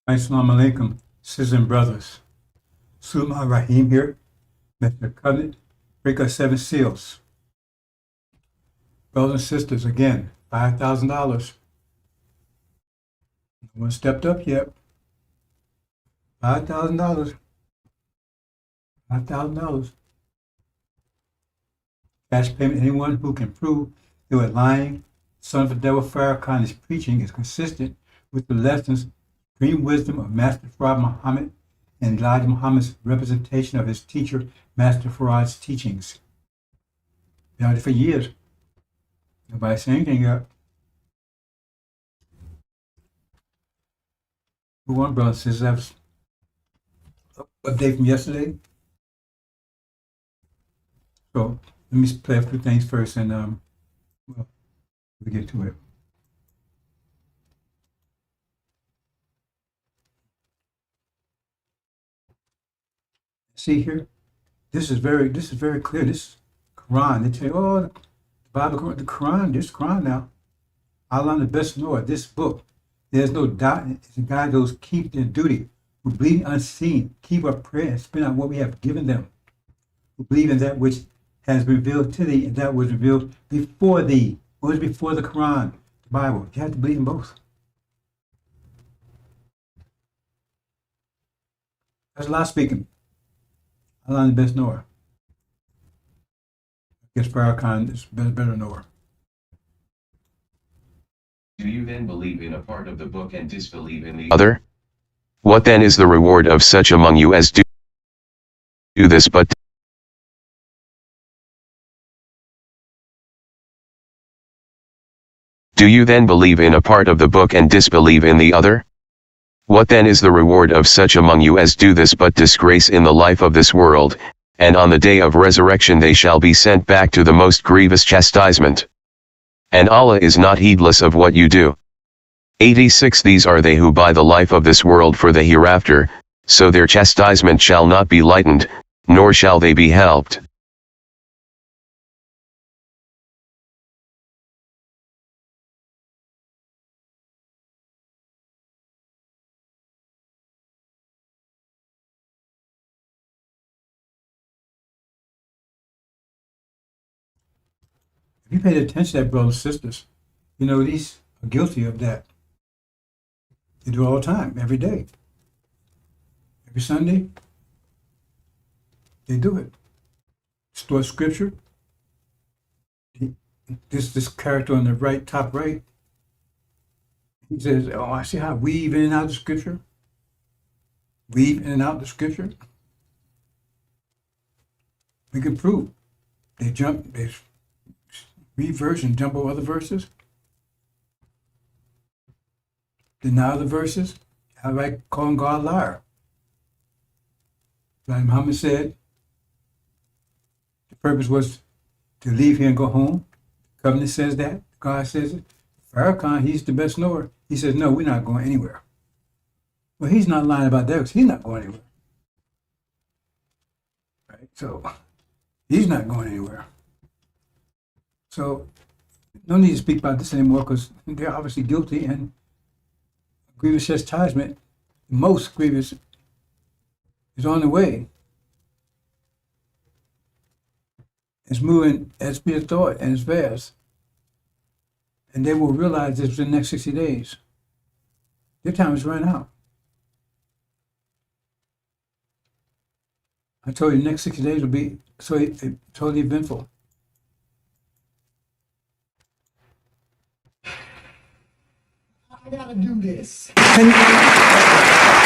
Assalamu alaikum, sisters and brothers. Sulma Rahim here, Mr. Covenant, break our 7 seals. Brothers and sisters, again, $5,000. No one stepped up yet. $5,000. $5,000. Cash payment, anyone who can prove they were lying, son of the devil Farrakhan is preaching is consistent with the lessons, supreme wisdom of Master Farad Muhammad and Elijah Muhammad's representation of his teacher, Master Farad's teachings. Been out there for years. Nobody saying anything yet. Who on, brothers and sisters? Update from yesterday. So let me play a few things first, and well, we'll get to it. See here, this is very clear. This Quran, they tell you, oh, the Bible, the Quran, this Quran now. Allah the best knower, this book. There's no doubt. It's a guide those keep their duty, who believe unseen, keep our prayer, and spend on what we have given them, who believe in that which has been revealed to thee, and that was revealed before thee. What was before the Quran, the Bible? You have to believe in both. That's Allah speaking. Allah the best knower. I guess Farrakhan is better knower. Do you then believe in a part of the book and disbelieve in the other? What then is the reward of such among you as do this but do you then believe in a part of the book and disbelieve in the other? What then is the reward of such among you as do this but disgrace in the life of this world, and on the day of resurrection they shall be sent back to the most grievous chastisement. And Allah is not heedless of what you do. 86 These are they who buy the life of this world for the hereafter, so their chastisement shall not be lightened, nor shall they be helped. If you paid attention to that, brothers and sisters, you know these are guilty of that. They do it all the time, every day. Every Sunday, they do it. Store scripture. This character on the right, top right, he says, oh, I see how I weave in and out the scripture. Weave in and out the scripture. We can prove. They read verse and jump over other verses. Deny the verses. I like calling God a liar. Like Muhammad said, the purpose was to leave here and go home. The covenant says that. God says it. Farrakhan, he's the best knower. He says, no, we're not going anywhere. Well, he's not lying about that because he's not going anywhere. Right? So he's not going anywhere. So, no need to speak about this anymore because they're obviously guilty and grievous chastisement, most grievous, is on the way. It's moving at speed of thought and it's fast. And they will realize this within the next 60 days. Their time is running out. I told you the next 60 days will be totally eventful. I gotta do this.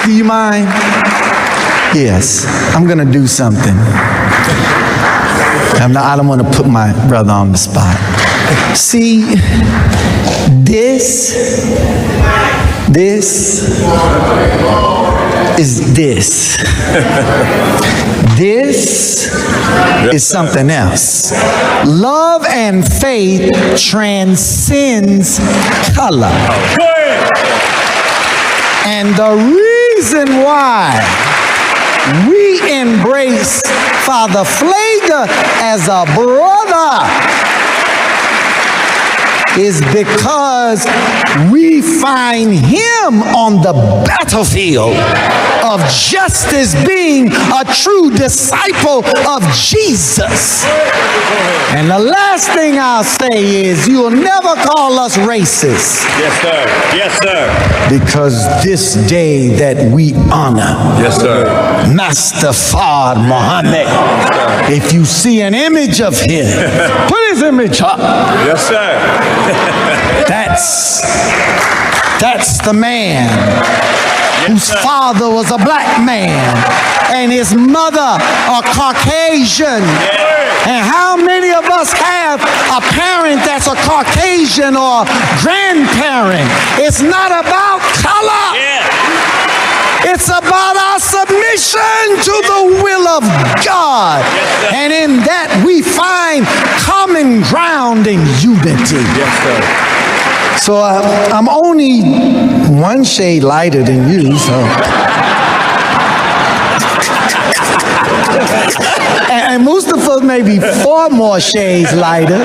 Do you mind? Yes, I'm gonna do something. I don't want to put my brother on the spot. See, this is this. This is something else. Love and faith transcends color. And the reason why we embrace Father Flagler as a brother is because we find him on the battlefield of justice, being a true disciple of Jesus. And the last thing I'll say is, you'll never call us racist. Yes, sir. Yes, sir. Because this day that we honor Yes, sir. Master Fard Muhammad, if you see an image of him, put his image up. Yes, sir. That's the man whose father was a black man and his mother a Caucasian. And how many of us have a parent that's a Caucasian or grandparent? It's not about color. It's about our submission to the will of God. And in that we find common ground and unity. So I'm only one shade lighter than you, so. And Mustafa may be 4 more shades lighter.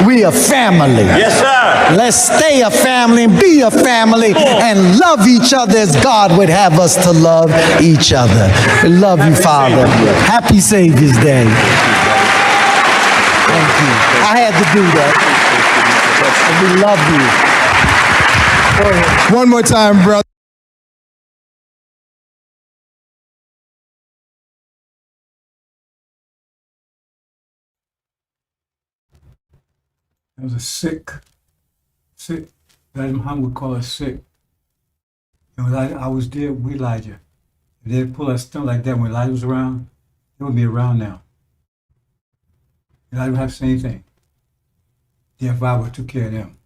We a family. Yes, sir. Let's stay a family and be a family and love each other as God would have us to love each other. We love you, Father. Happy Savior's Day. Thank you. I had to do that. We love you. One more time, brother. It was a sick, Elijah Muhammad would call us sick. And when I was there with Elijah, if they'd pull us stuff like that when Elijah was around, he wouldn't be around now. Elijah would have the same thing. The F5 took care of them.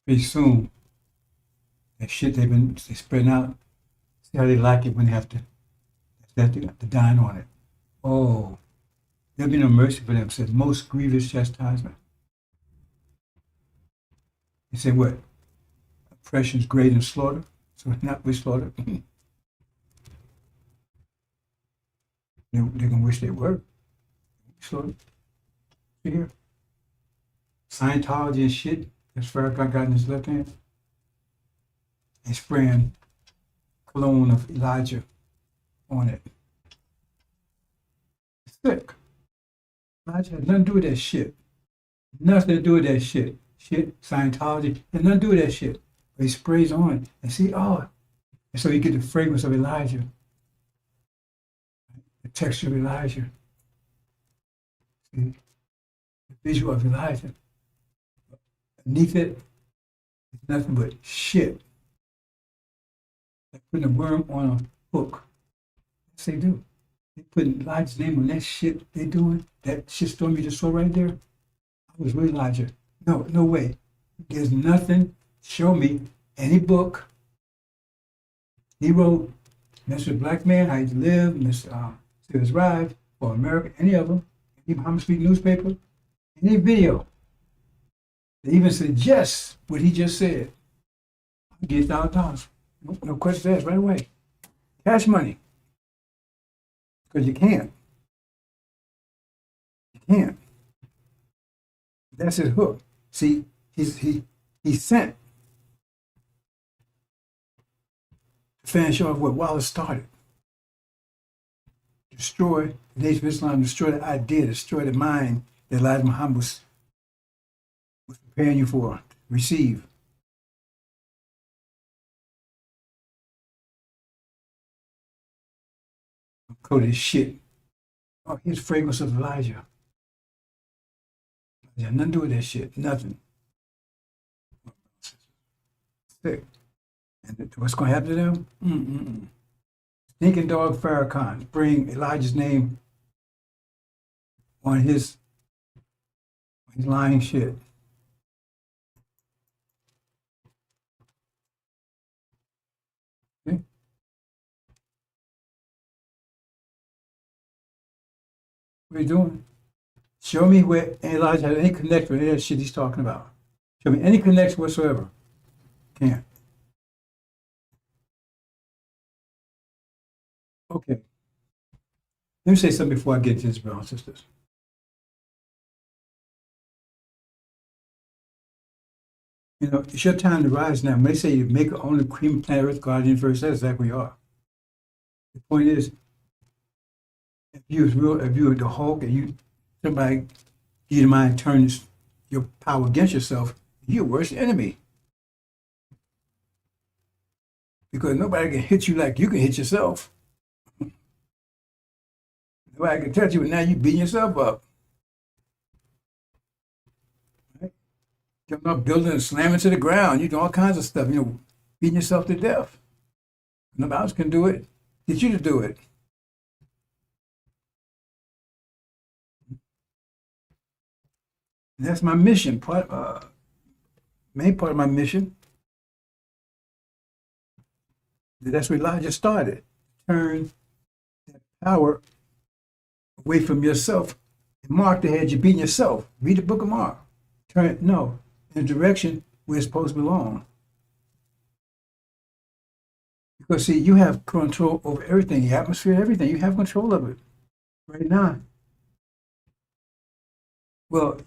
Pretty soon, that shit they spreading out, see how they like it when they have to dine on it. Oh. There'll be no mercy for them, said most grievous chastisement. He said what? Oppression's great in slaughter, so it's not with slaughter. They're gonna wish they were. Slaughter. See here? Scientology and shit, that's Farrakhan got in his left hand. And spraying cologne of Elijah on it. It's sick. Elijah had nothing to do with that shit. Nothing to do with that shit. Shit, Scientology, had nothing to do with that shit. But he sprays on it and see, oh. And so you get the fragrance of Elijah. The texture of Elijah. See? The visual of Elijah. Beneath it, it's nothing but shit. Like putting a worm on a hook. That's what they do. They putting Elijah's name on that shit they doing. That shitstorm you just saw right there. I was with Elijah. No way. There's nothing. Show me any book. He wrote Mr. Black Man, How You Live, Mr. Serious Ride, for America, any of them, any Muhammad Street newspaper, any video. They even suggest what he just said. I'll get $1,000. No questions asked right away. Cash money. Because you can't. You can't. That's his hook. See, he's sent to finish off what Wallace started. Destroy the Nation of Islam, destroy the idea, destroy the mind that Elijah Muhammad was preparing you for, to receive. Coat his shit. Oh, here's fragrance of Elijah. It had nothing to do with that shit. Nothing. Sick. And what's going to happen to them? Stinking dog Farrakhan. Bring Elijah's name on his lying shit. Okay? What are you doing? Show me where Elijah had any connection with any of that shit he's talking about. Show me any connection whatsoever. Can't. Okay. Let me say something before I get to this, brothers and sisters. You know, it's your time to rise now. When they say you make own the cream of planet Earth, God, universe, that's exactly where you are. The point is, if you was real, if you were the Hulk, and somebody give you the mind turn your power against yourself, you're worst enemy. Because nobody can hit you like you can hit yourself. Nobody can touch you, and now you beating yourself up. Right? Jumping up building and slamming to the ground. You do all kinds of stuff, beating yourself to death. Nobody else can do it. Get you to do it. And that's my mission. Main part of my mission. That's where Elijah started. Turn that power away from yourself. And Mark ahead, you're beating yourself. Read the book of Mark. Turn it, no, in the direction where it's supposed to belong. Because see, you have control over everything, the atmosphere, everything. You have control of it right now. Well,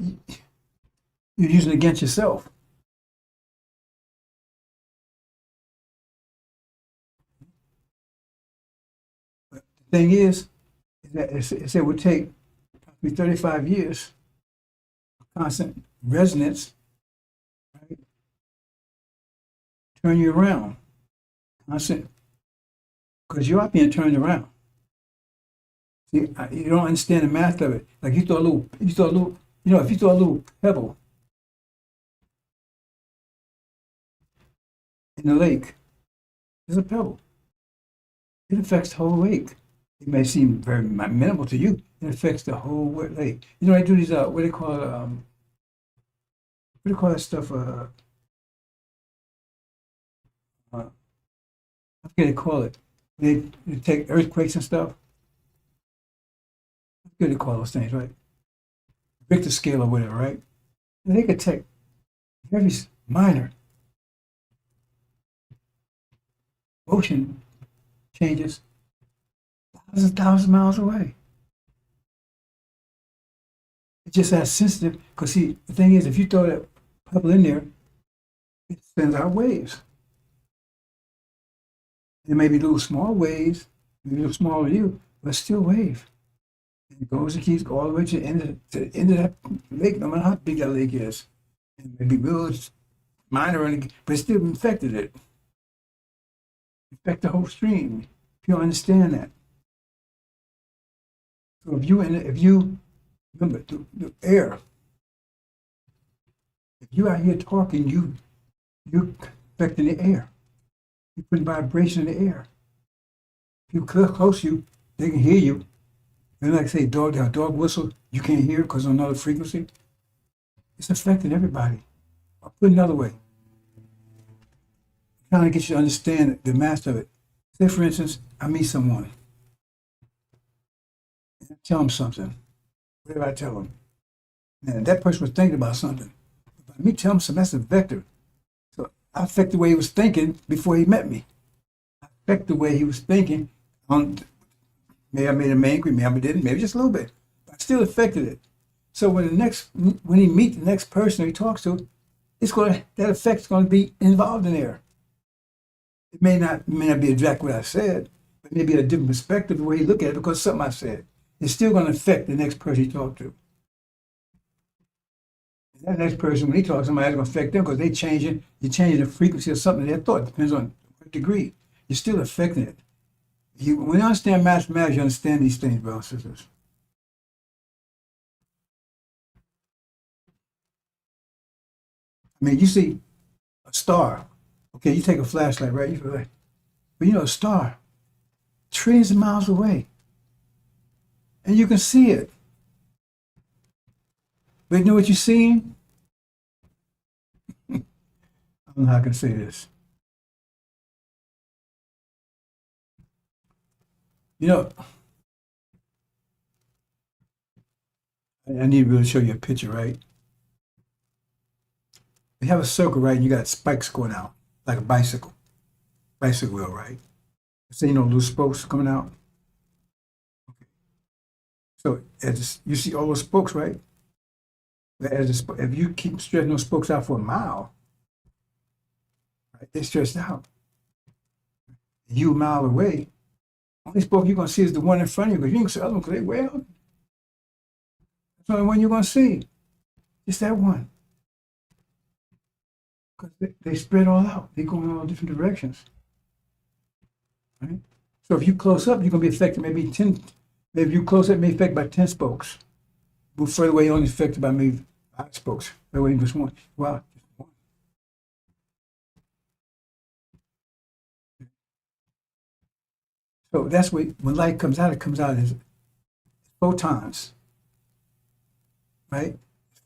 you're using it against yourself. But the thing is that it would take 35 years of constant resonance, right? Turn you around. Constant, because you are being turned around. See, you don't understand the math of it. Like if you throw a little pebble in the lake, there's a pebble. It affects the whole lake. It may seem very minimal to you. It affects the whole lake. You know, I do these, what do they call it? What do you call that stuff? I forget what they call it. They take earthquakes and stuff. I forget what they call those things, right? Richter scale or whatever, right? And they could take very minor ocean changes thousands of miles away. It's just as sensitive, because see, the thing is, if you throw that pebble in there, it sends out waves. It may be little small waves, maybe a little smaller than you, but still wave. And it goes and keeps all the way to the end of that lake, no matter how big that lake is. And maybe real minor, but it still infected it. Infect the whole stream. If you don't understand that. So if you remember the air, if you out here talking, you're affecting the air. You put vibration in the air. If you close to you, they can hear you. And like say, dog whistle, you can't hear it because of another frequency. It's affecting everybody. I'll put it another way. I'm trying to get you to understand the mass of it. Say, for instance, I meet someone. And I tell them something. Whatever I tell them. And that person was thinking about something. But me tell them something, that's a vector. So I affect the way he was thinking before he met me. I affect the way he was thinking. Maybe I made him angry, maybe I didn't, maybe just a little bit. But I still affected it. So when he meets the next person he talks to, that effect's going to be involved in there. It may not be exactly what I said, but maybe a different perspective the way he look at it because something I said. It's still going to affect the next person he talks to. And that next person, when he talks to somebody, it's going to affect them because you're changing the frequency of something in their thought. It depends on what degree. You're still affecting it. When you understand mathematics, you understand these things, brothers and sisters. I mean, you see a star. Okay, you take a flashlight, right? You feel like, but a star, trillions of miles away, and you can see it. But you know what you're seeing? I don't know how I can say this. I need to really show you a picture, right? You have a circle, right? And you got spikes going out, like a bicycle wheel, right? So little spokes coming out. Okay. So you see all those spokes, right? If you keep stretching those spokes out for a mile, Right? They're stressed out. You a mile away, only spoke you're gonna see is the one in front of you, because you ain't gonna see the other one because they way out. That's the only one you're gonna see. Just that one. Because they spread all out. They go in all different directions. Right? So if you close up, you're gonna be affected maybe 10. Maybe if you close up, may be affected by 10 spokes. Move further away, you're only affected by maybe 5 spokes. That way, just one. Wow, just one. So that's when light comes out, it comes out as photons, right?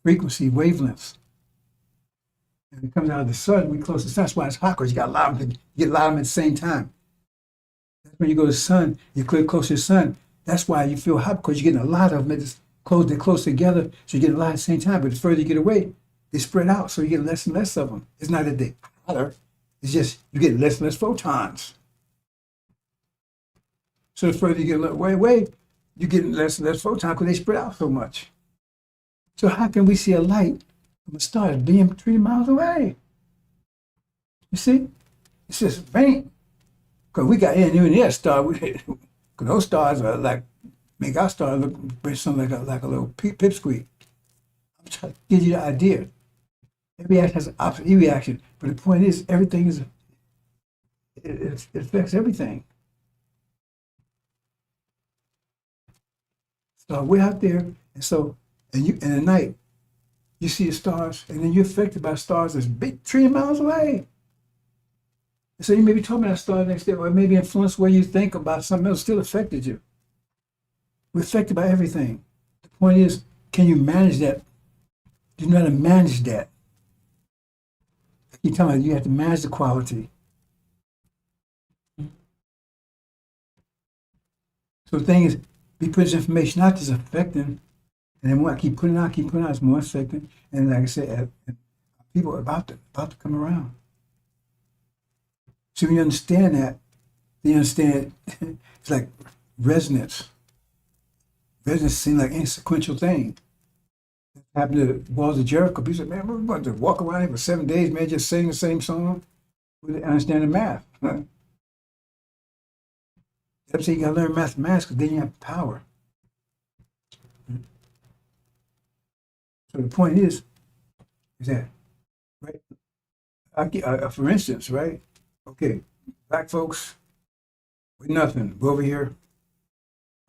Frequency, wavelengths. And it comes out of the sun, we close to the sun. That's why it's hot, because you got a lot of them, you get a lot of them at the same time. That's when you go to the sun, you click close to the sun. That's why you feel hot, because you're getting a lot of them. They're close together, so you get a lot at the same time. But the further you get away, they spread out, so you get less and less of them. It's not that they're hotter, it's just you get less and less photons. So the further you get away, you get less and less photons because they spread out so much. So how can we see a light from a star that's being 3 miles away? You see? It's just faint. Because we got in the star, because those stars are like, make our star look something like a little pipsqueak. I'm trying to give you the idea. Every action has an opposite reaction, but the point is, everything is, it affects everything. So we're out there, and so, and at night, you see the stars, and then you're affected by stars that's big 3 miles away. So you may be talking about a star next day, or maybe influence where you think about something else still affected you. We're affected by everything. The point is, can you manage that? Do you know how to manage that? You're telling me you have to manage the quality. So the thing is, we put this information out that's affecting, and then when I keep putting out, it's more affecting. And like I said, people are about to come around. So when you understand that, then you understand it's like resonance. Resonance seems like an insequential thing. It happened to the Walls of Jericho. People said, man, we're going to walk around here for 7 days, man, just sing the same song. We didn't understand the math. Right? That's why you got to learn mathematics, because then you have power. So the point is that, right? For instance, right? Okay, black folks with nothing. We're over here.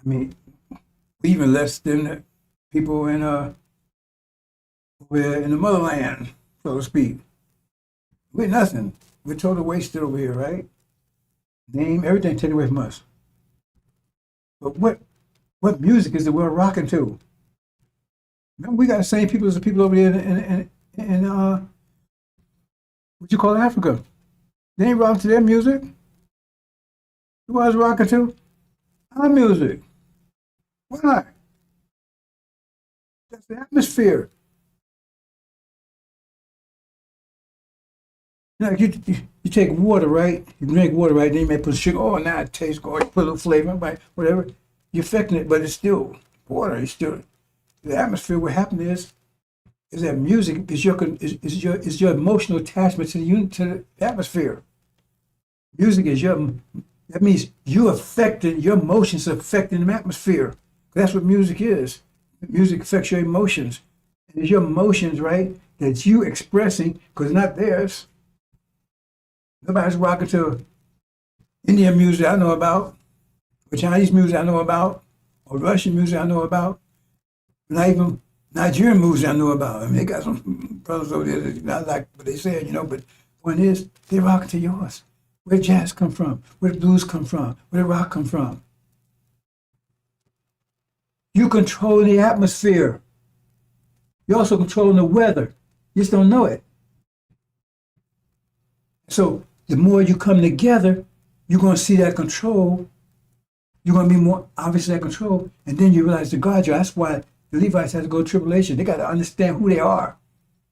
I mean, we even less than the people in over there in the motherland, so to speak. We're nothing. We're total wasted over here, right? Name, everything taken away from us. But what music is the world rocking to? Remember, we got the same people as the people over there in what you call Africa. They ain't rocking to their music. Who was rocking to? Our music. Why? That's the atmosphere. Now, you take water, right? You drink water, right? Then you may put sugar. Oh, now it tastes good. You put a little flavor, right? Whatever. You're affecting it, but it's still water. It's still the atmosphere. What happened is that music is your emotional attachment to the atmosphere. Music is that means you affecting your emotions, affecting the atmosphere. That's what music is. Music affects your emotions. And it's your emotions, right, that you expressing, because not theirs. Nobody's rocking to Indian music I know about, or Chinese music I know about, or Russian music I know about, not even Nigerian music I know about. I mean, they got some brothers over there that not like what they said, but the point is, they rocking to yours. Where jazz come from? Where the blues come from? Where the rock come from? You control the atmosphere. You're also controlling the weather. You just don't know it. So the more you come together, you're going to see that control. You're going to be more obvious that control. And then you realize the God, that's why the Levites had to go to tribulation. They got to understand who they are.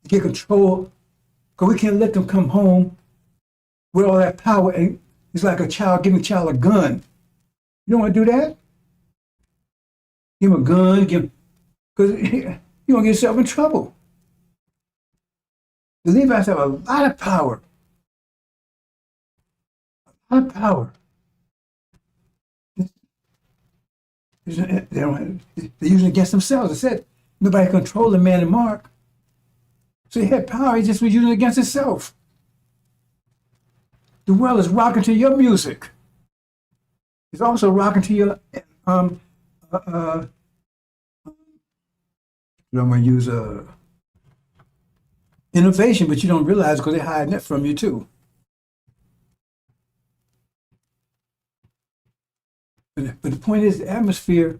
They get control, because we can't let them come home with all that power. And it's like a child giving a child a gun. You don't want to do that? Give him a gun, because you're going to get yourself in trouble. The Levites have a lot of power. High power. They're using it against themselves. It said nobody controlled the man in Mark. So he had power, he just was using it against himself. The world is rocking to your music. It's also rocking to your I'm gonna use innovation, but you don't realize because they're hiding it from you too. But the point is, the atmosphere,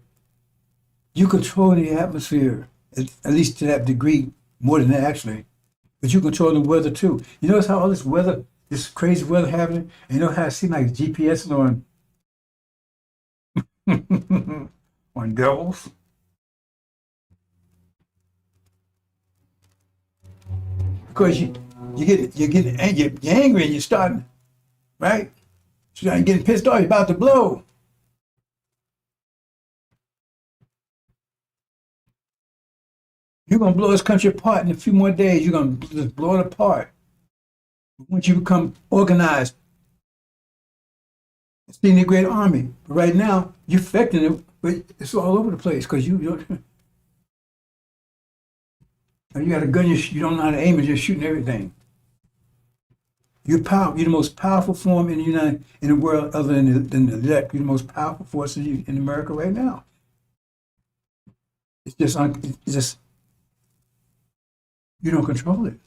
you control the atmosphere, at least to that degree, more than that actually. But you control the weather too. You notice how all this weather, this crazy weather happening, and you know how it seems like GPS on on devils. Because you're getting angry, you're angry and you're starting, right? So you're getting pissed off, you're about to blow. You're gonna blow this country apart in a few more days. You're gonna just blow it apart. Once you become organized, it's being a great army. But right now, you're affecting it, but it's all over the place because you don't. You got a gun, you don't know how to aim, and you're shooting everything. You're power. You're the most powerful form in the world, other than the elect. You're the most powerful force in America right now. It's just you don't control it.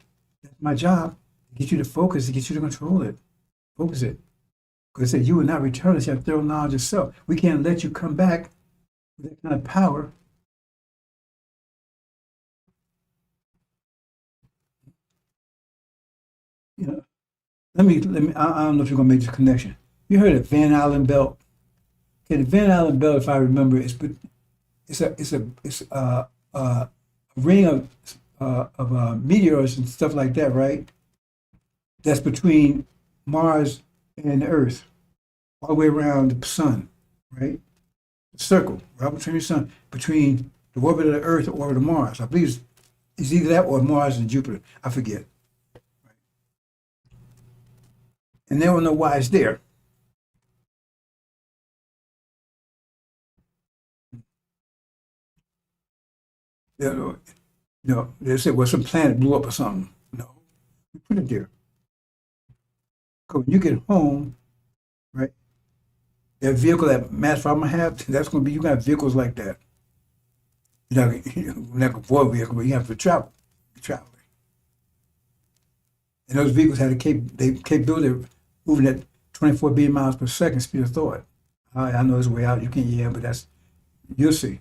That's my job, to get you to focus, to get you to control it. Focus it. Because it said you will not return unless you have thorough knowledge of self. We can't let you come back with that kind of power. You know, let me, I don't know if you're gonna make this connection. You heard of Van Allen belt? Okay, the Van Allen belt, if I remember, it's a ring of meteors and stuff like that, right? That's between Mars and the Earth, all the way around the sun, right? The circle, right between the sun, between the orbit of the Earth and the orbit of Mars. I believe it's either that or Mars and Jupiter. I forget. And they don't know why it's there. No, they said, well, some planet blew up or something. No, we put it there. Because when you get home, right, that vehicle that Mass Farmer have, that's going to be, you got vehicles like that. You're not going to avoid vehicle, but you have to travel. Travel. And those vehicles had the capability of moving at 24 billion miles per second speed of thought. I know it's way out, you can't, yeah, but you'll see.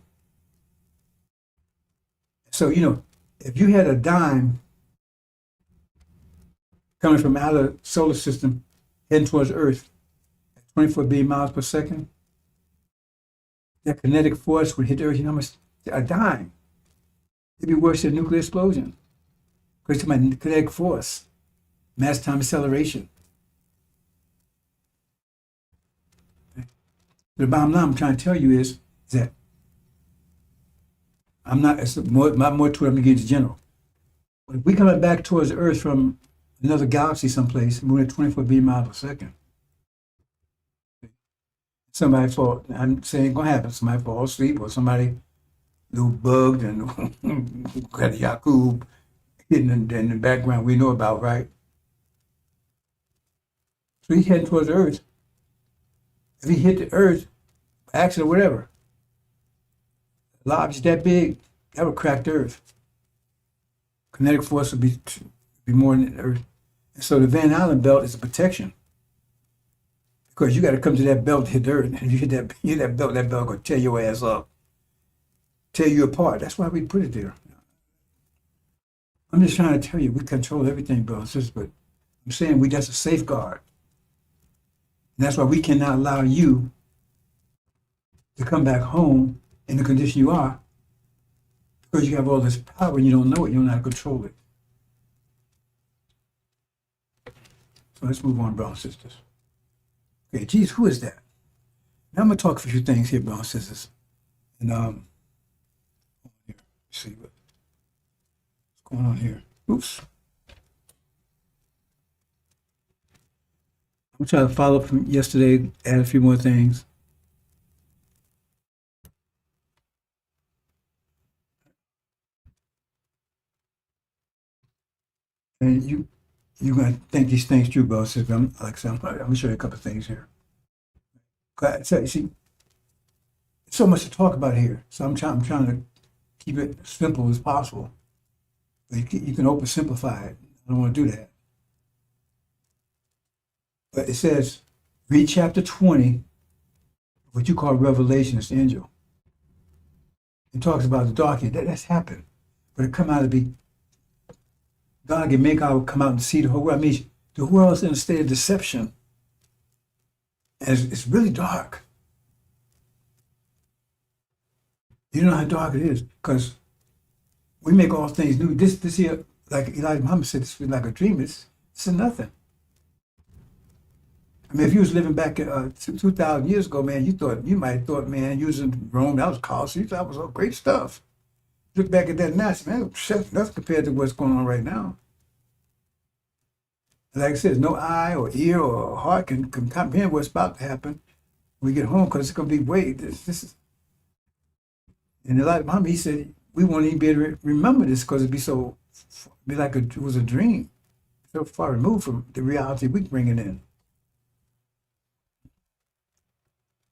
So, if you had a dime coming from out of the solar system heading towards Earth at 24 billion miles per second, that kinetic force would hit the Earth, you know how much? A dime. It'd be worse than a nuclear explosion. Because it's my kinetic force, mass time acceleration. The bottom line I'm trying to tell you is that it's more to it, I'm going to get into general. But if we coming back towards the Earth from another galaxy someplace, moving at 24 billion miles per second, somebody fall, I'm saying it's going to happen, somebody fall asleep or somebody little bugged and got Yakub hidden in the background we know about, right? So he's heading towards the Earth. If he hit the Earth, accident or whatever, a lob's that big, that would crack the Earth. Kinetic force would be more than the Earth. And so the Van Allen belt is a protection. Because you got to come to that belt to hit the Earth. And if you hit that belt going to tear your ass up. Tear you apart. That's why we put it there. I'm just trying to tell you, we control everything, brothers and sisters, but I'm saying that's a safeguard. And that's why we cannot allow you to come back home in the condition you are, because you have all this power and you don't know it, you don't know how to control it. So let's move on, brothers and sisters. Okay, geez, who is that? Now I'm going to talk a few things here, brothers and sisters. And here, let's see what's going on here. Oops. I'm trying to follow up from yesterday, add a few more things. And you're gonna think these things through, bro. So I'm like I said, I'm gonna show you a couple of things here. So you see, so much to talk about here. So I'm trying to keep it as simple as possible. But you can oversimplify it. I don't want to do that. But it says, read chapter 20, what you call Revelation, it's the angel. It talks about the dark age. That's happened. But it come out to be, God can make out come out and see the whole world. I mean, the world's in a state of deception. And it's really dark. You know how dark it is, because we make all things new. This here, like Elijah Muhammad said, this was like a dream. It's nothing. I mean, if you was living back 2,000 years ago, man, you might have thought, man, using Rome, that was costly. That was all great stuff. Look back at that now, man, that's compared to what's going on right now. Like I said, no eye or ear or heart can comprehend what's about to happen when we get home, because it's going to be this is. And Elijah Muhammad, he said, we won't even be able to remember this because it'd be like it was a dream, so far removed from the reality we're bringing in.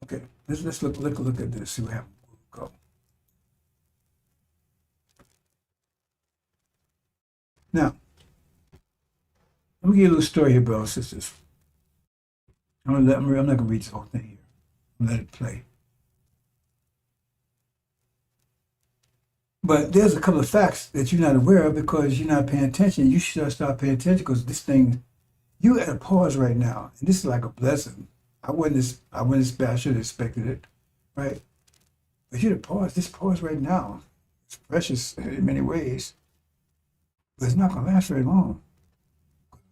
Okay, let's look at this, see what happens. Go. Now, let me give you a little story here, brothers and sisters. I'm not going to read this whole thing here. I'm going to let it play. But there's a couple of facts that you're not aware of because you're not paying attention. You should start paying attention because this thing, you at a pause right now, and this is like a blessing. I wouldn't expect, I should have expected it, right? But you to pause, this pause right now, it's precious in many ways, but it's not going to last very long.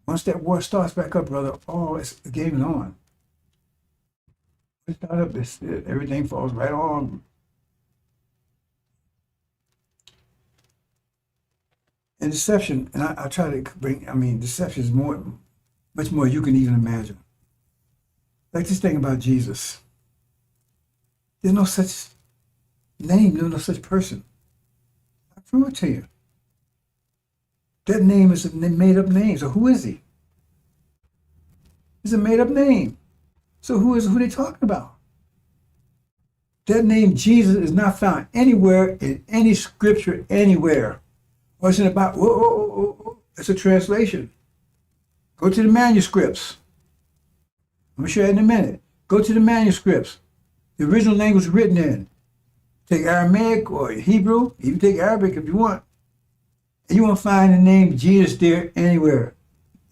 Once that war starts back up, brother, it's the game is on. It start up, everything falls right on. And deception, and I try to bring, deception is much more you can even imagine. Like this thing about Jesus. There's no such name, no such person. I prove it to you. That name is a made-up name. So who is he? It's a made-up name. So who they talking about? That name Jesus is not found anywhere in any scripture anywhere. Or it's about, it's a translation. Go to the manuscripts. I'm going to show you in a minute. Go to the manuscripts. The original language written in. Take Aramaic or Hebrew, even take Arabic if you want. And you won't find the name Jesus there anywhere.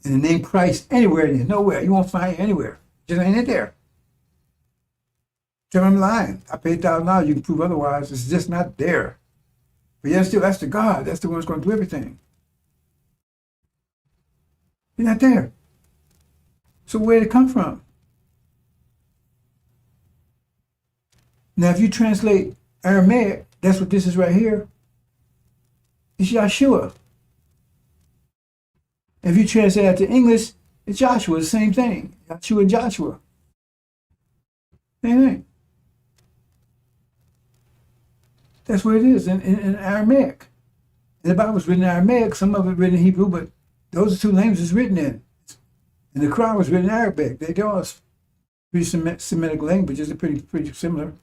And the name Christ anywhere in there. Nowhere. You won't find it anywhere. Just ain't it there. Tell me I'm lying. I paid $1,000. You can prove otherwise. It's just not there. But yet still, that's the God. That's the one who's going to do everything. You're not there. So where did it come from? Now, if you translate Aramaic, that's what this is right here. It's Yahshua. If you translate that to English, it's Joshua, the same thing. Yahshua and Joshua. Same thing. That's what it is in Aramaic. And the Bible was written in Aramaic, some of it written in Hebrew, but those are two languages written in. And the Quran was written in Arabic. They're all pretty Semitic languages. They're pretty similar.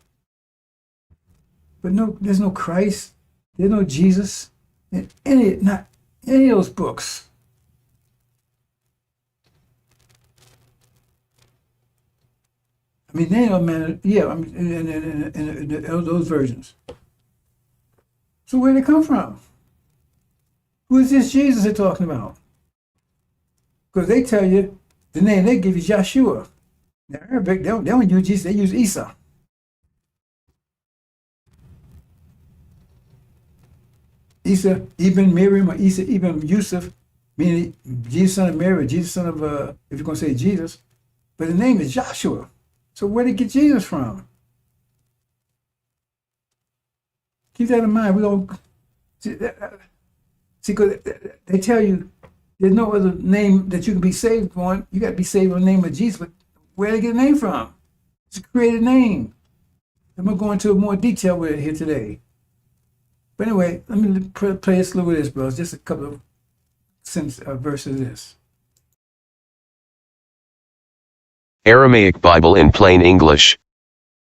But no, there's no Christ. There's no Jesus in not any of those books. I mean, they don't matter. Yeah, I mean, in those versions. So where did it come from? Who is this Jesus they're talking about? Because they tell you the name they give is Yahshua. Now, Arabic, they don't use Jesus, they use Isa. Isa ibn Miriam or Isa ibn Yusuf, meaning Jesus son of Mary, Jesus son of, if you're going to say Jesus, but the name is Joshua. So where did they get Jesus from? Keep that in mind. We don't see, because they tell you There's no other name that you can be saved on. You got to be saved on the name of Jesus. But where did they get the name from? It's a created name. I'm going to go into more detail with it here today. But anyway, let me play a slow with this, bro. It's just a couple of verses of this. Aramaic Bible in plain English.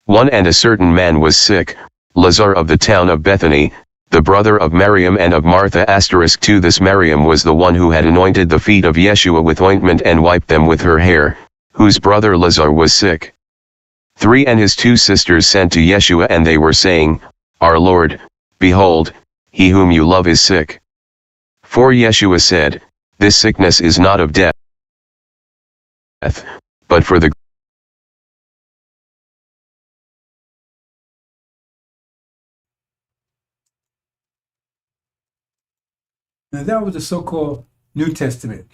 1 And a certain man was sick, Lazar of the town of Bethany, the brother of Miriam and of Martha. 2 This Miriam was the one who had anointed the feet of Yeshua with ointment and wiped them with her hair, whose brother Lazar was sick. 3 And his 2 sisters sent to Yeshua, and they were saying, Our Lord, behold, he whom you love is sick. 4 Yeshua said, This sickness is not of death, but for the Now that was the so-called New Testament,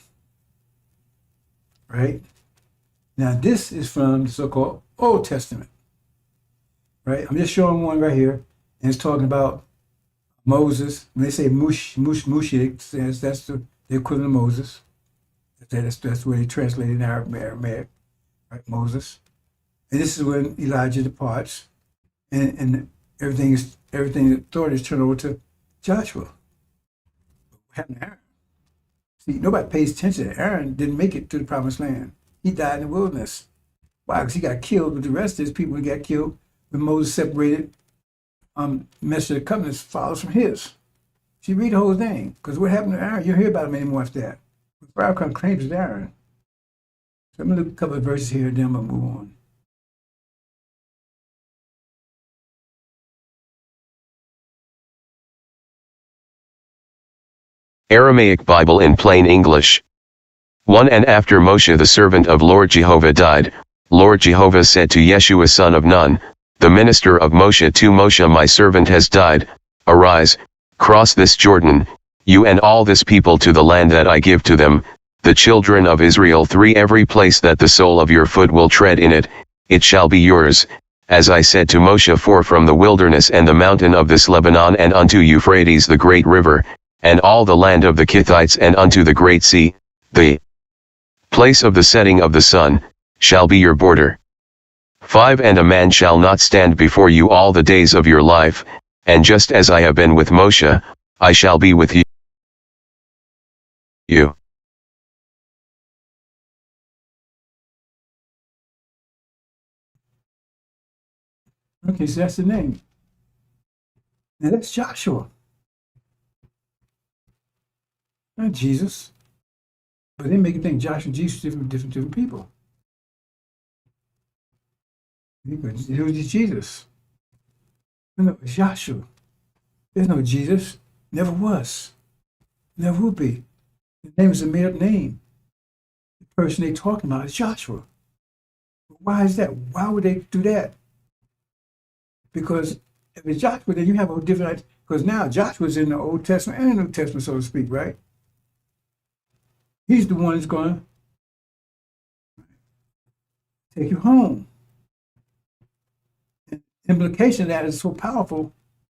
right? Now this is from the so-called Old Testament, right? I'm just showing one right here, and it's talking about Moses. When they say Mushi, it says that's the equivalent of Moses. That's where they translate it in Aramaic, right? Moses. And this is when Elijah departs, and everything the authority is turned over to Joshua. What happened to Aaron? See, nobody pays attention. Aaron didn't make it to the promised land. He died in the wilderness. Why? Because he got killed with the rest of his people who got killed when Moses separated message of the covenants follows from his. So you read the whole thing, because what happened to Aaron, you don't hear about him anymore after that. FARRAKHAN claims it's Aaron. So I'm going to look a couple of verses here, and then I'm going to move on. Aramaic Bible in plain English. 1 And after Moshe the servant of Lord Jehovah died, Lord Jehovah said to Yeshua son of Nun, the minister of Moshe, 2 Moshe my servant has died, arise, cross this Jordan, you and all this people to the land that I give to them, the children of Israel. 3 Every place that the sole of your foot will tread in it, it shall be yours, as I said to Moshe. 4 From the wilderness and the mountain of this Lebanon and unto Euphrates the great river, and all the land of the Kittites and unto the great sea, the place of the setting of the sun, shall be your border. 5 And a man shall not stand before you all the days of your life, and just as I have been with Moshe, I shall be with you. Okay, so that's the name. Now that's Joshua. Not Jesus. But they make you think Joshua and Jesus are different people. Who is Jesus? No, it's Joshua. There's no Jesus. Never was. Never will be. The name is a made-up name. The person they're talking about is Joshua. Why is that? Why would they do that? Because if it's Joshua, then you have a different, because now Joshua's in the Old Testament and the New Testament, so to speak, right? He's the one that's going to take you home. And the implication of that is so powerful.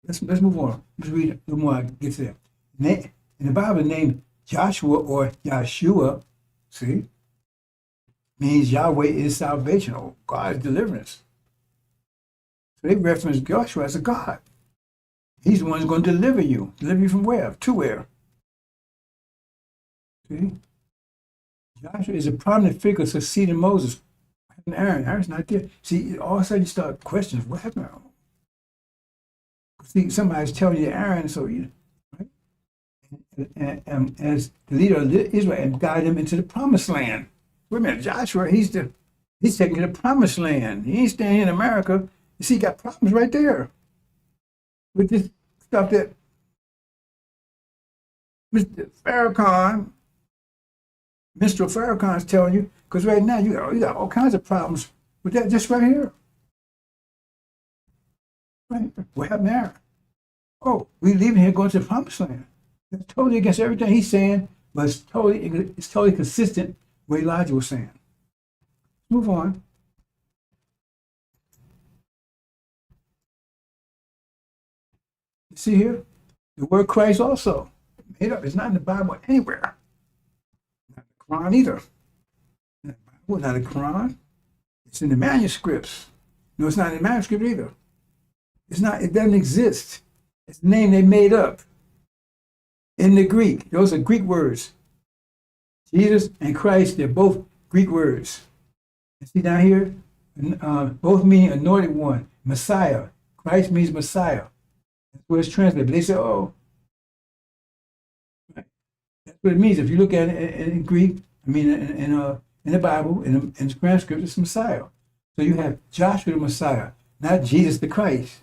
Let's move on. Let's read a little more. I get to that. In the Bible, the name Joshua or Yeshua, see, means Yahweh is salvation or God is deliverance. So they reference Joshua as a God. He's the one who's going to deliver you. Deliver you from where? To where? See? Joshua is a prominent figure succeeding Moses. What happened to Aaron? Aaron's not there. See, all of a sudden you start questioning, what happened? See, somebody's telling you Aaron, so you, right? And as the leader of Israel and guide them into the promised land. Wait a minute, Joshua, he's taking the promised land. He ain't staying in America. You see, he got problems right there with this stuff that Mr. FARRAKHAN is telling you, because right now you got all kinds of problems with that just right here. Right? What happened there? Oh, we leaving here going to the promised land. It's totally against everything he's saying, but it's totally consistent with what Elijah was saying. Move on. You see here? The word Christ also made up. It's not in the Bible anywhere. Quran either. The Bible, not the Quran. It's in the manuscripts. No, it's not in the manuscript either. It's not. It doesn't exist. It's a name they made up in the Greek. Those are Greek words. Jesus and Christ, they're both Greek words. You see down here, both mean anointed one, Messiah. Christ means Messiah. That's what it's translated. But they say, oh, right. That's what it means. If you look at it in Greek, I mean, in the Bible, in the transcript, it's Messiah. So you have Joshua the Messiah, not Jesus the Christ.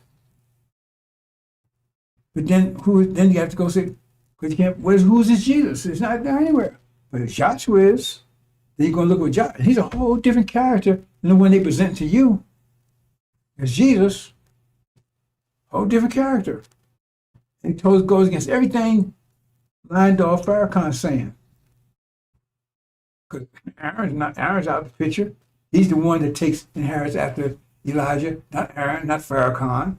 But then Then you have to go say, because you can't. Who's this Jesus? It's not there anywhere. But if Joshua is, then you're going to look at Joshua. He's a whole different character than the one they present to you. As Jesus, whole different character. He goes against everything lined off Farrakhan saying. Because Aaron's out of the picture. He's the one that inherits after Elijah, not Aaron, not Farrakhan.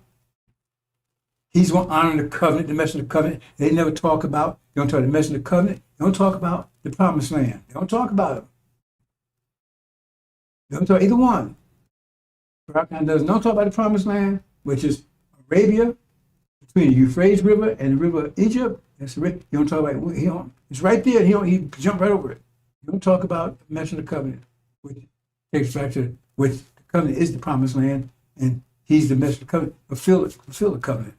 He's going to honor the covenant, the message of the covenant. They never talk about, they don't talk about the message of the covenant. They don't talk about the promised land. They don't talk about it. They don't talk either one. Farrakhan does not talk about the promised land, which is Arabia, between the Euphrates River and the river of Egypt. That's the you don't talk about it. It's right there. He jumped right over it. You don't talk about the message of the covenant, which takes back to which the covenant is the promised land, and he's the message of the covenant. Fulfill the covenant.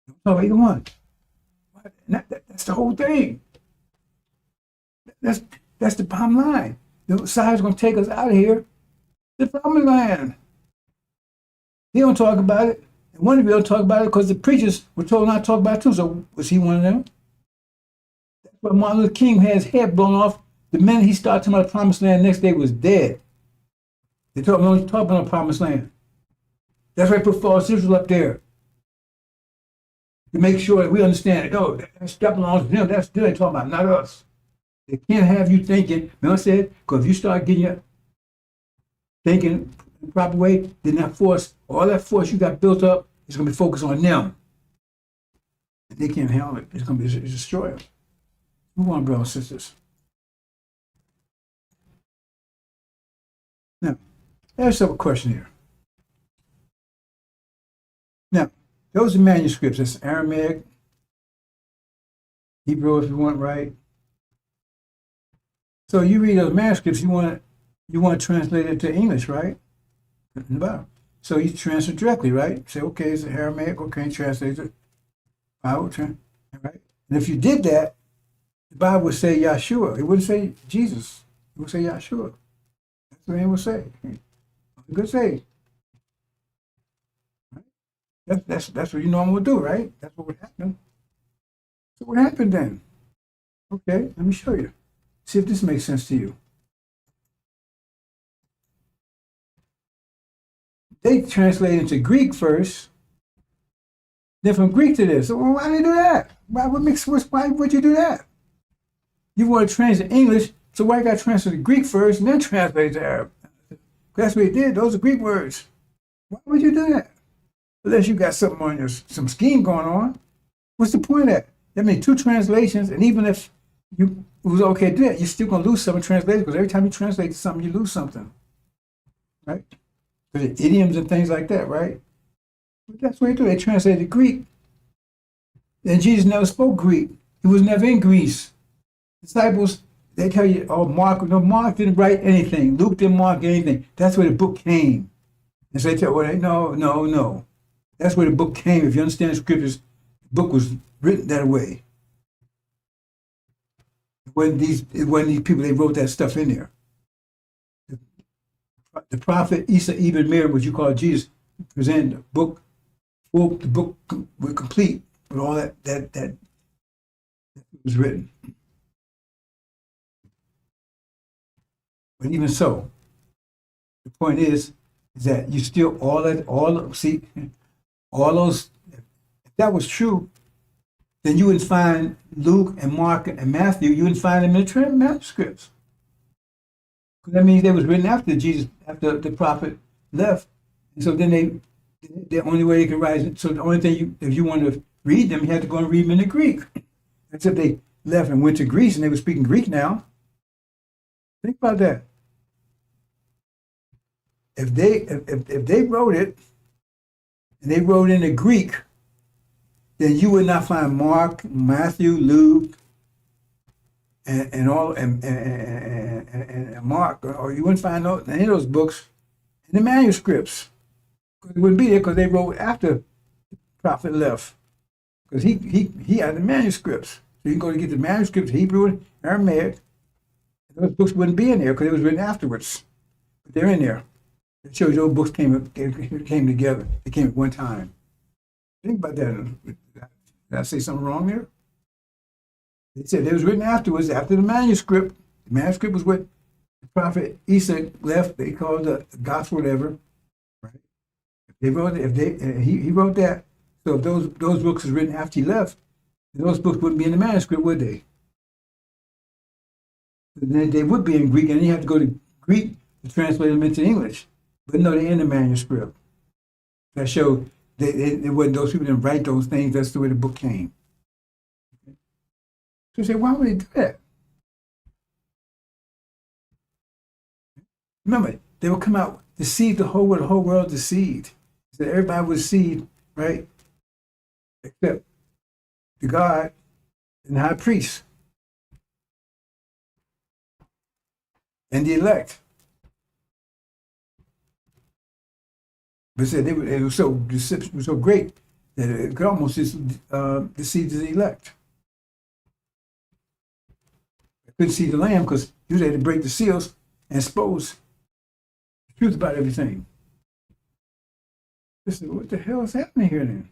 Don't talk about either one. That's the whole thing. That's the bottom line. The Messiah's going to take us out of here. The promised land. He don't talk about it. And one of you don't talk about it because the preachers were told not to talk about it too. So was he one of them? That's why Martin Luther King had his head blown off the minute he started talking about the promised land. The next day was dead. They don't talk about the promised land. That's why they put false Israel up there. To make sure that we understand it. Oh, that belongs to them. That's still they talking about, not us. They can't have you thinking. Remember I said, because if you start getting your thinking the proper way, then all that force you got built up is going to be focused on them. And they can't handle it. It's going to be destroy them. Move on, brothers and sisters. Now, there's a question here. Now, those are manuscripts. That's Aramaic, Hebrew, if you want, right? So you read those manuscripts, you want to translate it to English, right? In the Bible. So you translate directly, right? Say, okay, it's Aramaic, okay, translate it. Bible, right? And if you did that, the Bible would say Yahshua. It wouldn't say Jesus. It would say Yahshua. That's what it would say. Good say. That's what you normally would do, right? That's what would happen. So what happened then? Okay, let me show you. See if this makes sense to you. They translate into Greek first, then from Greek to this. So why did they do that? Why would you do that? You want to translate English, so why you got to translate to Greek first and then translate to Arab? That's what he did. Those are Greek words. Why would you do that? Unless you got something on some scheme going on. What's the point of that? That means two translations, and even if it was okay to do that, you're still going to lose some translations because every time you translate something, you lose something, right? The idioms and things like that, right? But that's what they do. They translated Greek. And Jesus never spoke Greek. He was never in Greece. Disciples, they tell you, oh, Mark didn't write anything. Luke didn't mark anything. That's where the book came. And so they tell you, no. That's where the book came. If you understand the scriptures, the book was written that way. It wasn't these people, they wrote that stuff in there. The prophet Isa ibn Mir, what you call Jesus, presented the book. Well, the book was complete with all that was written. But even so, the point is that you still all those. If that was true, then you wouldn't find Luke and Mark and Matthew. You wouldn't find them in the manuscripts. Because that means they was written after the prophet left, and so then the only way they could write it. So the only thing if you wanted to read them, you had to go and read them in the Greek. Except they left and went to Greece, and they were speaking Greek now. Think about that. If they wrote it and they wrote in the Greek, then you would not find Mark, Matthew, Luke, and all and Mark, or you wouldn't find any of those books in the manuscripts. It wouldn't be there because they wrote after the prophet left. Because he had the manuscripts. So you can go to get the manuscripts, Hebrew and Aramaic. And those books wouldn't be in there because it was written afterwards. But they're in there. It shows those books came together. They came at one time. Think about that. Did I say something wrong there? They said it was written afterwards, after the manuscript. The manuscript was what the prophet Isa left. They called the gospel, whatever. Right? They wrote he wrote that. So if those books was written after he left, those books wouldn't be in the manuscript, would they? Then they would be in Greek, and you have to go to Greek to translate them into English. But no, they're in the manuscript. That showed they wasn't, those people didn't write those things. That's the way the book came. So you say, why would they do that? Remember, they would come out, deceive the whole world deceived. So everybody was deceived, right? Except the God and the high priest and the elect. But said it was so deception was so great that it could almost deceive the elect. They couldn't see the Lamb because he was able to break the seals and expose the truth about everything. They said, what the hell is happening here then?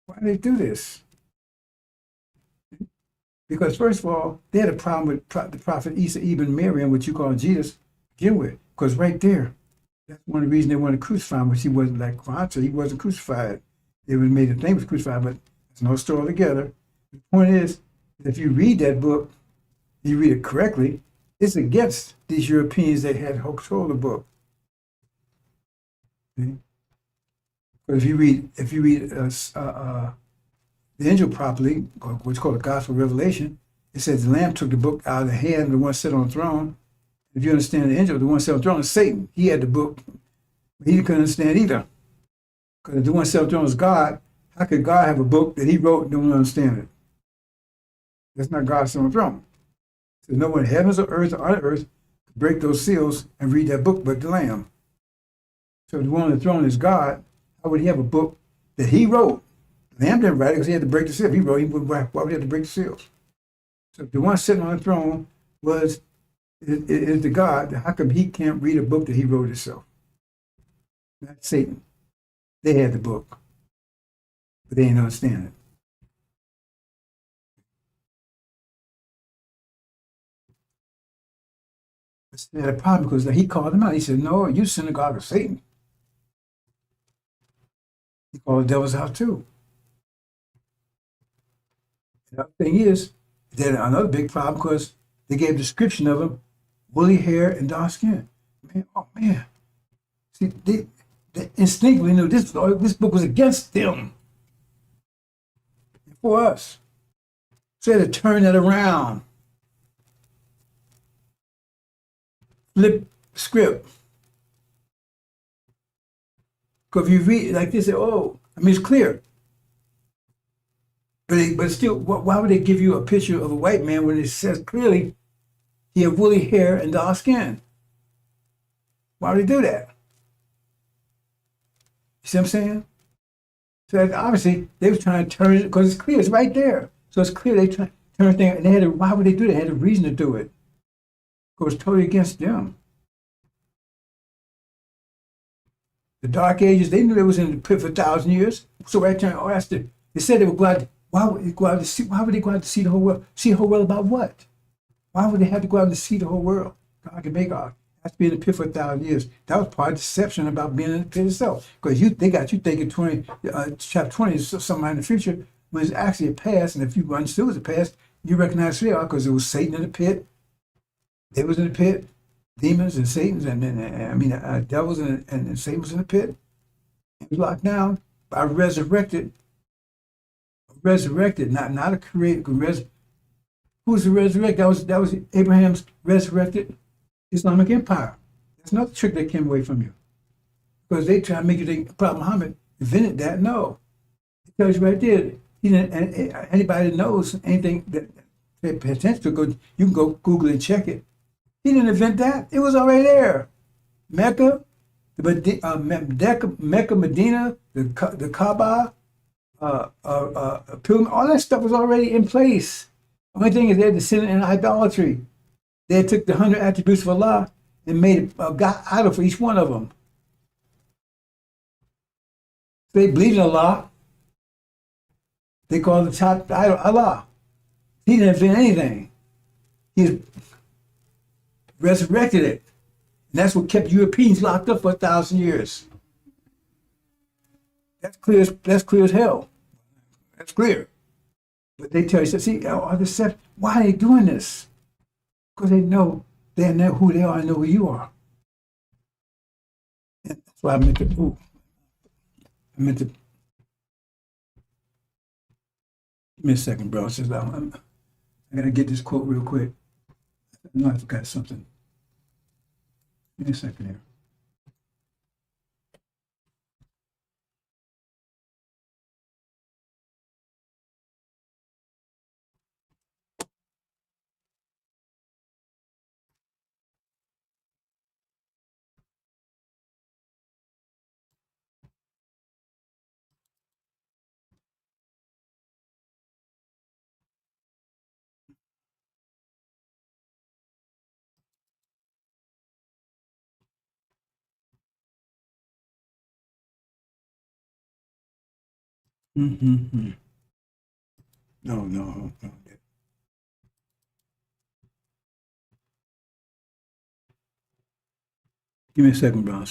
Why do they do this? Because first of all, they had a problem with the prophet Isa ibn Maryam, which you call Jesus, to begin with. Because right there, that's one of the reasons they wanted to crucify him, which he wasn't like Quran, he wasn't crucified. They would have made him think he was crucified, but it's no story altogether. The point is, if you read that book, you read it correctly, it's against these Europeans that had control of the book. See? But if you read the angel properly, what's called the Gospel of Revelation, it says the Lamb took the book out of the hand of the one sitting on the throne. If you understand the angel, the one sitting on the throne is Satan. He had the book, but he couldn't understand either. Because if the one sitting on the throne is God, how could God have a book that he wrote and don't understand it? That's not God sitting on the throne. So no one in heavens or earth or on earth could break those seals and read that book but the Lamb. So if the one on the throne is God, how would he have a book that he wrote? The Lamb didn't write it because he had to break the seal. If he wrote, why would he have to break the seals? So if the one sitting on the throne is the God, how come he can't read a book that he wrote himself? That's Satan. They had the book, but they didn't understand it. They had a problem because he called them out. He said, no, you synagogue of Satan. He called the devils out too. The other thing is, they had another big problem because they gave a description of him, woolly hair and dark skin. Man, oh man. See, they instinctively knew this book was against them. For us. So they had to turn that around. Flip script. Because if you read it like this, it's clear. But still, why would they give you a picture of a white man when it says clearly he had woolly hair and dark skin? Why would they do that? You see what I'm saying? So obviously they were trying to turn it because it's clear, it's right there. So it's clear they try to turn it there, and why would they do that? They had a reason to do it. Because it's totally against them. The Dark Ages, they knew they was in the pit for 1,000 years. So right now, they said they were glad. Why would they go out to see the whole world? See the whole world about what? Why would they have to go out to see the whole world? God can make God. Has to be in the pit for 1,000 years. That was part of the deception about being in the pit itself. Because they got you thinking chapter 20 is something in the future when it's actually a past. And if you understood it was a past, you recognize who they are because it was Satan in the pit. They was in the pit. Demons and Satans devils and Satan was in the pit. It was locked down by resurrected, not a created, Who's the resurrected? That was Abraham's resurrected Islamic Empire. That's not the trick that came away from you. Because they try to make you think Prophet Muhammad invented that. No. It tells you right there. He didn't, and anybody that knows anything that pay attention to, you can go Google and check it. He didn't invent that. It was already there. Mecca, Mecca, Medina, the Kaaba, pilgrim, all that stuff was already in place. Only thing is they had descended in idolatry. They took the 100 attributes of Allah and made a God idol for each one of them. So they believed in Allah. They called the top idol Allah. He didn't invent anything. He resurrected it. And that's what kept Europeans locked up for 1,000 years. That's clear as hell. That's clear. But they tell you, see, why are they doing this? Because they know who they are and know who you are. And that's why I meant to, give me a second, bro. It's just, I got to get this quote real quick. I know I forgot something. Give me a second here. Mm-hmm. No. Give me a second, bro.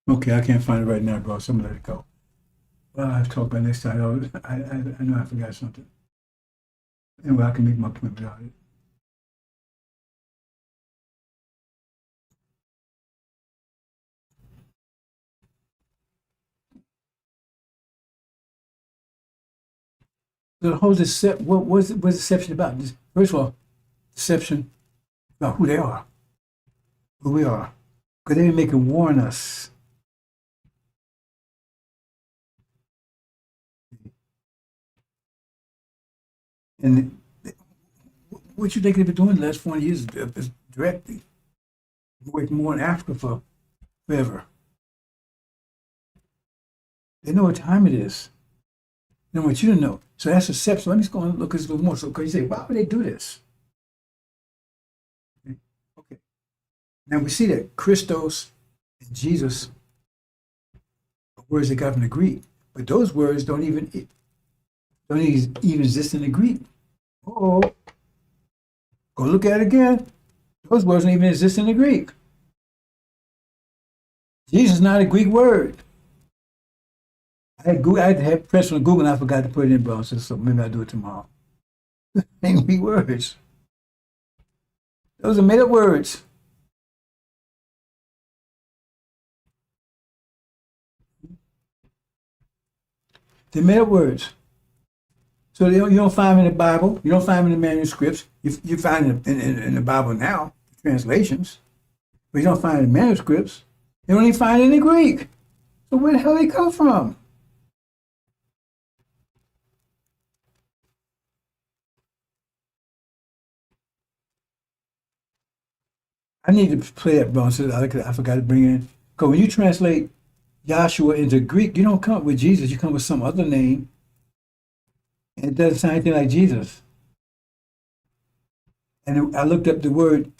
Okay, I can't find it right now, bro. So I'm gonna let it go. Well, I'll have to talk about it next time. I know I forgot something. Anyway, I can make my point without it. So the whole deception, what's deception about? First of all, deception about who they are, who we are. Because they didn't make it warn us. And what you think they've been doing the last 40 years is directly working more in Africa for forever. They know what time it is. They don't want you to know. So that's deception. Let me just go and look at this a little more. So, because you say, why would they do this? Okay. Now we see that Christos and Jesus are words they got from the Greek, but those words don't even exist in the Greek. Oh, go look at it again. Those words don't even exist in the Greek. Jesus is not a Greek word. I had to have press on Google and I forgot to put it in, bro. So maybe I'll do it tomorrow. Ain't Greek words. Those are made up words. They're made up words. So you don't find them in the Bible. You don't find them in the manuscripts. You find them in the Bible now, translations. But you don't find it in manuscripts. You don't even find it in the Greek. So where the hell they come from? I need to play that, bro. So I forgot to bring it in Because when you translate Joshua into Greek, you don't come up with Jesus, you come with some other name. And it doesn't sound anything like Jesus. And I looked up the word,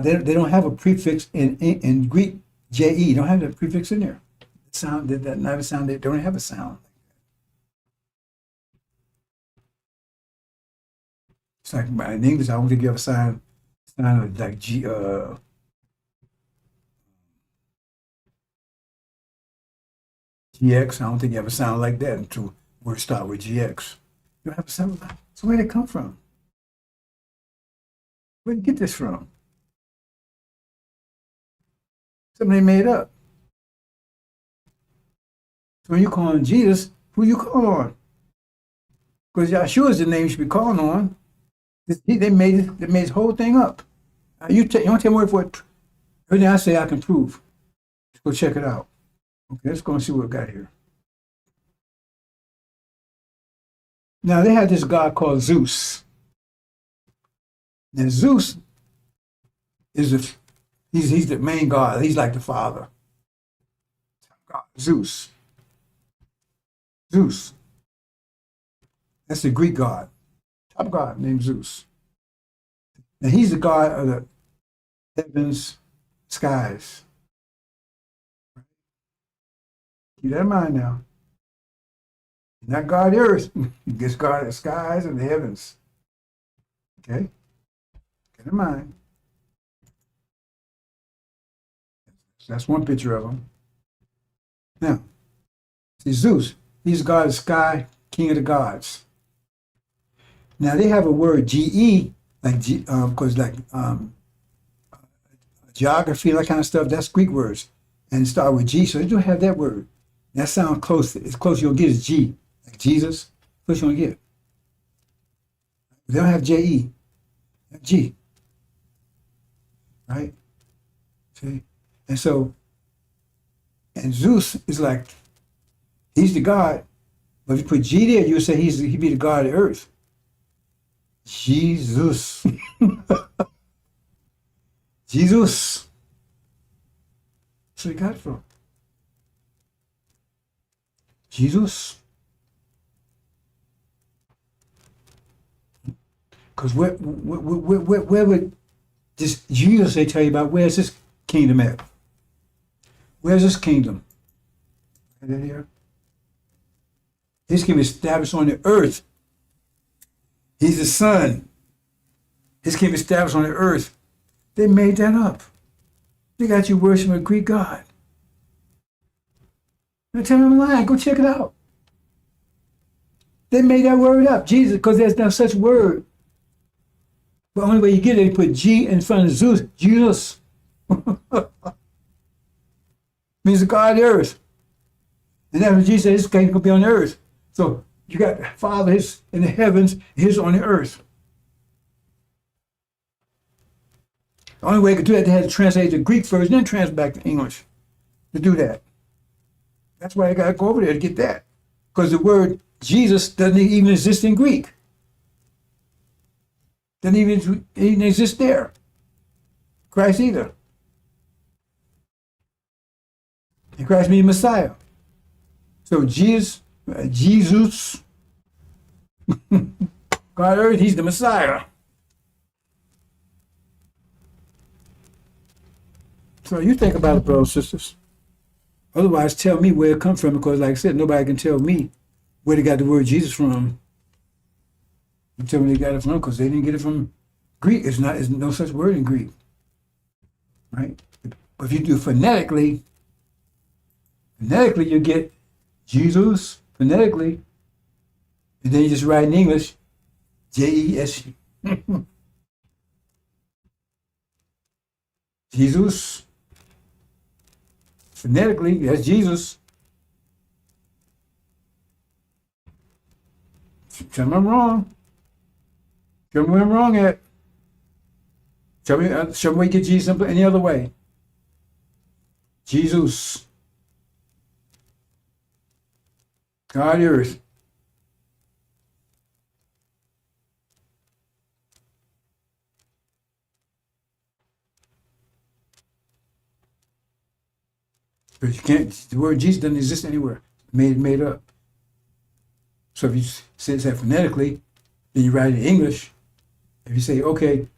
they don't have a prefix in Greek, J-E, don't have that prefix in there. Sound, that not a sound, they don't have a sound. It's like in English, I don't think you have a sound like GX. I don't think you have a sound like that until words start with GX. You don't have a sound like that. So where did it come from? Where did you get this from? Something they made up. So when you call on Jesus, who you call on? Because Yahshua is the name you should be calling on. They made this whole thing up. You want to tell me word for it? Everything I say, I can prove. Let's go check it out. Okay, let's go and see what we got here. Now, they had this god called Zeus. And Zeus is he's the main god. He's like the father. God, Zeus. Zeus. That's the Greek god. Top god named Zeus. Now, he's the god of the heavens, skies. Keep that in mind now. Not God of the earth. He gets God of the skies and the heavens. Okay? Keep that in mind. So that's one picture of him. Now, see Zeus. He's God of the sky, king of the gods. Now they have a word GE, like geography, that kind of stuff. That's Greek words, and it start with G. So they don't have that word. That sounds close. It's close. You'll get is G, like Jesus. Close you'll get. They don't have JE. They have G. Right? See, and so, and Zeus is like, he's the god. But if you put G there, you say he'd be the god of the earth. Jesus. Jesus. That's where he got it from. Jesus. Because where would this Jesus they tell you about? Where's this kingdom at? Where's this kingdom? Right here. His kingdom is established on the earth. He's the son. His kingdom is established on the earth. They made that up. They got you worshiping a Greek god. Now tell me I'm lying. Go check it out. They made that word up, Jesus, because there's no such word. The only way you get it, you put G in front of Zeus. Jesus. Means the God of the earth. And that's what Jesus said, his kingdom will be on the earth. So you got Father his in the heavens, his on the earth. The only way you could do that, they had to translate the Greek first, then translate back to English to do that. That's why I got to go over there to get that. Because the word Jesus doesn't even exist in Greek. Doesn't even exist there. Christ either. And Christ means Messiah. So Jesus, God earth, he's the Messiah. So you think about it, brothers and sisters. Otherwise, tell me where it comes from, because like I said, nobody can tell me where they got the word Jesus from. You tell me they got it from, because they didn't get it from Greek. It's no such word in Greek. Right? But if you do phonetically you get Jesus, phonetically, and then you just write in English, J-E-S. Jesus. Phonetically, that's Jesus. Tell me I'm wrong. Show me where I'm wrong at. Show me where you get Jesus any other way. Jesus. God of the earth. But you can't, the word Jesus doesn't exist anywhere. Made up. So if you say that phonetically, then you write it in English. If you say, okay,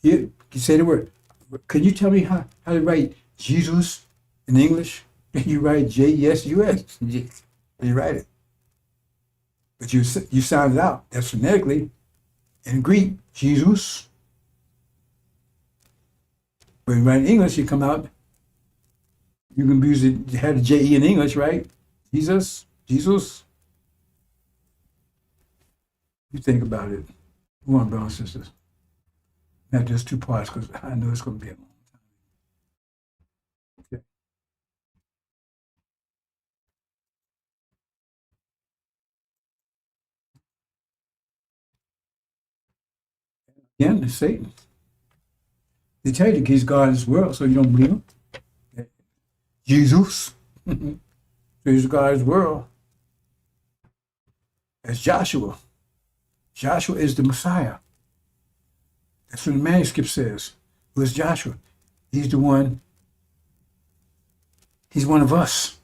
here, you say the word. Can you tell me how to write Jesus in English? Then you write J-E-S-U-S. You write it. But you sound it out. That's phonetically. In Greek, Jesus. When you write in English, you come out, you can use it, you have the J-E in English, right? Jesus. You think about it. Go on, brothers and sisters. Not just two parts, because I know it's going to be a long time. Okay. Again, it's Satan. They tell you he's God in this world, so you don't believe him. Jesus. So he's God in this world. That's Joshua. Joshua is the Messiah. That's what the manuscript says. It was Joshua. He's the one. He's one of us.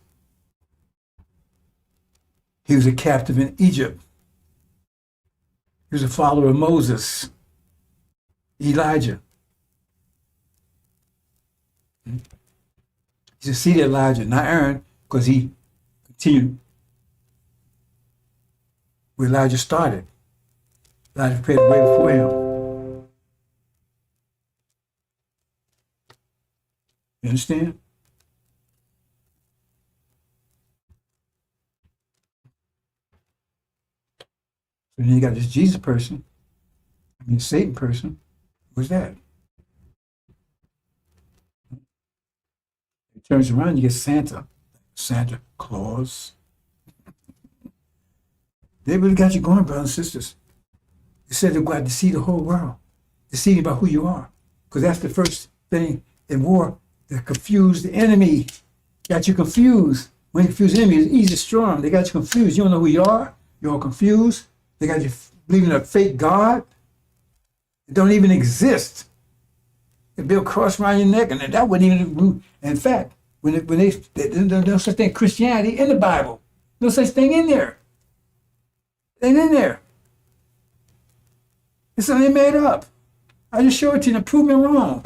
He was a captive in Egypt. He was a follower of Moses, Elijah. He's a seed of Elijah, not Aaron, because he continued where Elijah started. Elijah prepared the way before him. You understand? So then you got this Jesus person, Satan person. What's that? It turns around, you get Santa Claus. They really got you going, brothers and sisters. They said they're going to deceive the whole world, deceiving about who you are. Because that's the first thing in war, that confuse the enemy. Got you confused. When you confuse the enemy, it's easy to storm. They got you confused. You don't know who you are. You're all confused. They got you believing in a fake God. It don't even exist. They build a cross around your neck, and that wouldn't even. In fact, there's no such thing Christianity in the Bible. No such thing in there. It ain't in there. It's something they made up. I just show it to you to prove me wrong.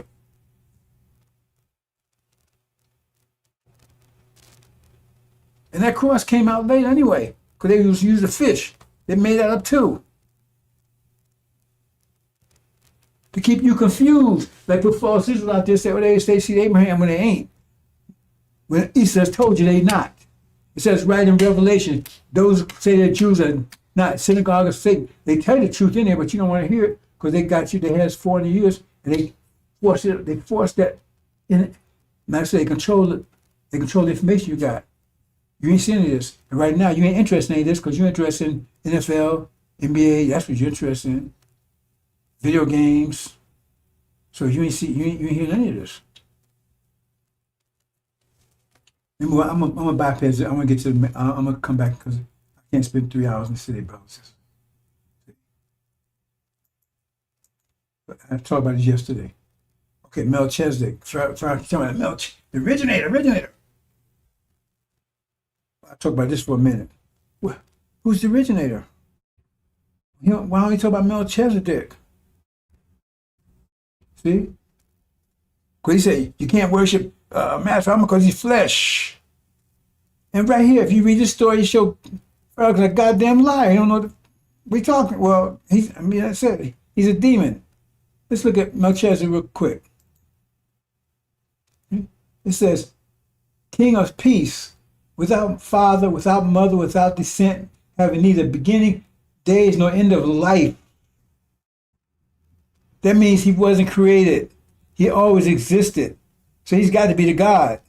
And that cross came out late anyway, because they used a fish. They made that up too. To keep you confused. Like put false Israel out there say, well, they see Abraham when they ain't. When Esau told you they not. It says right in Revelation, those who say they're Jews are not synagogue of Satan. They tell you the truth in there, but you don't want to hear it because they got you, they had 400 years, and they forced that in it. Matter of fact, they control the information you got. You ain't seen any of this. And right now, you ain't interested in any of this because you're interested in NFL, NBA, that's what you're interested in. Video games. So you ain't hear any of this. Anyway, I'm gonna bypass it. I'm gonna come back because I can't spend 3 hours in the city, brothers. But I talked about it yesterday. Okay, Melchizedek. The originator. I'll talk about this for a minute. Who's the originator? Why don't you talk about Melchizedek? See? Because he said you can't worship Master because he's flesh. And right here, if you read this story, you show Farrakhan's a goddamn liar. You don't know what we talking. Well, I said he's a demon. Let's look at Melchizedek real quick. It says, King of peace, without father, without mother, without descent, having neither beginning, days, nor end of life. That means he wasn't created. He always existed. So he's got to be the God.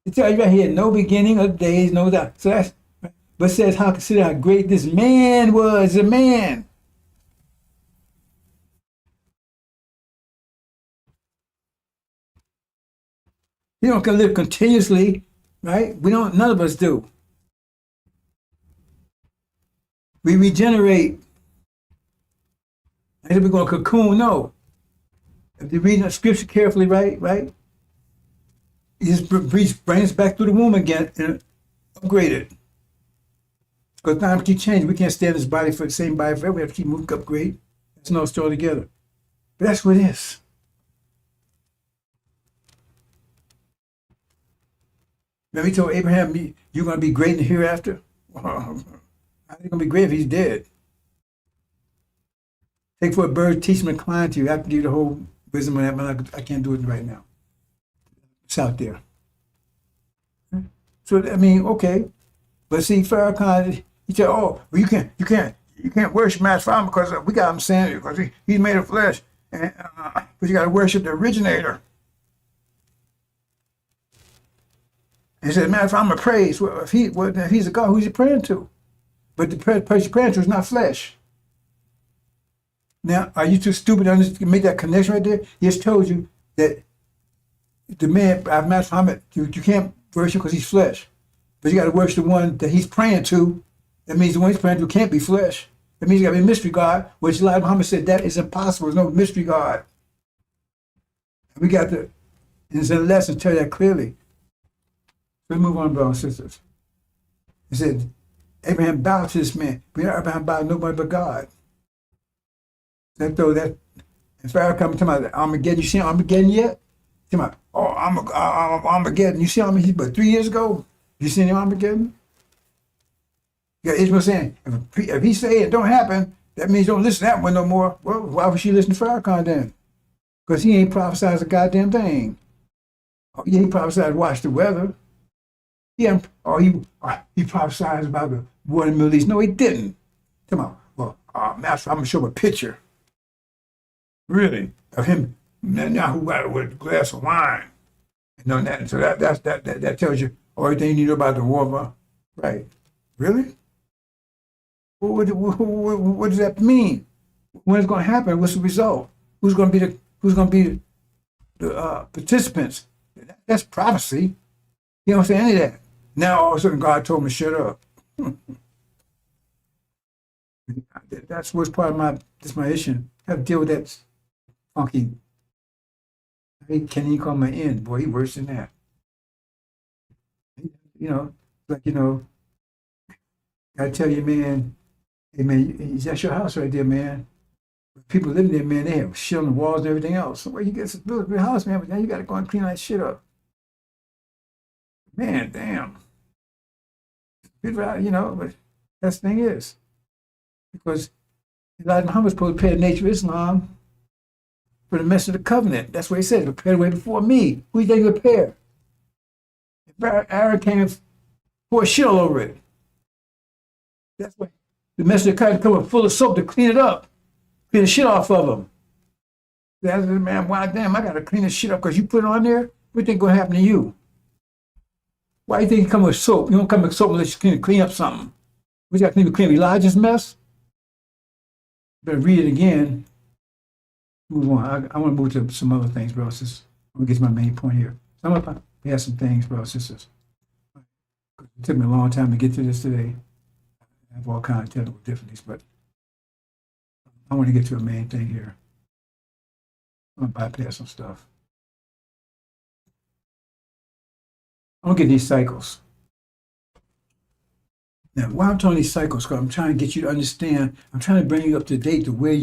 It tells you right here, no beginning of days, no doubt. So that's, but it says, consider how great this man was, a man. You don't can live continuously, right? None of us do. We regenerate. And then we're going to cocoon, no. If you read the scripture carefully, right? He just brings back through the womb again and upgraded. Because time keep changing. We can't stay in this body for the same body forever. We have to keep moving, upgrade. That's another story together. But that's what it is. Remember he told Abraham, you're going to be great in the hereafter? How's he going to be great if he's dead? Take for a bird, teach him, incline to you. I have to give you the whole wisdom on that, but I can't do it right now. It's out there. So, I mean, okay. But see, Farrakhan, he said, oh, well, you can't worship Master Farrakhan because we got him saying it because he's made of flesh. And, but you got to worship the originator. He said, Master Farrakhan praise. Well, if he's a God, who's he praying to? But the person he's praying to is not flesh. Now, are you too stupid to make that connection right there? He just told you that the man, Master Muhammad, you can't worship because he's flesh. But you got to worship the one that he's praying to. That means the one he's praying to can't be flesh. That means you got to be a mystery God, which Elijah Muhammad said that is impossible. There's no mystery God. And we got to, and it's in the lesson, tell you that clearly. Let's move on, brothers and sisters. He said, Abraham bowed to this man. But Abraham bowed to nobody but God. And Farrakhan talking about Armageddon. You seen Armageddon yet? Talking about, oh, Armageddon. You see Armageddon, but 3 years ago? You seen Armageddon? You got Ishmael saying, if he say it don't happen, that means don't listen to that one no more. Well, why would she listen to Farrakhan then? Because he ain't prophesied a goddamn thing. Oh, yeah, he prophesied watch the weather. Yeah, he prophesied about the war in the Middle East. No, he didn't. Come on. Well, Master, I'm going to show him a picture. Really? Of him, Netanyahu with a glass of wine. So that tells you everything you need to know about the war. Right. Really? What does that mean? When it's going to happen? What's the result? Who's going to be the participants? That's prophecy. He don't say any of that. Now all of a sudden God told me to shut up. That's what's part of my issue. I have to deal with that funky. Can he call my end? Boy, he worse than that. I tell you, man, hey man, that's your house right there, man. People living there, man, they have shit on the walls and everything else. So where you get build a good house, man, but now you gotta go and clean that shit up. Man, damn. But that's the thing is. Because Elijah Muhammad was supposed to prepare the nature of Islam for the message of the covenant. That's what he said, prepare the way before me. Who do you think he prepare? Aaron came and poured shit all over it. That's why the message of the covenant come full of soap to clean it up. Clean the shit off of them. That's the man, why damn, I gotta clean this shit up because you put it on there? What do you think gonna happen to you? Why do you think you come with soap? You don't come with soap unless you clean up something. We got to clean Elijah's mess. Better read it again. Move on. I want to move to some other things, brothers and sisters. I'm going to get to my main point here. So I'm going to have some things, brothers and sisters. It took me a long time to get to this today. I have all kinds of technical difficulties, but I want to get to a main thing here. I'm going to bypass some stuff. I'm going to get these cycles. Now, why I'm telling these cycles, because I'm trying to get you to understand, I'm trying to bring you up to date to where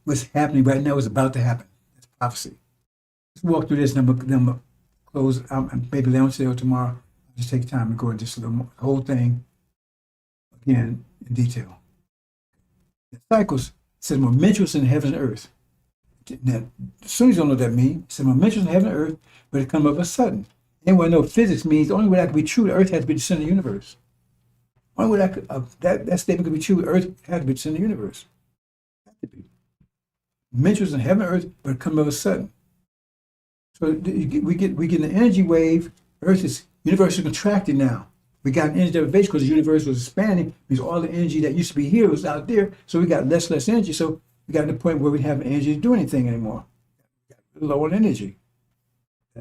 what's happening right now is about to happen. That's prophecy. Let's walk through this, and then I'm going to close, maybe later today or tomorrow. I'll just take time and go into the whole thing again in detail. The cycles says momentous in heaven and earth. Now, as soon as you don't know what that means, it says momentous in heaven and earth, but it comes up as sudden. Anyone know physics means the only way that could be true, the earth has to be the center of the universe. The only way that statement could be true, the earth has to be the center of the universe. It has to be. Momentous in heaven and earth, but it comes up as sudden. So we get an energy wave. Universe is contracting now. We got an energy deprivation because the universe was expanding, means all the energy that used to be here was out there. So we got less energy. So we got to the point where we have energy to do anything anymore. We got lower energy.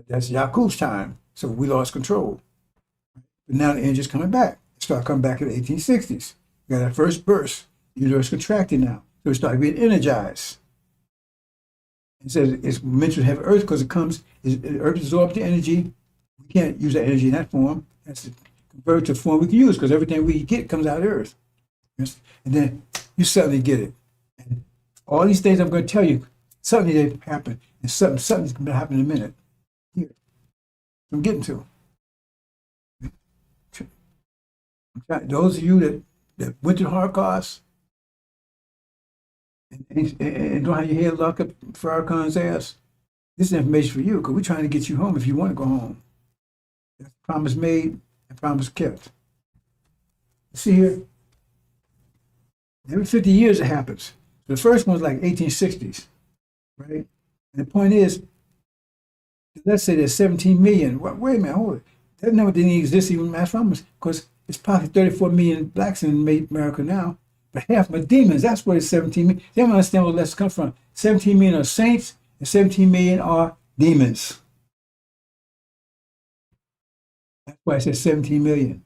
That's Yakub's time. So we lost control. But now the energy is coming back. It started coming back in the 1860s. We got our first burst. The universe contracting now. So it started being energized. It says it's meant to have Earth because Earth absorbs the energy We can't use that energy in that form. That's to convert to a form we can use because everything we get comes out of the earth. Yes? And then you suddenly get it. And all these things I'm going to tell you, suddenly they happen. And something's going to happen in a minute. Here. I'm getting to. Those of you that went to the Holocaust and don't have your head locked up Farrakhan's ass, this is information for you because we're trying to get you home if you want to go home. That's promise made and promise kept. See here, every 50 years it happens. So the first one's like 1860s, right? And the point is, let's say there's 17 million. Wait a minute, hold it. That number didn't exist even mass promise because it's probably 34 million blacks in America now, but half of them are demons. That's where it's 17 million. They don't understand where less come from. 17 million are saints and 17 million are demons. That's why I said 17 million.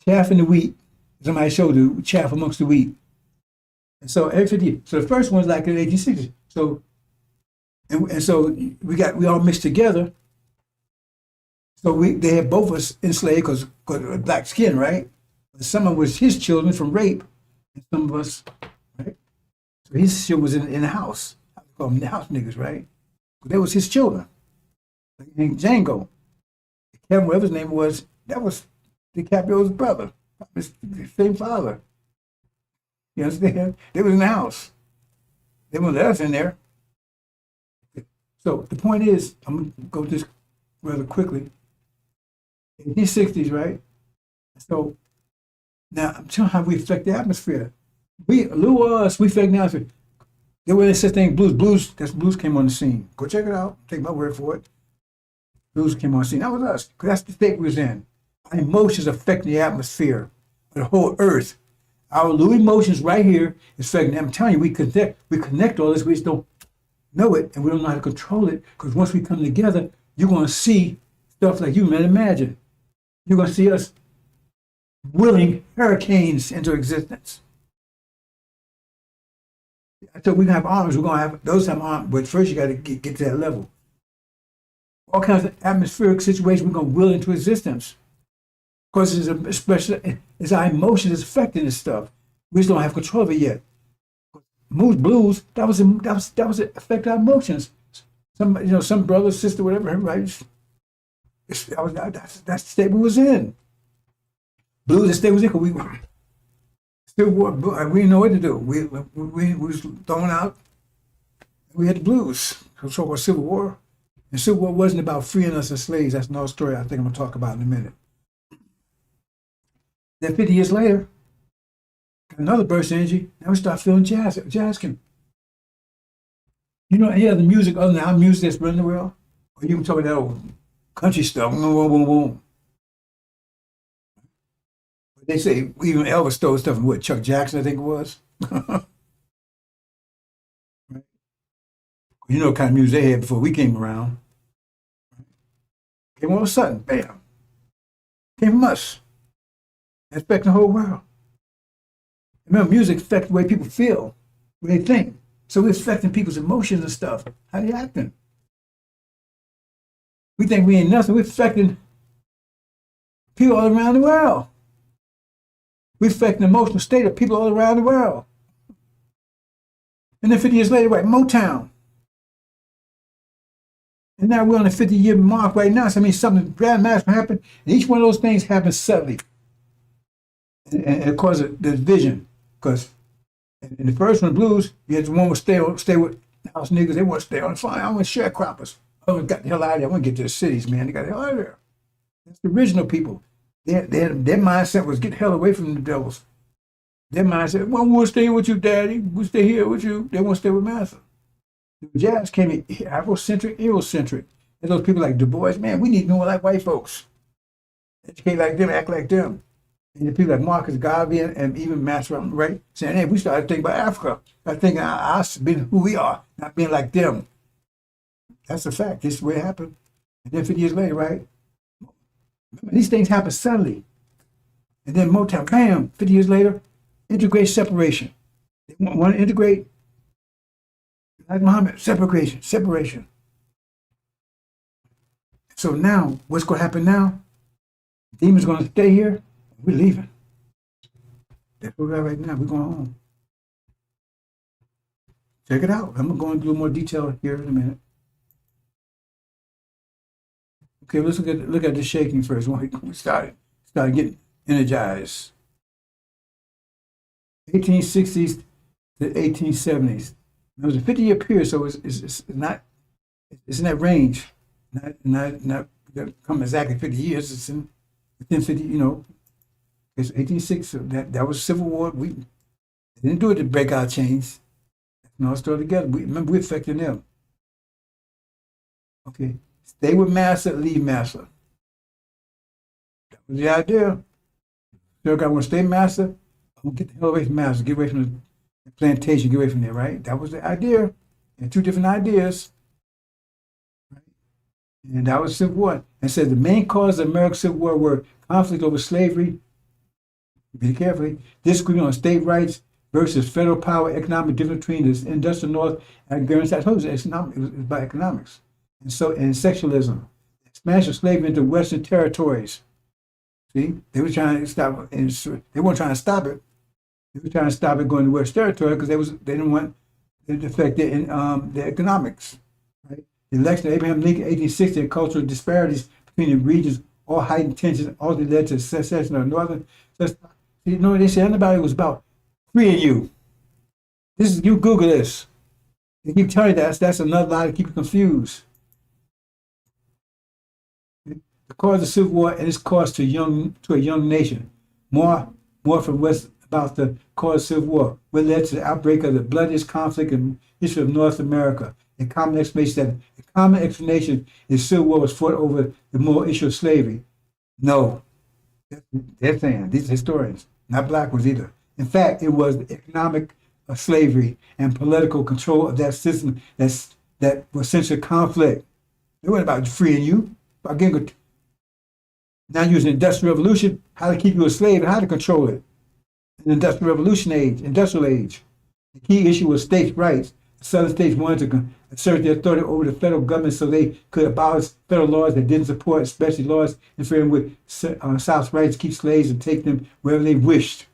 Chaff in the wheat. Somebody showed you chaff amongst the wheat. And so every 50, so the first one's like in the 1860s. So and so we all mixed together. So they had both of us enslaved because of black skin, right? Some of them was his children from rape, and some of us, right? So his children was in the house. I call them the house niggas, right? But they was his children. And Django, Kevin, whatever his name was, that was DiCaprio's brother, his same father. You understand? They was in the house. They wouldn't let us in there. So the point is, I'm going to go this rather quickly. In these 60s, right? So now I'm telling you how we affect the atmosphere. We affect the atmosphere. There was such thing, blues came on the scene. Go check it out. Take my word for it. Blues came on the scene. That was us, because that's the state we was in. Our emotions affect the atmosphere of the whole earth. Our little emotions right here is affecting. I'm telling you, we connect all this. We just don't know it, and we don't know how to control it. Because once we come together, you're going to see stuff like you might imagine. You're going to see us willing hurricanes into existence. So we're going to have arms. We're going to have those have arms, but first you got to get to that level. All kinds of atmospheric situations we're going to will into existence. Because it's our emotions that's affecting this stuff. We just don't have control of it yet. Blues, that was affect our emotions. Some brother, sister, whatever, right? That's the state we was in. Blues, the state was in because we didn't know what to do. We was thrown out. We had the blues, so-called Civil War. And Civil War wasn't about freeing us as slaves. That's another story I think I'm going to talk about in a minute. Then 50 years later, another burst of energy. Now we start feeling jazzing. You know any other music other than our music that's running the world? Or you can talk about that old country stuff. Boom, boom, boom, boom. But they say even Elvis stole stuff from what? Chuck Jackson, I think it was. Right? You know what kind of music they had before we came around. Came all of a sudden, bam. Came from us. Affecting the whole world. Remember, music affects the way people feel, the way they think. So we're affecting people's emotions and stuff. How they acting? We think we ain't nothing. We're affecting people all around the world. We're affecting the emotional state of people all around the world. And then 50 years later, right, Motown. And now we're on the 50-year mark right now. So I mean, something dramatic happened. And each one of those things happens subtly. And it causes the division. Because in the first one, blues, you had the one would stay with house niggas. They want to stay on the farm. I want sharecroppers. Oh, got the hell out of there. I want to get to the cities, man. They got the hell out of there. That's the original people. Their mindset was get the hell away from the devils. Their mindset, well, we'll stay with you, daddy. We'll stay here with you. They want to stay with master. The jazz came in Afrocentric, Eurocentric. And those people like Du Bois, man, we need more like white folks. Educate like them, act like them. And the people like Marcus Garvey and even Master, right? Saying, hey, we started thinking about Africa. Started thinking us being who we are, not being like them. That's a fact. This is where it happened. And then 50 years later, right? Remember, these things happen suddenly. And then Motown, bam, 50 years later, integrate separation. They want to integrate, like Muhammad, separation. So now, what's going to happen now? Demons going to stay here. We're leaving. That's where we're at right now. We're going home. Check it out. I'm going to go into a little more detail here in a minute. Okay, let's look at the shaking first. When we started getting energized. 1860s to 1870s. It was a 50-year period, so it's not, it's in that range. Not come exactly 50 years. It's in within 50. It's 1860. So that was Civil War. We didn't do it to break our chains. No, it's still together. Remember, we're affecting them. Okay, stay with master, leave master. That was the idea. Still got to stay master. I'm gonna get the hell away from master. Get away from the plantation. Get away from there. Right? That was the idea. And two different ideas. Right? And that was Civil War. And said the main cause of American Civil War were conflict over slavery. Be carefully. Disagreement on state rights versus federal power, economic difference between the industrial North and agrarian. I told you it was about economics. And sexualism. Expansion of slavery into Western territories. See, they were trying to stop it. They weren't trying to stop it. They were trying to stop it going to West territory because they didn't want it to affect their economics. Right? The election of Abraham Lincoln, 1860, and cultural disparities between the regions, all heightened tensions, all that led to the secession of Northern. They said everybody was about freeing you. You Google this. They keep telling you that's another lie to keep you confused. The cause of Civil War and its cost to a young nation. More from West about the cause of Civil War. What led to the outbreak of the bloodiest conflict in history of North America. A common explanation is Civil War was fought over the moral issue of slavery. No, they're saying these historians, not black ones either. In fact, it was the economic of slavery and political control of that system that was central conflict. It wasn't about freeing you. Again, now using the Industrial Revolution, how to keep you a slave and how to control it. In the Industrial Age. The key issue was states' rights. The Southern states wanted to assert their authority over the federal government so they could abolish federal laws that didn't support, especially laws interfering with South's rights to keep slaves and take them wherever they wished.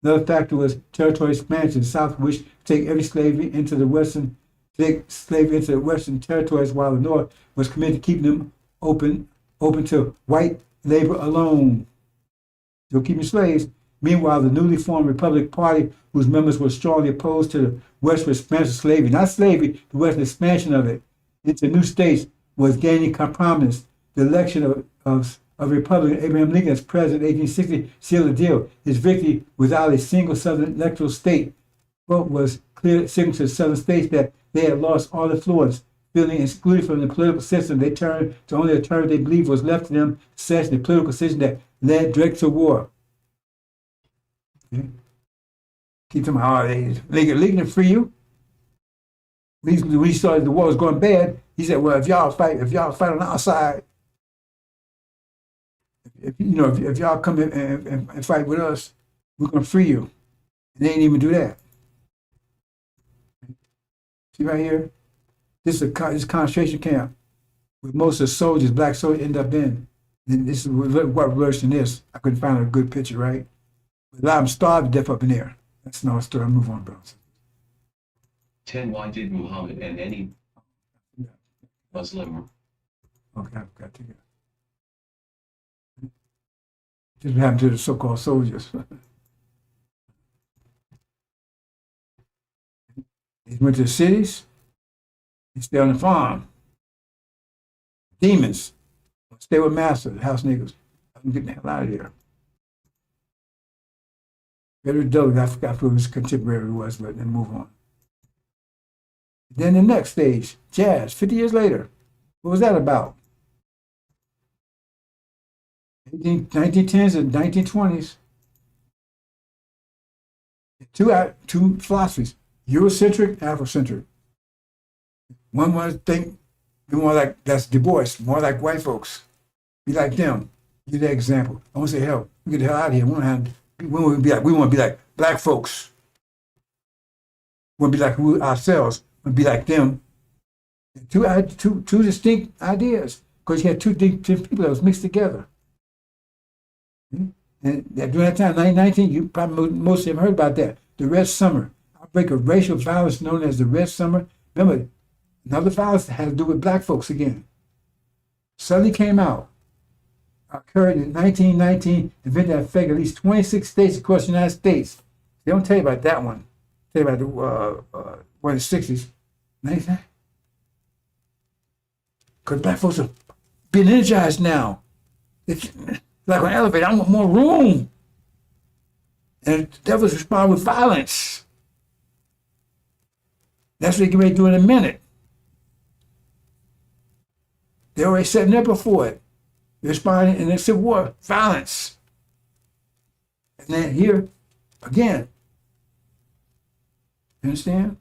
Another factor was territory expansion. The South wished to take every slavery into the Western territories, while the North was committed to keeping them open to white labor alone. So keeping slaves. Meanwhile, the newly formed Republican Party, whose members were strongly opposed to the westward expansion of slavery, not slavery, the western expansion of it into new states, was gaining prominence. The election of Republican Abraham Lincoln as president in 1860 sealed the deal. His victory without a single southern electoral state vote was clear signal to the southern states that they had lost all influence. Feeling excluded from the political system, they turned to only a term they believed was left to them, the political decision that led direct to war. Okay. Keep them holidays. Lincoln to free you. When he started the war was going bad, he said, "Well, if y'all fight on our side, if y'all come in and fight with us, we're gonna free you." And they didn't even do that. See right here, this is this concentration camp where most of the soldiers, black soldiers, end up in. And this is what worse than this. I couldn't find a good picture, right? A lot of them starved to death up in there. That's another story. I'll move on, bro. 10. Why did Muhammad and any Muslim... Okay, I've got to get it. This happened to the so-called soldiers. They went to the cities. They stayed on the farm. Demons. Stay with master, the house niggas. I'm getting the hell out of here. Very dull. I forgot who his contemporary was, but then move on. Then the next stage, jazz, 50 years later. What was that about? 1910s and 1920s. Two philosophies, Eurocentric, Afrocentric. One was think more like, that's Du Bois, more like white folks. Be like them. Give that example. I want to say, hell, we get the hell out of here. We want to be like black folks. We want to be like ourselves. We want to be like them. Two distinct ideas. Because you had two different people that was mixed together. And during that time, 1919, you probably most of them heard about that. The Red Summer, outbreak of racial violence known as the Red Summer. Remember, another violence that had to do with black folks again. Suddenly came out, occurred in 1919, event that affected at least 26 states across the United States. They don't tell you about that one. They tell you about the one in the 60s. Because black folks are being energized now. It's like an elevator. I want more room. And the devils respond with violence. That's what they get ready to do in a minute. They're already setting up before it. They're responding in a civil war, violence. And then here, again. You understand?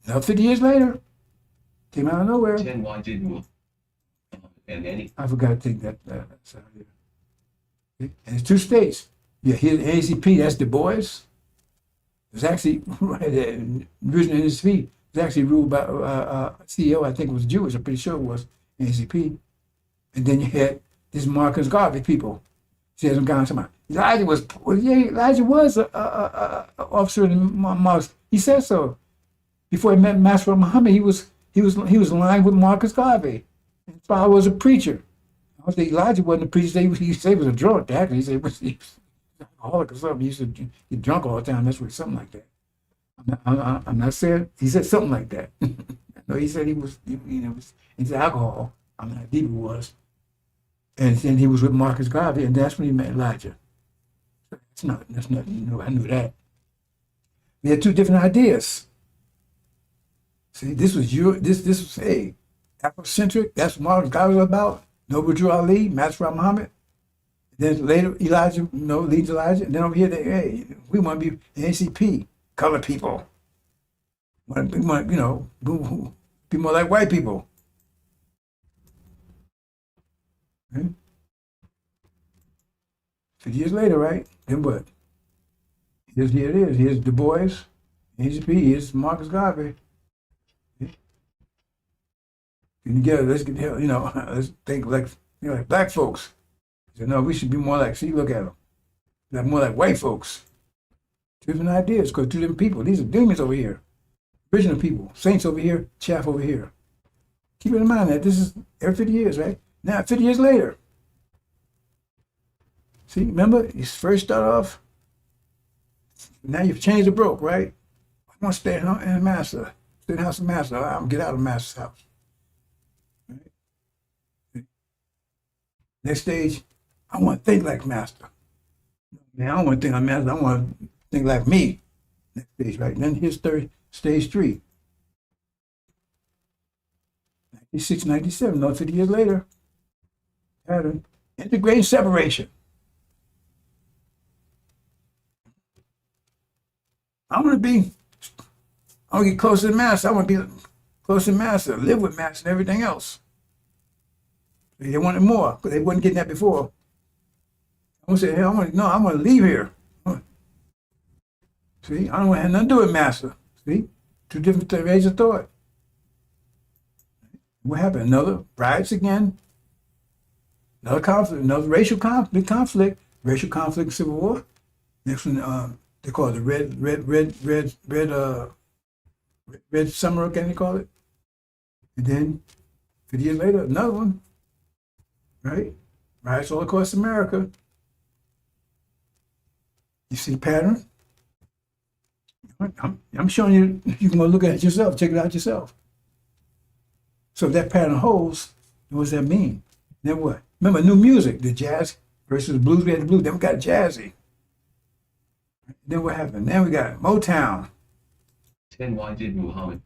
Now 50 years later, came out of nowhere. 10 why didn't and any I forgot to take that side here. Okay? And it's two states. Yeah, here the ACP, that's Du Bois. It was actually, the original NSP was actually ruled by CEO, I think it was Jewish, I'm pretty sure it was, ACP. And then you had this Marcus Garvey people. See, some guy talking about, Elijah was a officer in the mosque. He said so. Before he met Master Muhammad, he was aligned with Marcus Garvey. His father was a preacher. I don't think Elijah wasn't a preacher. He said he was a drunk. Actually, he said he was an alcoholic or something. He used to get drunk all the time. That's what something like that. I'm not saying he said something like that. No, he said he was into alcohol. I don't know how deep it was. And then he was with Marcus Garvey, and that's when he met Elijah. That's nothing. I knew that. We had two different ideas. See, this was Afrocentric. That's what Marcus Garvey was about. Noble Drew Ali, Master Muhammad. Then later Elijah, leads Elijah. And then over here, we want to be the ACP, colored people. We want be more like white people. Okay. 50 years later, right? Then what? Here it is. Here's Du Bois, ACP. Here's Marcus Garvey. Okay. Together, let's get let's think like black folks. So no, we should be more like. See, look at them. They're more like white folks. Two different ideas, because two different people. These are demons over here. Original people, saints over here, chaff over here. Keep in mind that this is every 50 years, right? Now, 50 years later. See, remember, you first start off, now you've changed the broke, right? I want to stay in the master. Stay in the house of master. I'm going to get out of the master's house. Right? Next stage, I want to think like master. Man, I don't want to think like master. I want to think like me. Next stage, right? And then here's stage 3. 96, 97, no, 50 years later. Pattern. Integration, separation. I want to get close to the master. I want to be close to the master, live with master and everything else. They wanted more, but they wasn't getting that before. I want to say, hey, I want to leave here. See, I don't want to have nothing to do with master. See, two different ways of thought. What happened? Another riots again. Another conflict, another racial conflict, civil war. Next one, they call it the red summer, can they call it? And then 50 years later, another one, right? Riots all across America. You see the pattern? I'm showing you, you can go look at it yourself, check it out yourself. So if that pattern holds, what does that mean? Then what? Remember, new music, the jazz versus the blues, we had the blues, then we got jazzy. Then what happened? Then we got Motown. 10 why did Muhammad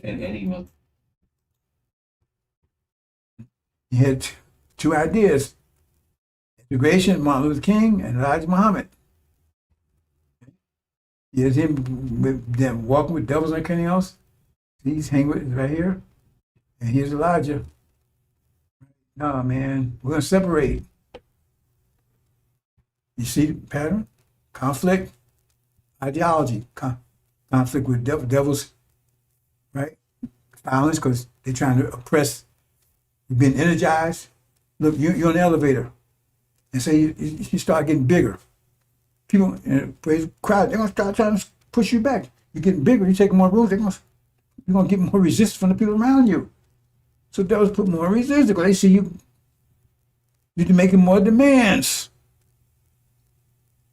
and anyone? You had two ideas. Integration, Martin Luther King and Elijah Muhammad. Here's him with them walking with devils and everything else. He's hanging with right here. And here's Elijah. No, man, we're going to separate. You see the pattern? Conflict, ideology, conflict with devils, right? violence because they're trying to oppress. You've been energized. Look, you're in the elevator, and say you start getting bigger. People in a crowd, they're gonna start trying to push you back. You're getting bigger. You're taking more rooms. You're gonna get more resistance from the people around you. So devils put more resistance because they see you're making more demands.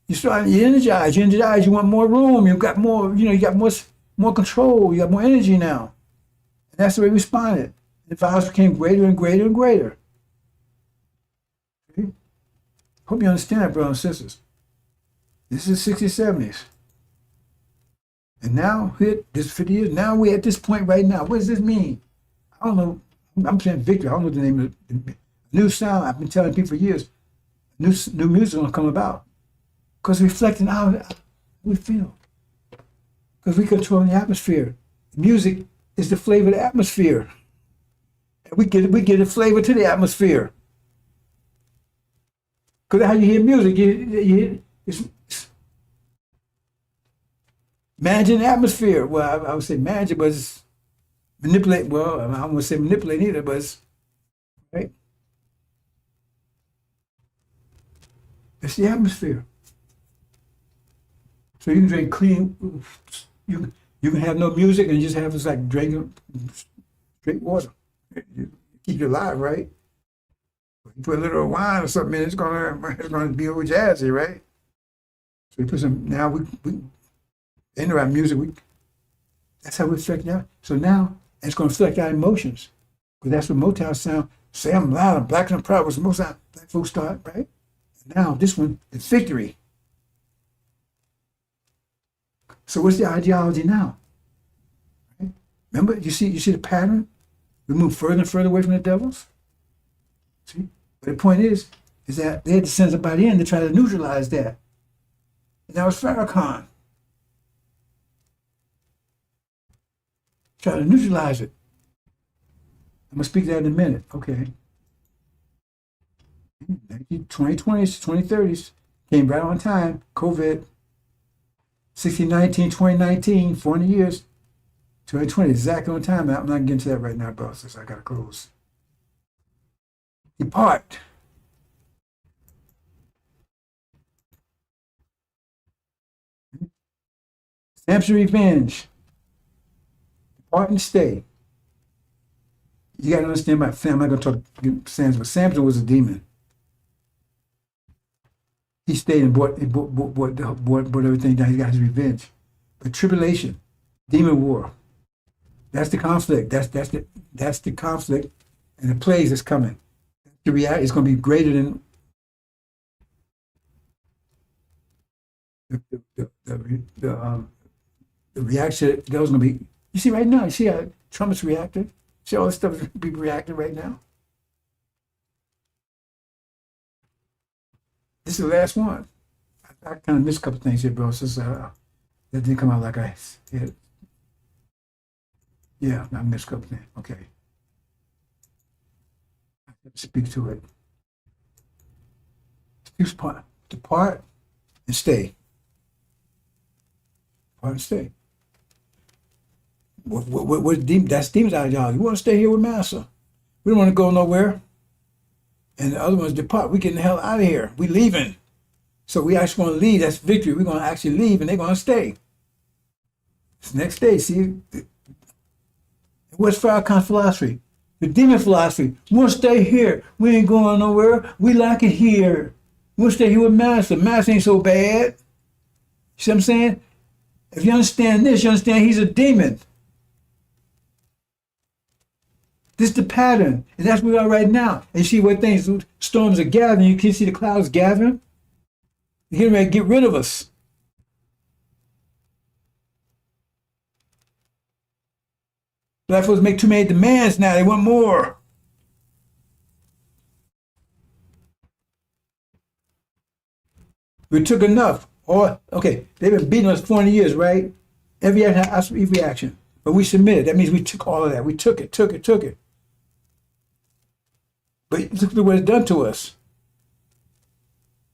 You energize. You want more room. You got more. You got more control. You got more energy now. And that's the way we responded. The violence became greater and greater and greater. Okay? Hope you understand that, brothers and sisters. This is the 60s, 70s. And now, this 50 years, now we're at this point right now. What does this mean? I don't know. I'm saying victory. I don't know the name of the new sound. I've been telling people for years. New music is going to come about. Because reflecting how we feel. Because we control the atmosphere. Music is the flavor of the atmosphere. And we get a flavor to the atmosphere. Because how you hear music, it's managing the atmosphere. Well, I would say manage it, but it's manipulate. Well, I don't want to say manipulate either, but it's right. It's the atmosphere. So you can drink clean. You can have no music and just have this like drinking straight water. Keep you alive, right? You put a little wine or something in, it's gonna be over jazzy, right? So we put some. Now we into our music. That's how we reflect now. So now it's gonna reflect our emotions, because that's what Motown sound. Say I'm loud, I'm black and I'm proud. Was most black folks start, right? And now this one is victory. So what's the ideology now? Right? Remember, you see the pattern? We move further and further away from the devils. See? But the point is that they had to send somebody in to try to neutralize that. And that was FARRAKHAN. Try to neutralize it. I'm going to speak to that in a minute. Okay. 2020s, 2030s came right on time. COVID. 2019, 400 years. 2020, exactly on time. I'm not getting to that right now, bro, since I got to close. Depart. Samson revenge. Depart and stay. You got to understand my family. I'm not going to talk Samson, but Samson was a demon. He stayed and bought everything down. He got his revenge. But tribulation, demon war, that's the conflict. That's the conflict, and the plagues that's coming. The reality is going to be greater than the reaction. That was going to be. You see right now. You see how Trump is reacting. See all this stuff is being reacting right now. This is the last one. I kind of missed a couple things here, bro. Since that didn't come out like I said. Yeah, I missed a couple things. Okay. I have to speak to it. Depart and stay. Depart and stay. That's demon's ideology. We want to stay here with Master. We don't want to go nowhere. And the other ones depart. We're getting the hell out of here. We're leaving. So we actually want to leave. That's victory. We're going to actually leave, and they're going to stay. This next day, see, what's Farrakhan's philosophy? The demon philosophy. We want to stay here. We ain't going nowhere. We like it here. We want to stay here with Master. Master ain't so bad. See what I'm saying? If you understand this, you understand he's a demon. This is the pattern, and that's where we are right now. And you see what things, storms are gathering. You can see the clouds gathering. They're getting ready to get rid of us. Black folks make too many demands now. They want more. We took enough. Okay, they've been beating us 400 years, right? Every reaction. But we submitted. That means we took all of that. We took it. But look at what it's done to us.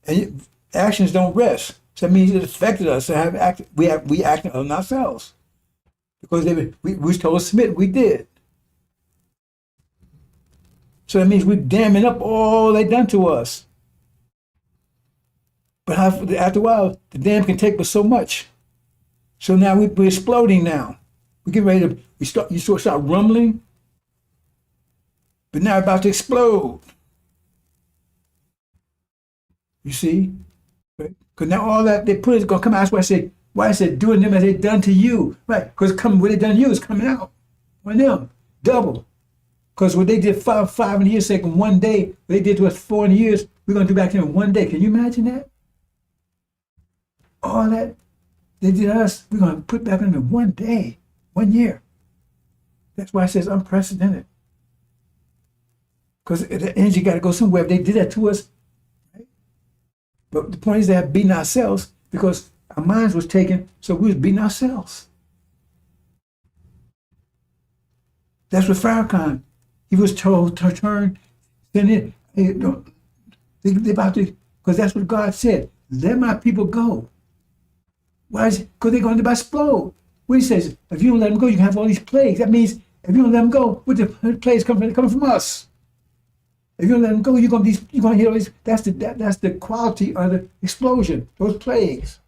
And actions don't rest. So that means it affected us. We acted on ourselves. Because we told us to submit, we did. So that means we're damming up all they done to us. But after a while, the dam can take but so much. So now we're exploding now. We're getting ready to, you start rumbling, but now we're about to explode. You see? Because now all that they put is going to come out. That's why I said, doing them as they done to you. Right? Because what they done to you is coming out on them, double. Because what they did five in a year, second, one day, what they did to us 4 in years, we're going to do back to them in 1 day. Can you imagine that? All that they did to us, we're going to put back in them in 1 day, 1 year. That's why it says unprecedented. Because the energy got to go somewhere. If they did that to us, right? But the point is that beating ourselves because our minds was taken, so we was beating ourselves. That's what Farrakhan, he was told to turn, send it. They about to, because that's what God said. Let my people go. Why is it? Because they're going to explode. What he says, if you don't let them go, you can have all these plagues. That means if you don't let them go, what the plagues come from? They're coming from us. If you don't let them go, you're going to hear all these. That's the quality of the explosion. Those plagues.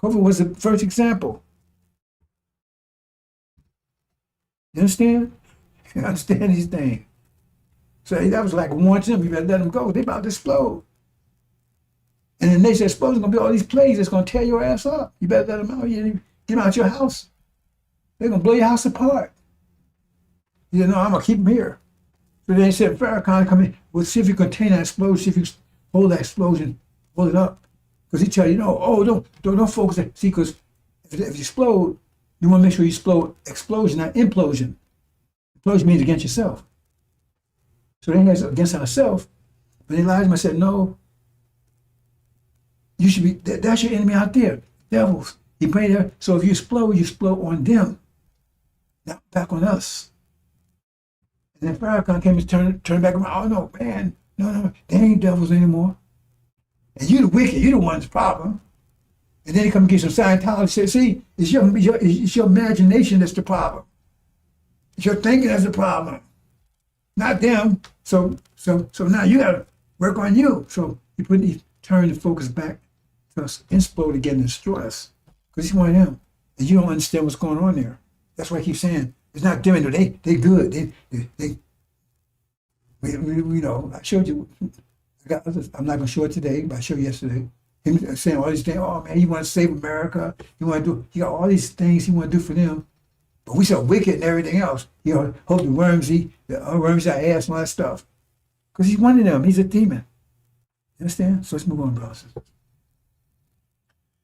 COVID was the first example. You understand? You understand these things. So that was like warning them. You better let them go. They're about to explode. And the nation explodes. There's going to be all these plagues that's going to tear your ass up. You better let them out. Get them out your house. They're going to blow your house apart. You know, I'm going to keep them here. So they said, Farrakhan, come in. We'll see if you contain that explosion. See if you hold that explosion. Hold it up. Because he tell you, no, don't focus. See, because if you explode, you want to make sure you explode explosion, not implosion. Implosion means against yourself. So they has against ourselves. But they lied to him and said, no, you should be, that's your enemy out there, devils. He prayed there. So if you explode on them, not back on us. And then Farrakhan came and turned back around. Oh, no, man, no, they ain't devils anymore. And you the wicked, you the one's problem. And then he come and get some Scientology. Say, see, it's your imagination that's the problem. It's your thinking that's the problem, not them. So now you got to work on you. So he turned the focus back to us, explode again and destroy us. Because he's one of them. And you don't understand what's going on there. That's why I keep saying, it's not them. They good. We know, I showed you. I'm not going to show it today, but I showed you yesterday. Him saying all these things. Oh, man, you want to save America. You got all these things he want to do for them. But we so wicked and everything else. You know, hope the worms our ass and all that stuff. Because he's one of them. He's a demon. You understand? So let's move on, brothers.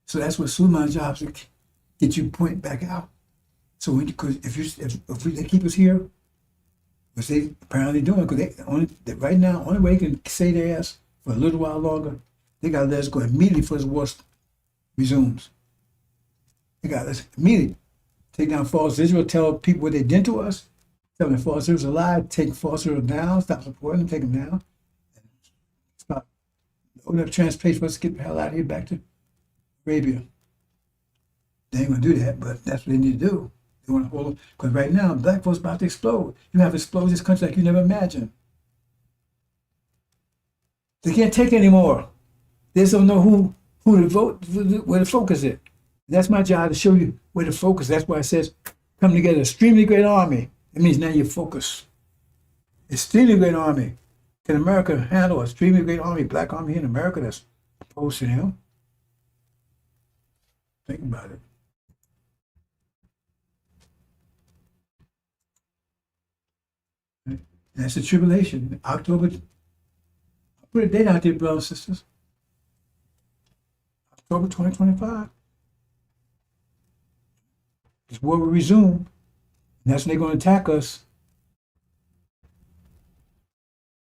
So that's what Suleiman's job is, to get you point back out. So because if they keep us here, which they apparently doing, because right now, only way they can save their ass for a little while longer, they got to let us go immediately before this war resumes. They got to let us immediately take down false Israel, tell people what they did to us, tell them false Israel's alive, take false Israel down, stop supporting them, take them down, and stop open up transportation for us to get the hell out of here back to Arabia. They ain't going to do that, but that's what they need to do. They want to hold them, because right now, black folks about to explode. You have exploded this country like you never imagined. They can't take it anymore. They just don't know who to vote, where to focus it. That's my job, to show you where to focus. That's why it says, come together, extremely great army. It means now you focus. Extremely great army. Can America handle an extremely great army, black army in America that's opposed to him? Think about it. Right? That's the tribulation. October, I'll put a date out there, brothers and sisters. October 2025. This war will resume. And that's when they're going to attack us.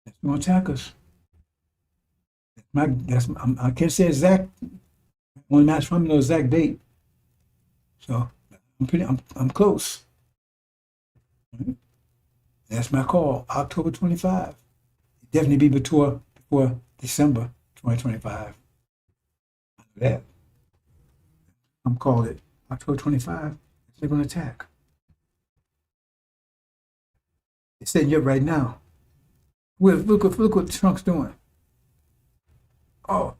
That's going to attack us. I can't say exact. Only match from no exact date. So I'm close. Right? That's my call. October 25. Definitely be before December 2025. That I'm called it. October 25. They're going to attack. They're setting you up right now. Look what Trump's doing. Oh,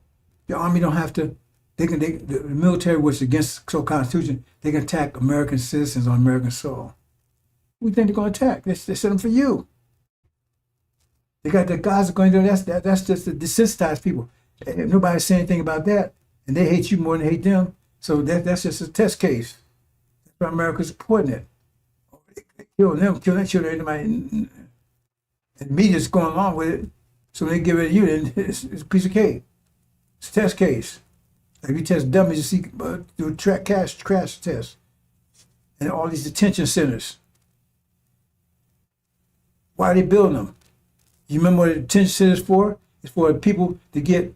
the army don't have to. The military, which is against the Constitution, they can attack American citizens on American soil. Who do you think they're going to attack? They sent them for you. They got the guys are going to do that. That's just to desensitize people. Nobody's saying anything about that, and they hate you more than they hate them. So that's just a test case. That's why America's supporting it. They kill them, kill that children, and the media's going along with it. So when they give it to you, then it's a piece of cake. It's a test case. Like you test dummies, you see, do a crash test, and all these detention centers. Why are they building them? You remember what the detention center is for? It's for people to get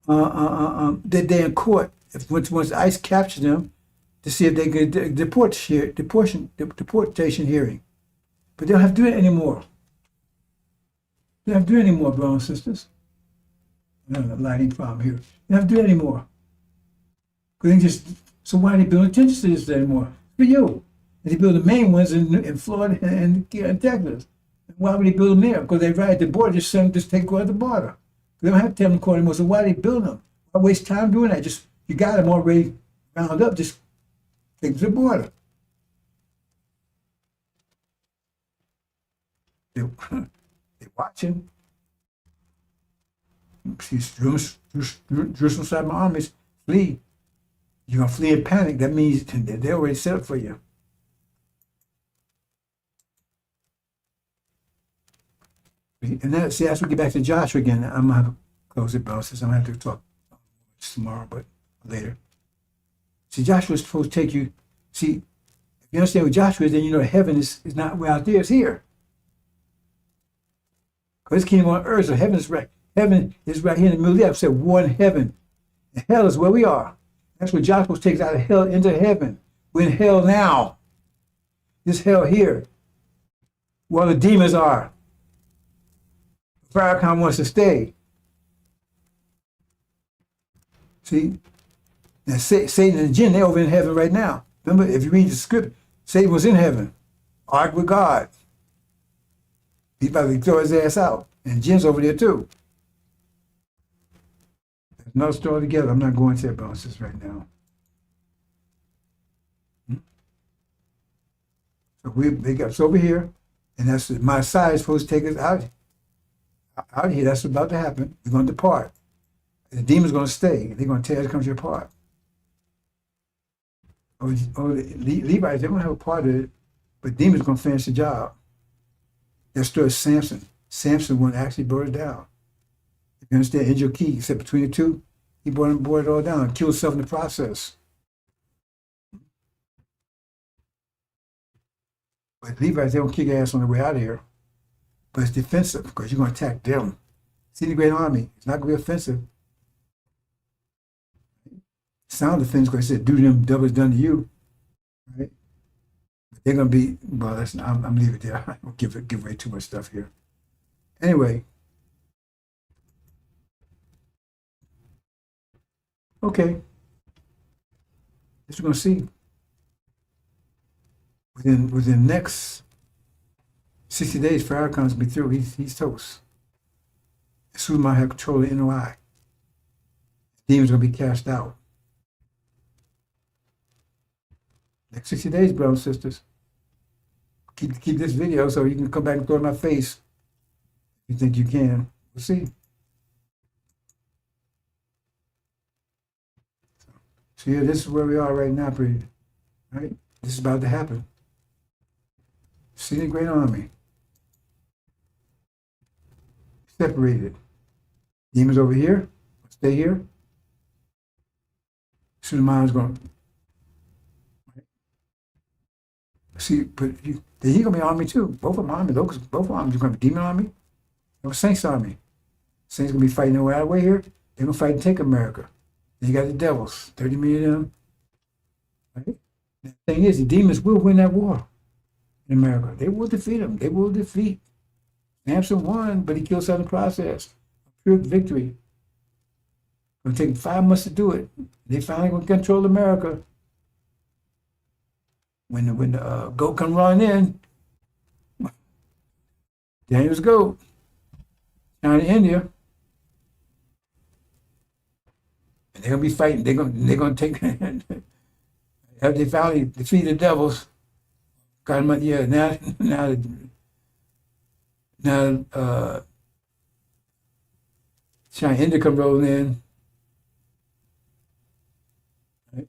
that day in court. If once ICE captures them, to see if they can deportation hearing. But they don't have to do it anymore. They don't have to do it anymore, brothers and sisters. I have a lighting problem here. They don't have to do it anymore. So why are they building detention centers anymore? For you. And they build the main ones in Florida and Texas. Why would they build them there? Because they right at the border, just send them, just take go at the border. They don't have to tell them court anymore. So why they build them? Why waste time doing that? Just you got them already round up, just take them to the border. They're watching. See, Jerusalem side of my armies flee. You're gonna flee in panic. That means they already set up for you. And that's we get back to Joshua again. I'm gonna have to close it, bro. Since I'm gonna have to talk tomorrow, but later. See, Joshua's supposed to take you. See, if you understand what Joshua is, then you know heaven is not way out there; it's here. Because His kingdom on earth, so heaven is right. Heaven is right here in the middle. I've said one heaven, and hell is where we are. That's what Joshua takes out of hell into heaven. We're in hell now. This hell here, where the demons are. FARRAKHAN wants to stay. See? Now Satan and the jinn, they're over in heaven right now. Remember, if you read the script, Satan was in heaven. Ark with God. He's about to throw his ass out. And jinn's over there too. There's another story together. I'm not going to that bounces right now. So they got us over here, and that's my side is supposed to take us out here. That's about to happen. We're going to depart. The demon's going to stay. They're going to tear this country apart. The Levites, they're going to have a part of it, but demons are going to finish the job. That story is Samson. Samson one actually brought it down. If you understand, Angel Key, except between the two, he brought it all down, killed himself in the process. But Levites, they don't kick ass on the way out of here. But it's defensive because you're going to attack them. See the great army. It's not going to be offensive. Sound defense because it said, do to them double is done to you. Right? But they're going to be, well, I'm leaving it there. I don't give away too much stuff here. Anyway. Okay. This we're going to see. Within the next 60 days, FARRAKHAN's be through. He's toast. Soon might have control of the NOI. Demons gonna be cast out. Next 60 days, brothers and sisters. Keep this video so you can come back and throw it in my face. If you think you can. We'll see. So yeah, this is where we are right now, pretty. Right? This is about to happen. See the great army. Separated. Demons over here. Stay here. Suleiman's going. See, but he's going to be army too. Both of them army. Both of them armies are going to be demon army. Or Saints army. Saints going to be fighting their way out of the way here. They're going to fight and take America. Then you got the devils. 30 million of them. Right? The thing is, the demons will win that war in America. They will defeat them. They will defeat. Samson won, but he killed himself in the process. Pure victory. It'll take 5 months to do it. They finally going to control America. When the goat come running in, Daniel's goat. China, India, and they're gonna be fighting. They're gonna take. Have they finally defeated the devils? God, yeah. Now, China, India come rolling in. Right?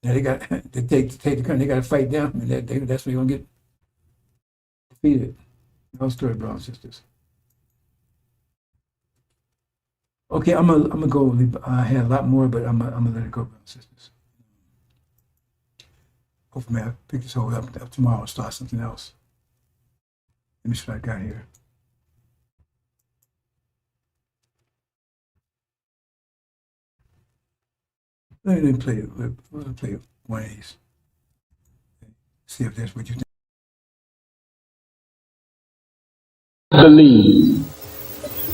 Now they got to take the country. They got to fight them, and that's when you're gonna get defeated. No story, brothers and sisters. Okay, I'm gonna go. I had a lot more, but I'm gonna let it go, brothers and sisters. Hopefully, I'll pick this whole up tomorrow and start something else. Let me see what I got here. Let me play one of these. See if that's what you think.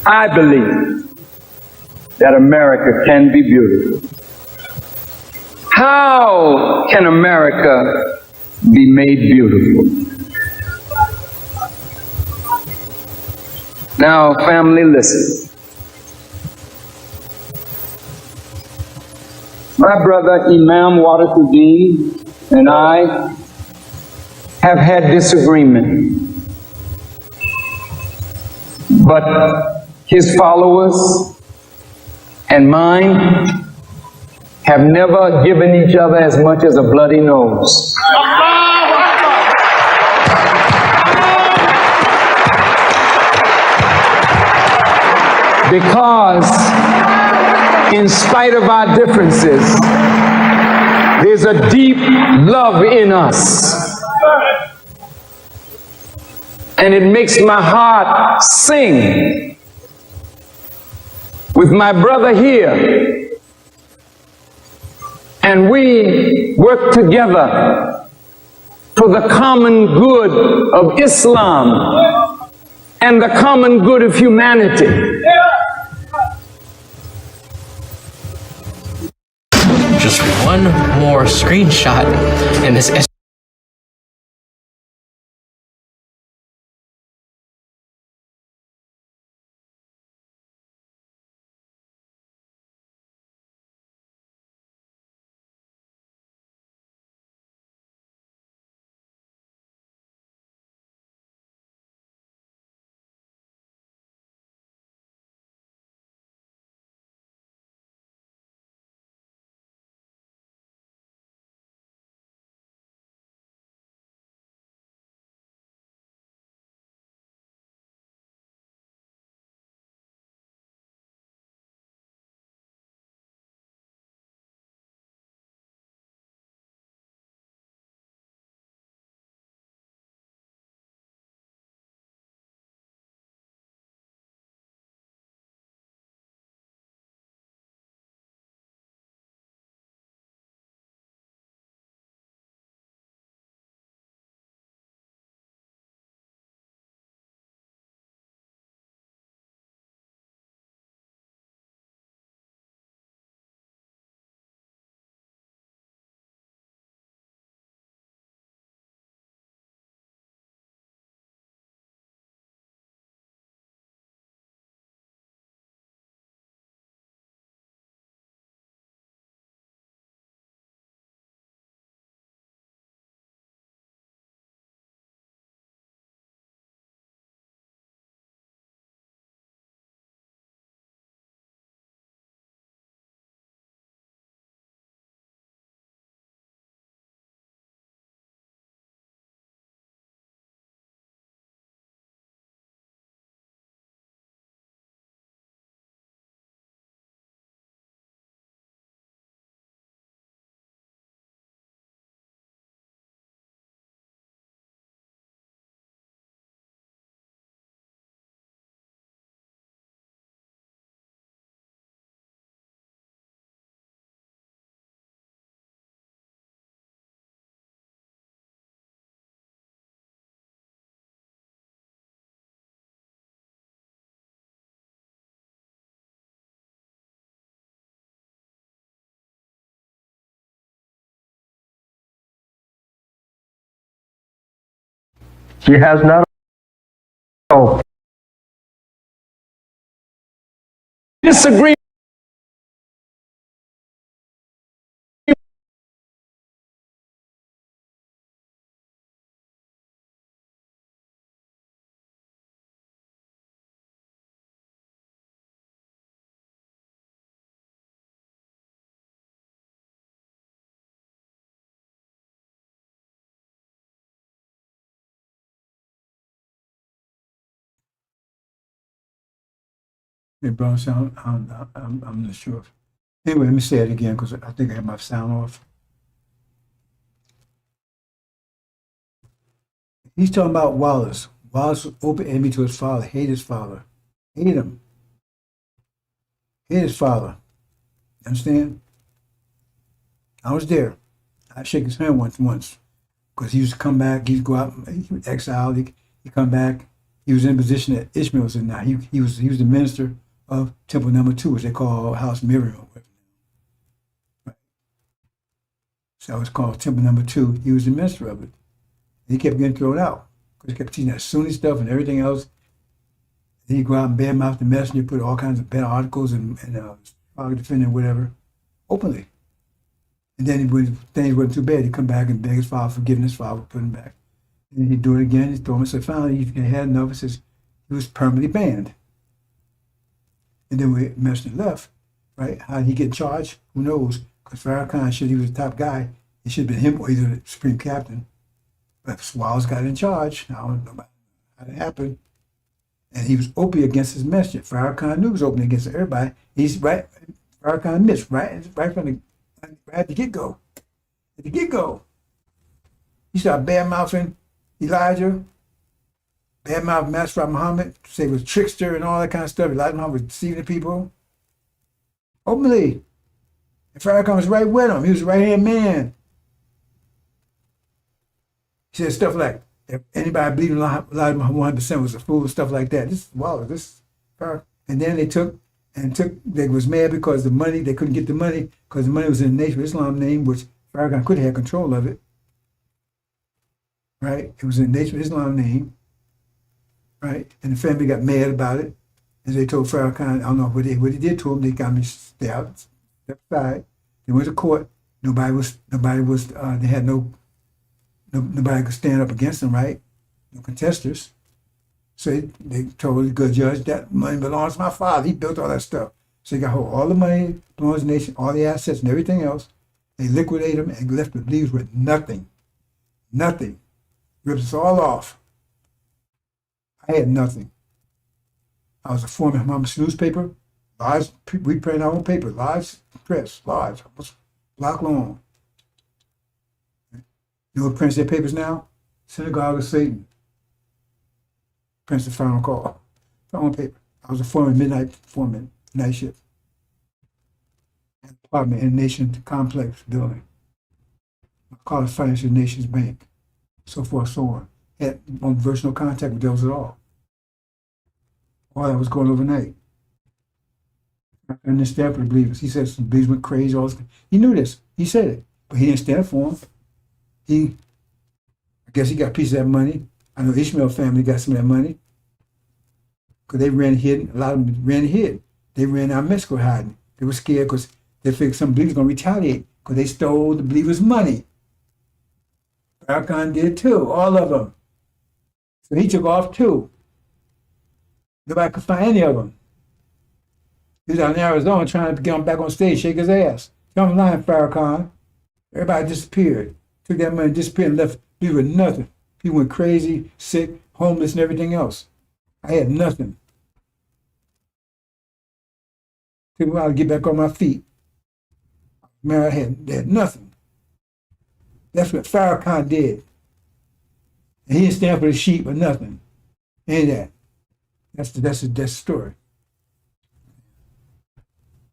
I believe that America can be beautiful. How can America be made beautiful? Now, family, listen. My brother Imam Wadakuddin and I have had disagreement, but his followers and mine have never given each other as much as a bloody nose. Because in spite of our differences, there's a deep love in us. And it makes my heart sing with my brother here. And we work together for the common good of Islam and the common good of humanity. Just one more screenshot in this She has not disagree Hey, bro, sound, I'm not sure. Anyway, let me say it again because I think I have my sound off. He's talking about Wallace. Wallace was open enemy to his father, hate his father. Hate him. Hate his father. Understand? I was there. I shake his hand once. Because he used to come back, he'd go out, he was exiled, he come back. He was in a position that Ishmael was in now. He was the minister of Temple Number 2, which they call House Miriam. Right. So it's called Temple Number 2. He was the minister of it. And he kept getting thrown out because he kept teaching that Sunni stuff and everything else. Then he'd go out and badmouth the messenger, put all kinds of bad articles and defending whatever openly. And then when things weren't too bad, he'd come back and beg his father forgiveness. His father would put him back. And he'd do it again. He'd throw him. So finally, he had enough. He says he was permanently banned. And then when the messenger left, right? How did he get in charge? Who knows? Because Farrakhan, he was the top guy. It should have been him or either the supreme captain. But Wallace got in charge. I don't know how that happened. And he was open against his messenger. Farrakhan knew he was open against everybody. He's right. Farrakhan missed right from the right at the get-go. At the get-go. He started bad-mouthing Elijah, bad-mouthing Master Muhammad, say he was a trickster and all that kind of stuff. Elijah Muhammad was deceiving the people. Openly. And Farrakhan was right with him. He was a right-hand man. He said stuff like, if anybody believed in Elijah Muhammad 100% was a fool, stuff like that. This is Wallace. This Farrakhan. And then they was mad because the money, they couldn't get the money because the money was in the Nation of Islam name, which Farrakhan could have had control of it. Right? It was in the Nation of Islam name. Right? And the family got mad about it. And they told Farrakhan, I don't know what they did to him. They got me step aside. They went to court. Nobody could stand up against them, right? No contesters. So they told the good judge that money belongs to my father. He built all that stuff. So they got hold of all the money, belongs to the nation, all the assets and everything else. They liquidated them and left the leaves with nothing. Nothing. Ripped us all off. I had nothing. I was a foreman of Muhammad's newspaper. Lives, we printed our own paper. Lives press. Lives. Almost block long. You know what prints their papers now? Synagogue of Satan. Prints the final call. Final paper. I was a foreman, night shift. Apartment in the Nation Complex building. I called it Financial Nations Bank. So forth, so on. Had no personal contact with those at all. All that was going overnight. I didn't stand for the believers. He said some believers went crazy. All this. He knew this. He said it. But he didn't stand for them. I guess he got a piece of that money. I know Ishmael family got some of that money. Because they ran hidden. A lot of them ran hid. They ran out of Mexico hiding. They were scared because they figured some believers were going to retaliate because they stole the believers' money. Farrakhan did too, all of them. So he took off too. Nobody could find any of them. He was out in Arizona trying to get him back on stage, shake his ass. Come line, Farrakhan. Everybody disappeared. Took that money, disappeared, and left people with nothing. People went crazy, sick, homeless, and everything else. I had nothing. Took a while to get back on my feet. Man, I had nothing. That's what Farrakhan did. And he didn't stand for the sheep or nothing. Ain't that? That's the story.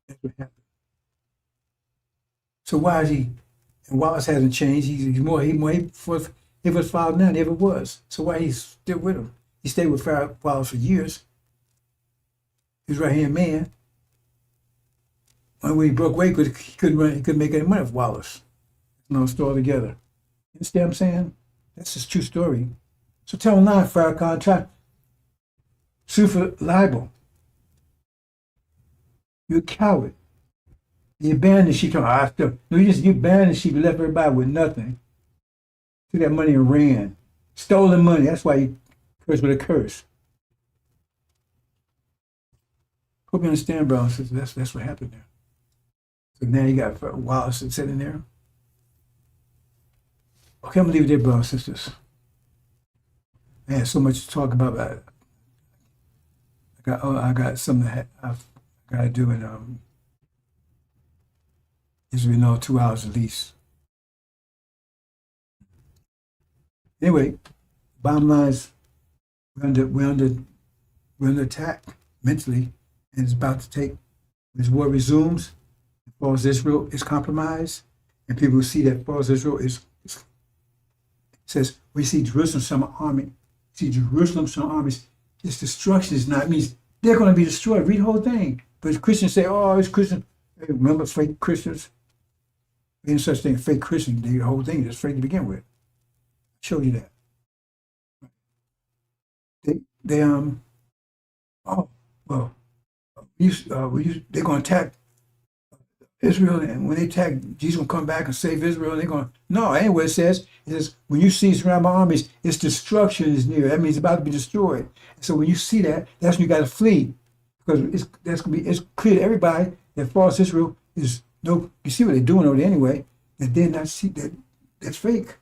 That's what happened. So why is he? And Wallace hasn't changed. He's more he was father now than he ever was. So why he's still with him? He stayed with Wallace for years. He was right hand man. When he broke away, because he couldn't make any money with Wallace. No, store together. You understand what I'm saying? That's his true story. So tell him now, Farrakhan, try sue for libel. You're a coward. You abandoned the sheep. No, you abandoned the sheep. You left everybody with nothing. Took that money and ran. Stolen money. That's why you cursed with a curse. Hope you understand, brothers and sisters. That's what happened there. So now you got Wallace sitting there. Okay, I'm gonna leave it there, brothers and sisters. Man, so much to talk about. I got something that I've got to do in usually know 2 hours at least. Anyway, bottom line is we're under attack mentally, and it's about to take. This war resumes. As far as Israel is compromised, and people see that as far as Israel is says we see Jerusalem summer army. See Jerusalem summer armies. Its destruction is not, it means they're going to be destroyed. Read the whole thing. But Christians say, oh, it's Christian. Hey, remember fake Christians? Ain't such thing as fake Christian. The whole thing is fake to begin with. I showed you that. They're going to attack Israel, and when they attack, Jesus will come back and save Israel. And they're going, no, anyway, it says, when you see surrounded by armies, its destruction is near. That means it's about to be destroyed. So when you see that, that's when you got to flee, because it's clear to everybody that false Israel is no. You see what they're doing over there anyway. That they're not see that that's fake.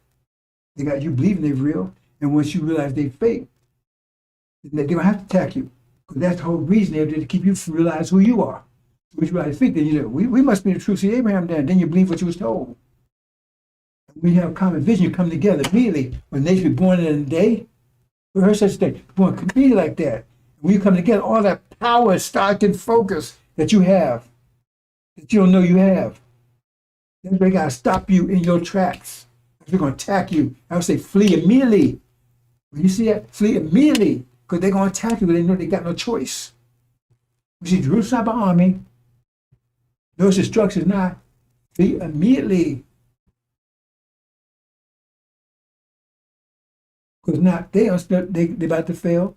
They got you believing they're real, and once you realize they're fake, they're gonna have to attack you, because that's the whole reason they're there, to keep you from realize who you are. Which you really think, then you know, we must be the true seed of Abraham then you believe what you was told. When you have common vision, you come together immediately. When nations be born in a day, we heard such a thing, born immediately like that. When you come together, all that power, stock, and focus that you have, that you don't know you have, that's why they gotta stop you in your tracks. They're gonna attack you. I would say flee immediately. When you see that, flee immediately, because they're gonna attack you, but they know they got no choice. You see Jerusalem by army. Those instructions not flee immediately. Because not they about to fail.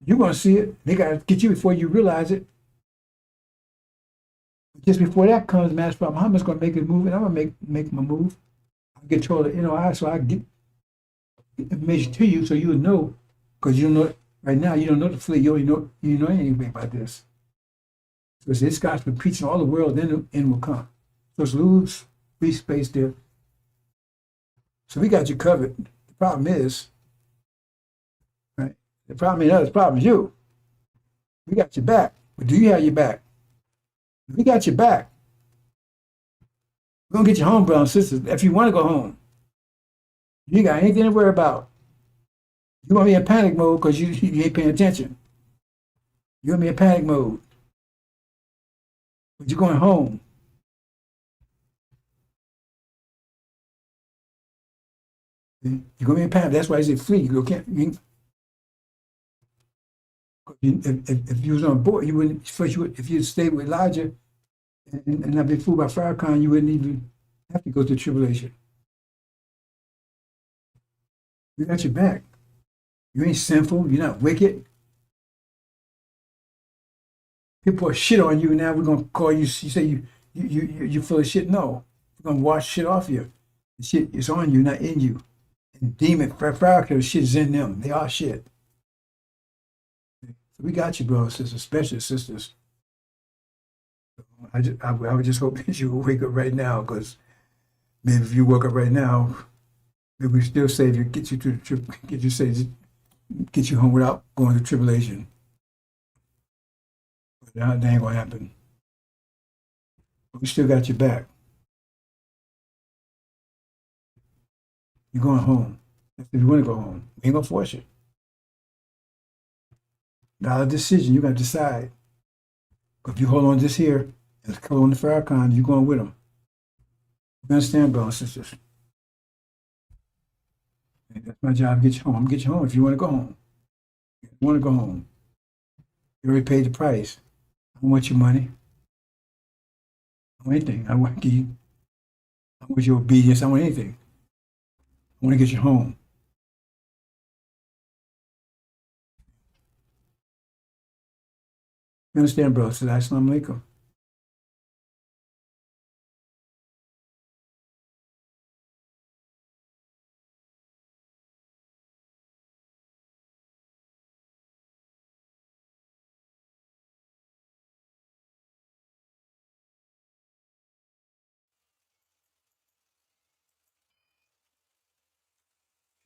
You're gonna see it. They gotta get you before you realize it. Just before that comes, Master Prophet Muhammad's gonna make his move, and I'm gonna make my move. I'll get told the NOI, so I get information to you so you'll know, because you don't know right now, you don't know the flee, you know anything about this. So this guy's been preaching all the world, then the end will come. So it's lose free space there. So we got you covered. The problem is, right? The problem ain't us, the problem is you. We got your back. But do you have your back? We got your back. We're gonna get you home, brothers and sisters, if you want to go home. You ain't got anything to worry about. You're gonna be in panic mode because you ain't paying attention. You're gonna be in panic mode. But you're going home. You're going to be in panic. That's why I say flee. If you was on board, you wouldn't. First, if you stayed with Elijah and not been fooled by Farrakhan, you wouldn't even have to go through tribulation. We got your back. You ain't sinful. You're not wicked. People are shit on you, and now we're gonna call you. You say you full of shit. No, we're gonna wash shit off you. The shit is on you, not in you. And demon, Farrakhan, shit is in them. They are shit. So we got you, brothers, sisters, especially sisters. I would just hope that you will wake up right now, because maybe if you woke up right now, maybe we still save you, get you to the trip, get you home without going to tribulation. That ain't gonna happen. But we still got your back. You're going home. If you want to go home, we ain't gonna force you. Not a decision. You gotta decide. But if you hold on this here and hold on to Farrakhan, you're going with them. You understand, brothers and sisters? And that's my job. Get you home. I'm gonna get you home if you want to go home. If you want to go home. You already paid the price. I don't want your money. I don't want anything. I want you. I want your obedience. I want anything. I want to get you home. You understand, bro? So assalamu alaikum.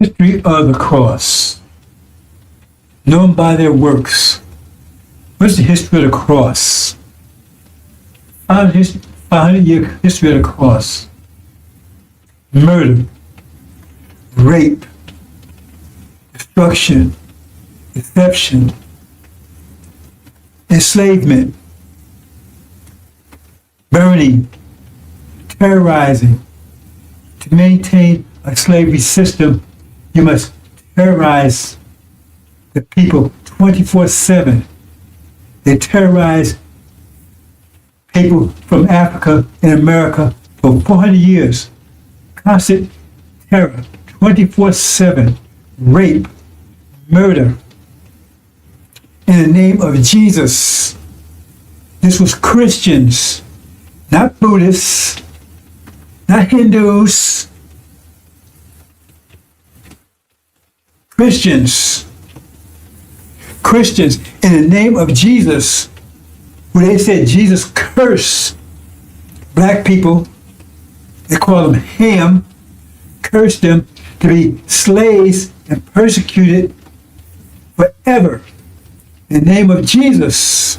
History of the cross, known by their works. What's the history of the cross? 500-year history of the cross. Murder, rape, destruction, deception, enslavement, burning, terrorizing. To maintain a slavery system, you must terrorize the people 24/7. They terrorized people from Africa and America for 400 years. Constant terror, 24/7. Rape, murder. In the name of Jesus. This was Christians, not Buddhists, not Hindus. Christians, in the name of Jesus, where they said Jesus cursed black people, they call them Ham, cursed them to be slaves and persecuted forever. In the name of Jesus,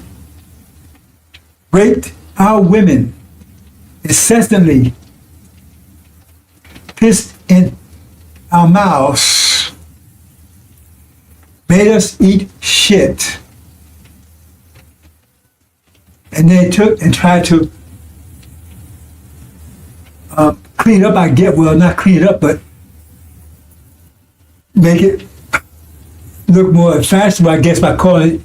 raped our women incessantly, pissed in our mouths, made us eat shit. And they took and tried to clean up, not clean it up, but make it look more fashionable, I guess, by calling it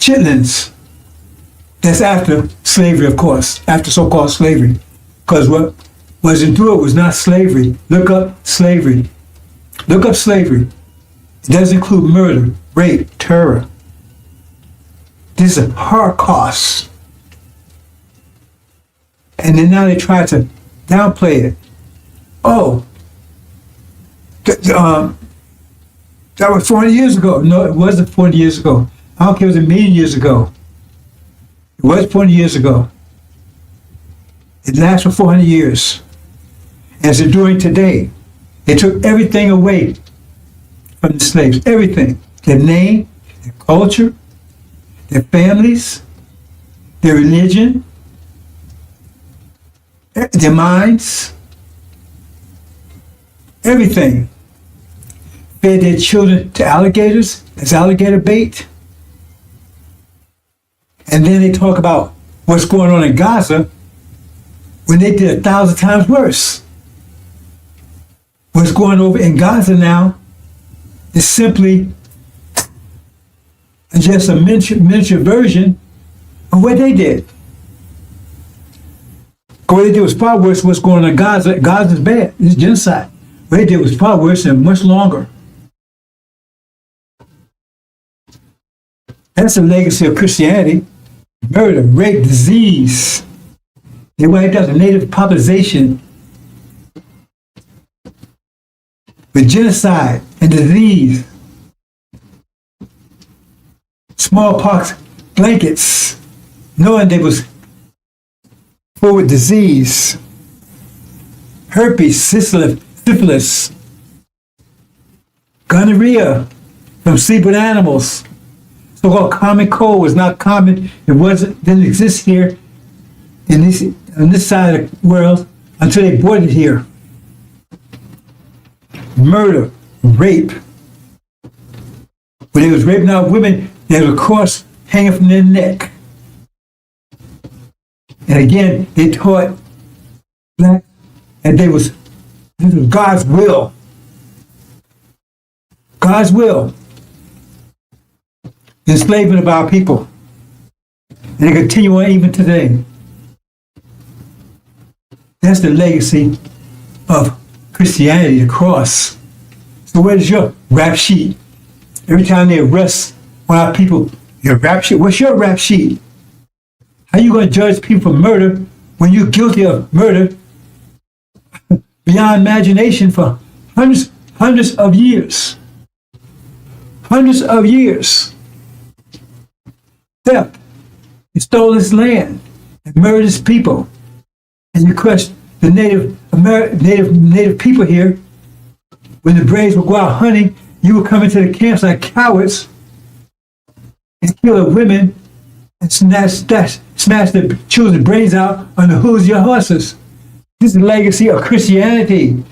chitlins. That's after slavery, of course, after so-called slavery. Because what was endured was not slavery. Look up slavery. Look up slavery. It does include murder, rape, terror. This is a Holocaust. And then now they try to downplay it. Oh, that was 40 years ago. No, it wasn't 40 years ago. I don't care if it was a million years ago. It was 40 years ago. It lasts for 400 years. As it's doing today. They took everything away from the slaves. Everything. Their name, their culture, their families, their religion, their minds, everything. Fed their children to alligators as alligator bait. And then they talk about what's going on in Gaza when they did 1,000 times worse. What's going over in Gaza now is simply just a miniature version of what they did. What they did was far worse than what's going on in Gaza. Gaza's bad. It's genocide. What they did was far worse and much longer. That's the legacy of Christianity. Murder, rape, disease. They wiped out the native population with genocide and disease. Smallpox blankets, knowing they was full with disease. Herpes, syphilis, gonorrhea from sleeping animals. So-called common cold was not common. It didn't exist here on this side of the world until they brought it here. Murder, rape. When they was raping our women, they had a cross hanging from their neck. And again, they taught black, and this was God's will. God's will. The enslavement of our people. And they continue on even today. That's the legacy of Christianity, the cross. So where's your rap sheet? Every time they arrest one of our people, Your rap sheet. What's your rap sheet? How you going to judge people for murder when you're guilty of murder beyond imagination for hundreds of years? Hundreds of years. Theft. You stole this land and murdered its people. And you crushed the native people here. When the braves would go out hunting, you would come into the camps like cowards and kill the women and smash the children's brains out on the hooves of your horses. This is the legacy of Christianity.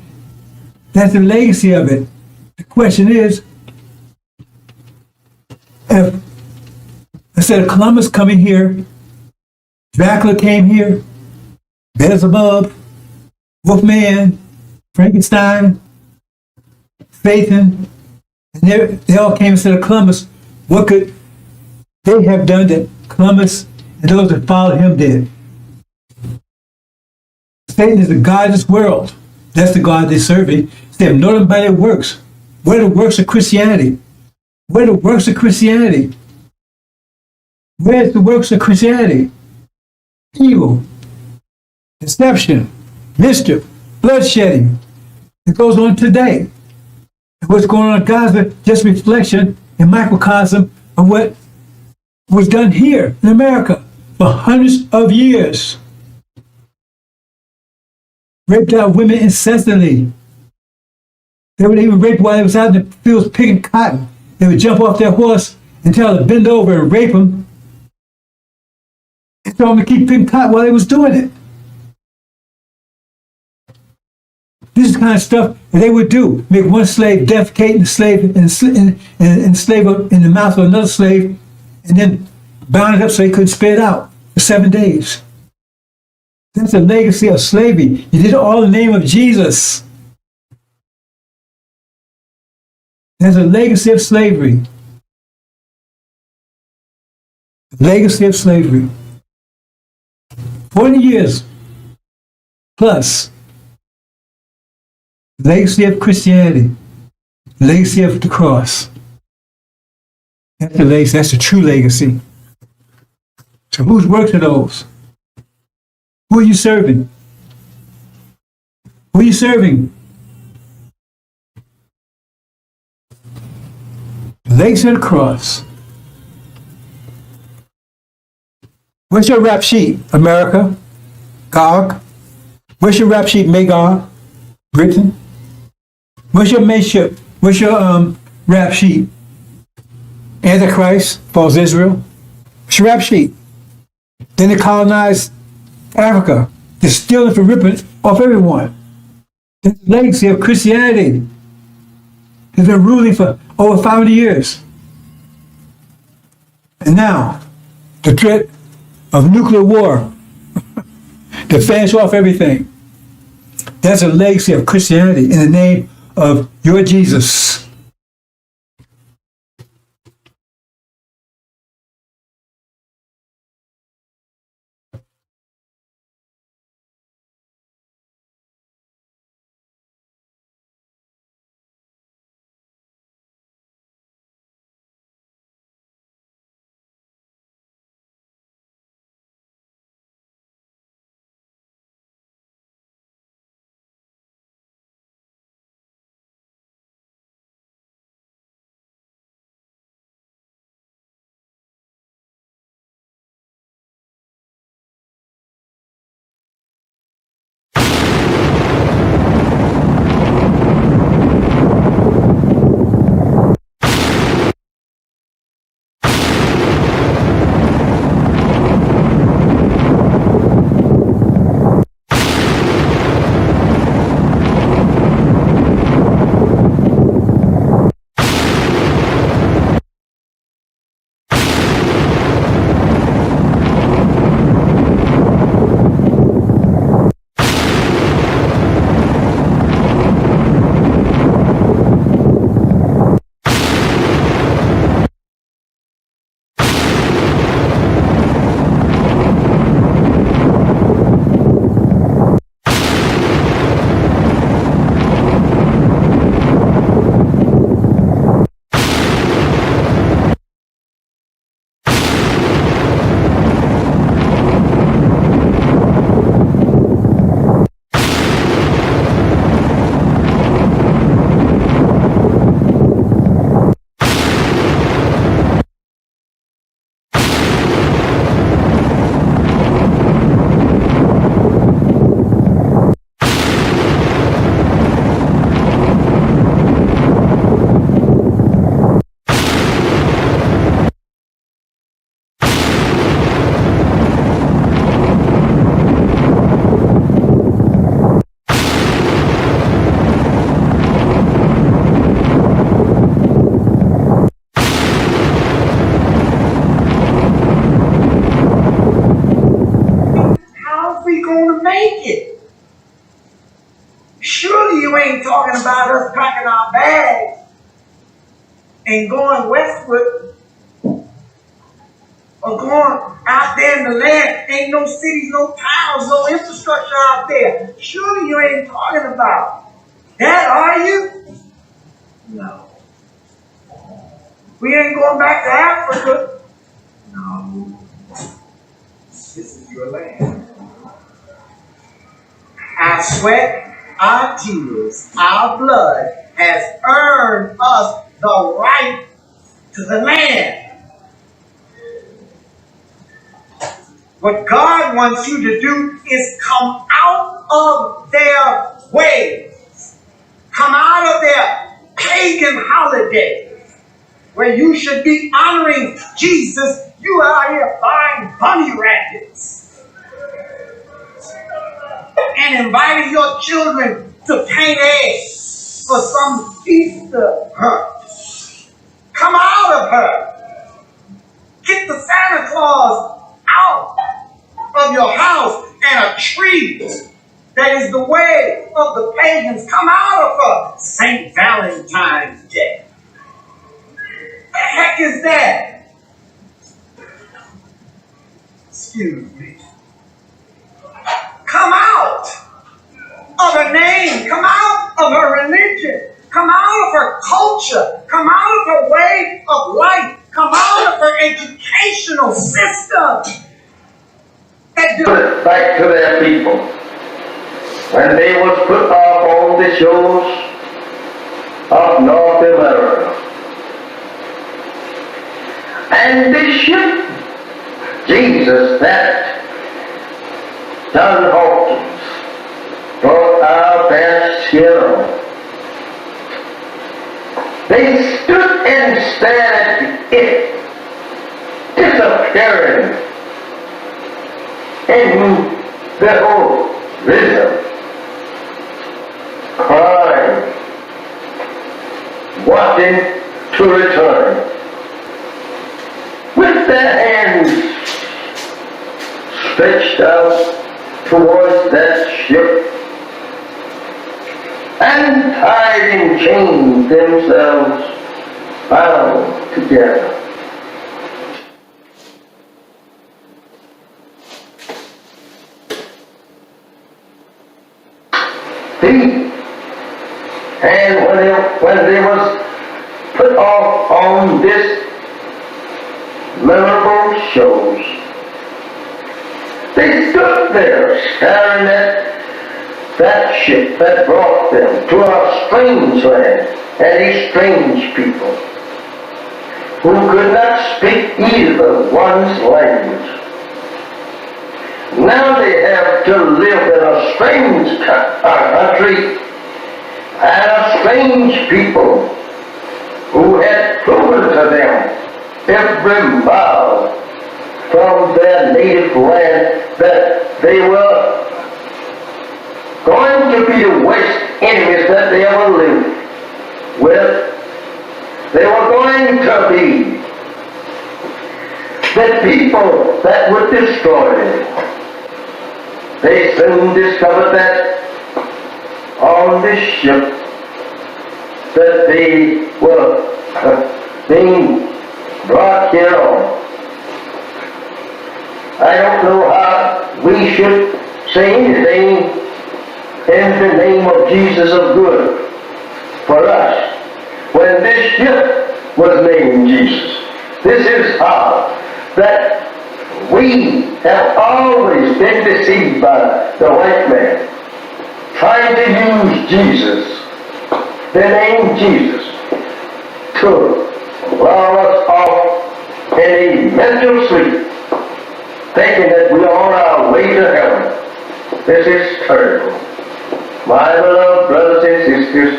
That's the legacy of it. The question is, if instead of Columbus coming here, Dracula came here, Beelzebub, Wolfman, Frankenstein, Satan, and they all came instead of Columbus, what could they have done that Columbus and those that followed him did? Satan is the God of this world. That's the God they're serving. They have known him by their works. What are the works of Christianity? What are the works of Christianity? Where's the works of Christianity? Evil, deception, mischief, bloodshedding. It goes on today. And what's going on in Gaza, just reflection and microcosm of what was done here in America for hundreds of years. Raped out women incessantly. They would even rape while they was out in the fields picking cotton. They would jump off their horse and tell them to bend over and rape them. And tell them to keep picking cotton while they was doing it. This is the kind of stuff that they would do. Make one slave defecate in the slave and slave in the mouth of another slave, and then bound it up so he couldn't spit it out for 7 days. That's a legacy of slavery. You did it all in the name of Jesus. There's a legacy of slavery. Legacy of slavery. 40 years plus. Legacy of Christianity. Legacy of the cross. That's the legacy. That's the true legacy. So whose works are those? Who are you serving? Who are you serving? The legacy of the cross. Where's your rap sheet, America? Gog? Where's your rap sheet, Magog? Britain? Where's your mateship? Where's your rap sheet? Antichrist, false Israel? What's your rap sheet? Then they colonized Africa. They're stealing for ripping off everyone. That's the legacy of Christianity. They've been ruling for over 500 years. And now, the threat of nuclear war to finish off everything. That's a legacy of Christianity in the name of your Jesus. ain't talking about us packing our bags and going westward or going out there in the land. Ain't no cities, no towns, no infrastructure out there. Surely you ain't talking about that, are you? No. We ain't going back to Africa. No. This is your land. Our sweat, our tears, our blood has earned us the right to the land. What God wants you to do is come out of their ways. Come out of their pagan holidays where you should be honoring Jesus. You are out here buying bunny rabbits and inviting your children to paint eggs for some Easter hunt. Come out of her. Get the Santa Claus out of your house and a tree that is the way of the pagans. Come out of her. St. Valentine's Day. The heck is that? Excuse me. Come out of her name. Come out of her religion. Come out of her culture. Come out of her way of life. Come out of her educational system. Back to their people. When they was put off on the shores of North America. And this ship, Jesus, that John Hawkins brought our best hero. They stood and stared at it disappearing in the horizon, crying, wanting to return. With their hands stretched out towards that ship and tied in chains themselves bound together. And when they was put off on this memorable shows, they stood there staring at that ship that brought them to a strange land and a strange people who could not speak either one's language. Now they have to live in a strange country and a strange people who had proven to them every mile from their native land that they were going to be the worst enemies that they ever lived with. They were going to be the people that would destroy them. They soon discovered that on this ship that they were being brought here on. I don't know how we should say anything in the name of Jesus of good for us when this ship was named Jesus. This is how that we have always been deceived by the white man, trying to use Jesus, the name Jesus, to lull us off in a mental sleep, thinking that we are on our way to heaven. This is terrible. My beloved brothers and sisters,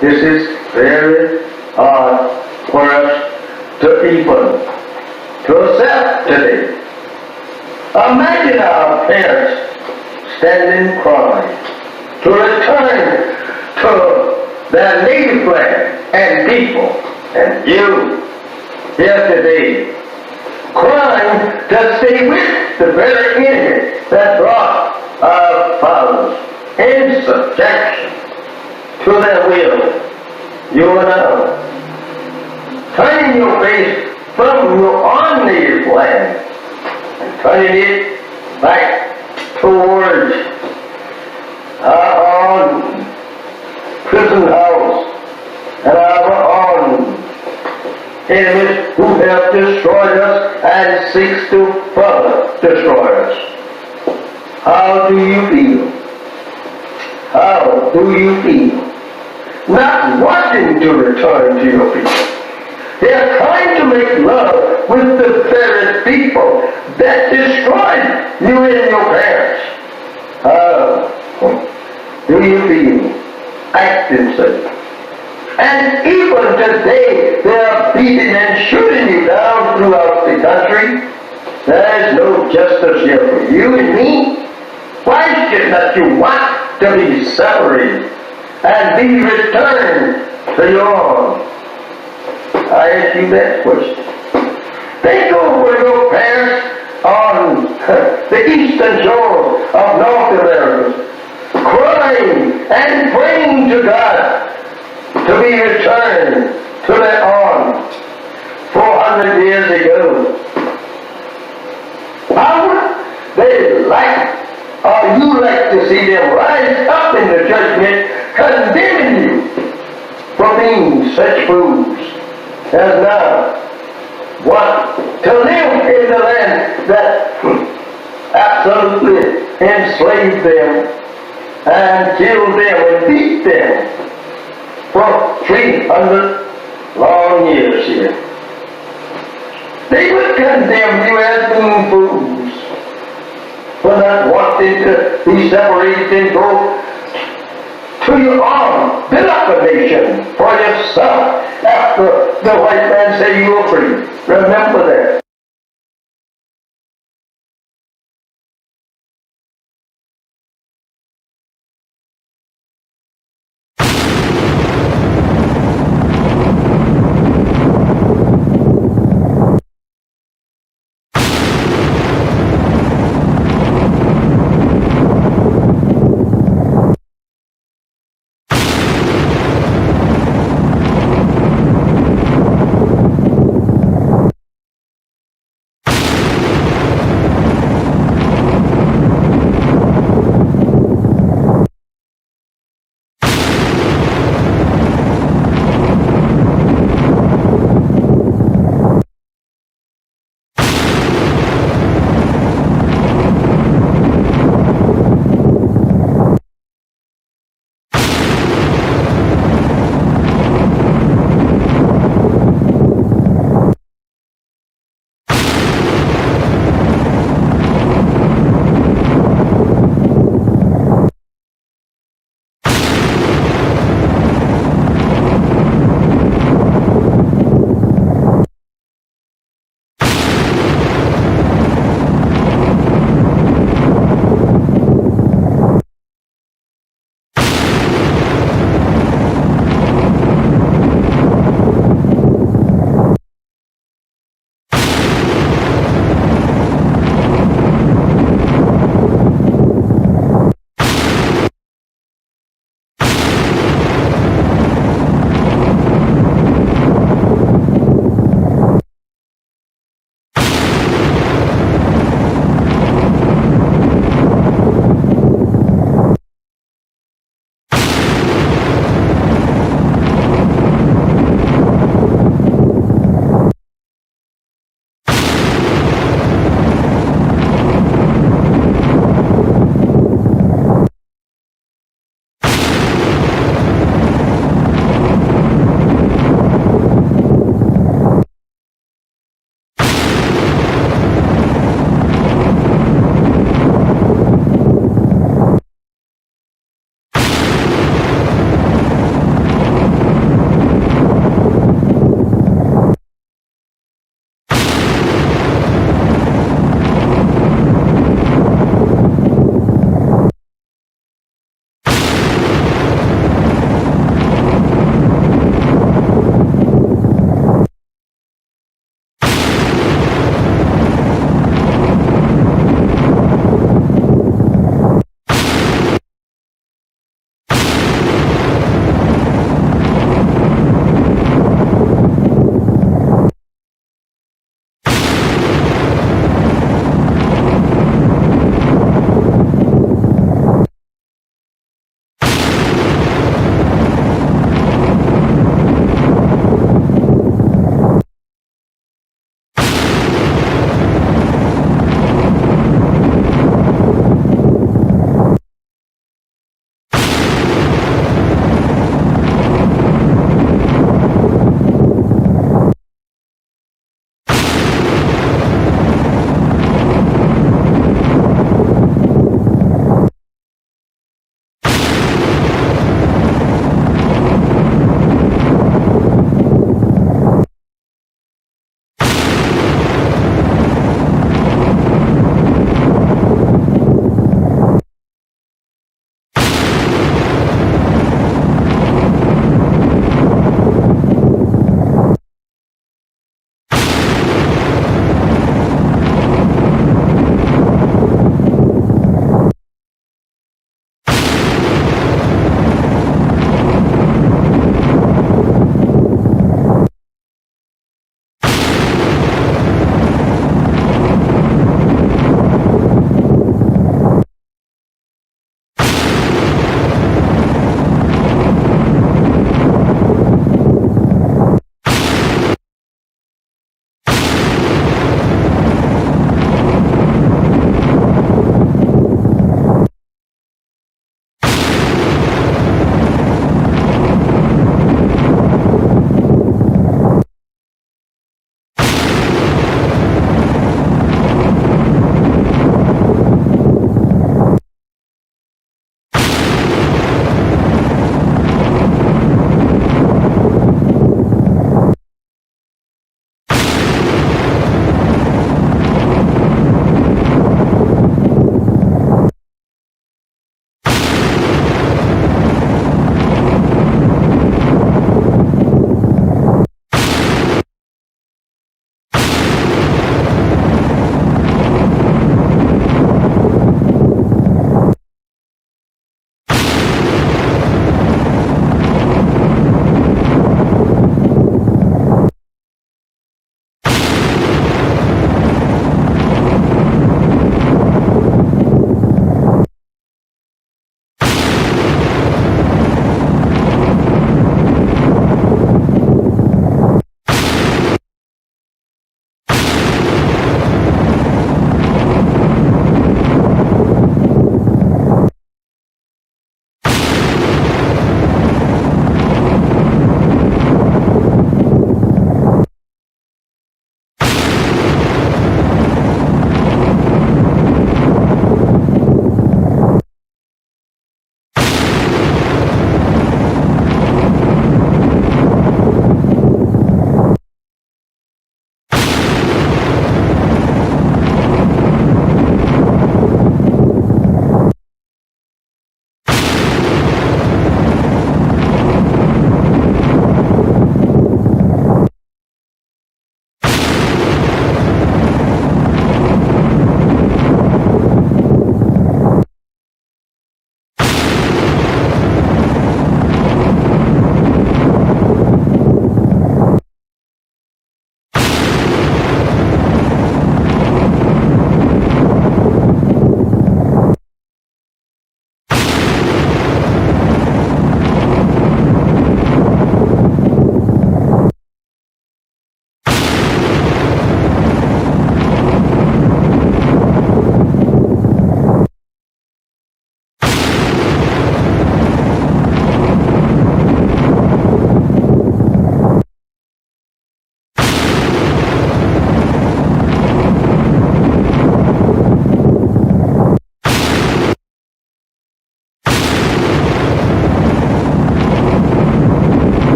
this is very hard for us to even to accept today. Imagine our parents standing crying to return to their native land and people, and you here today crying to stay with the very enemy that brought our fathers in subjection to their will. You and I, turning your face from your own native land and turning it back towards our own prison house and our own enemies who have destroyed us and seeks to further destroy us. How do you feel? How do you feel? Not wanting to return to your people. They are trying to make love with the very people that destroyed you and your parents. How do you feel acting such? And even today, they are beating and shooting you down throughout the country. There is no justice here for you and me. Why should not you want to be separated and be returned to your own? I ask you that question. Think over your parents on the eastern shore of North America, crying and praying to God to be returned to their own 400 years ago. How would they like, or you like to see them rise up in the judgment condemning you for being such fools as now want to live in the land that absolutely enslaved them and killed them and beat them for 300 long years here. They would condemn you as being fools for not wanting to be separated and go to your own, build up a nation for yourself after the white man say you are free. Remember that.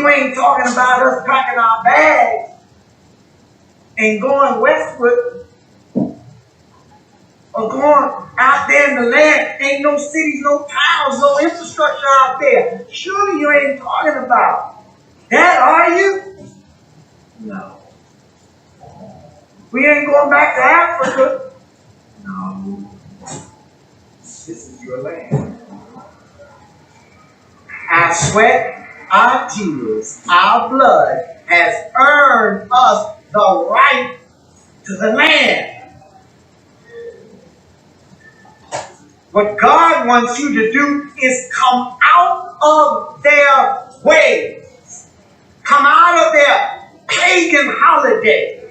you ain't talking about us packing our bags and going westward or going out there in the land. Ain't no cities, no towns, no infrastructure out there. Surely you ain't talking about that, are you? No. We ain't going back to Africa. No. This is your land. Our sweat, our tears, our blood has earned us the right to the land. What God wants you to do is come out of their ways. Come out of their pagan holiday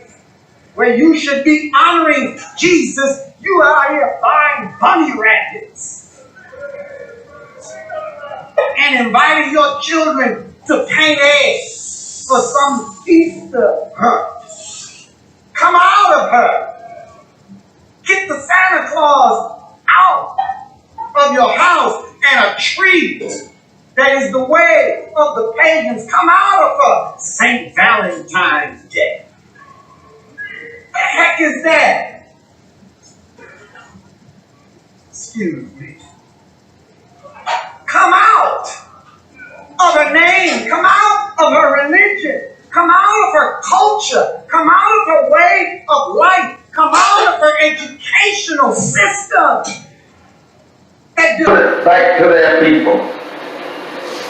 where you should be honoring Jesus. You are out here buying bunny rabbits and inviting your children to paint eggs for some Easter hunt. Come out of her. Get the Santa Claus out of your house and a tree that is the way of the pagans. Come out of her. St. Valentine's Day. What the heck is that? Excuse me. Come out of her name. Come out of her religion. Come out of her culture. Come out of her way of life. Come out of her educational system. Put it back to their people.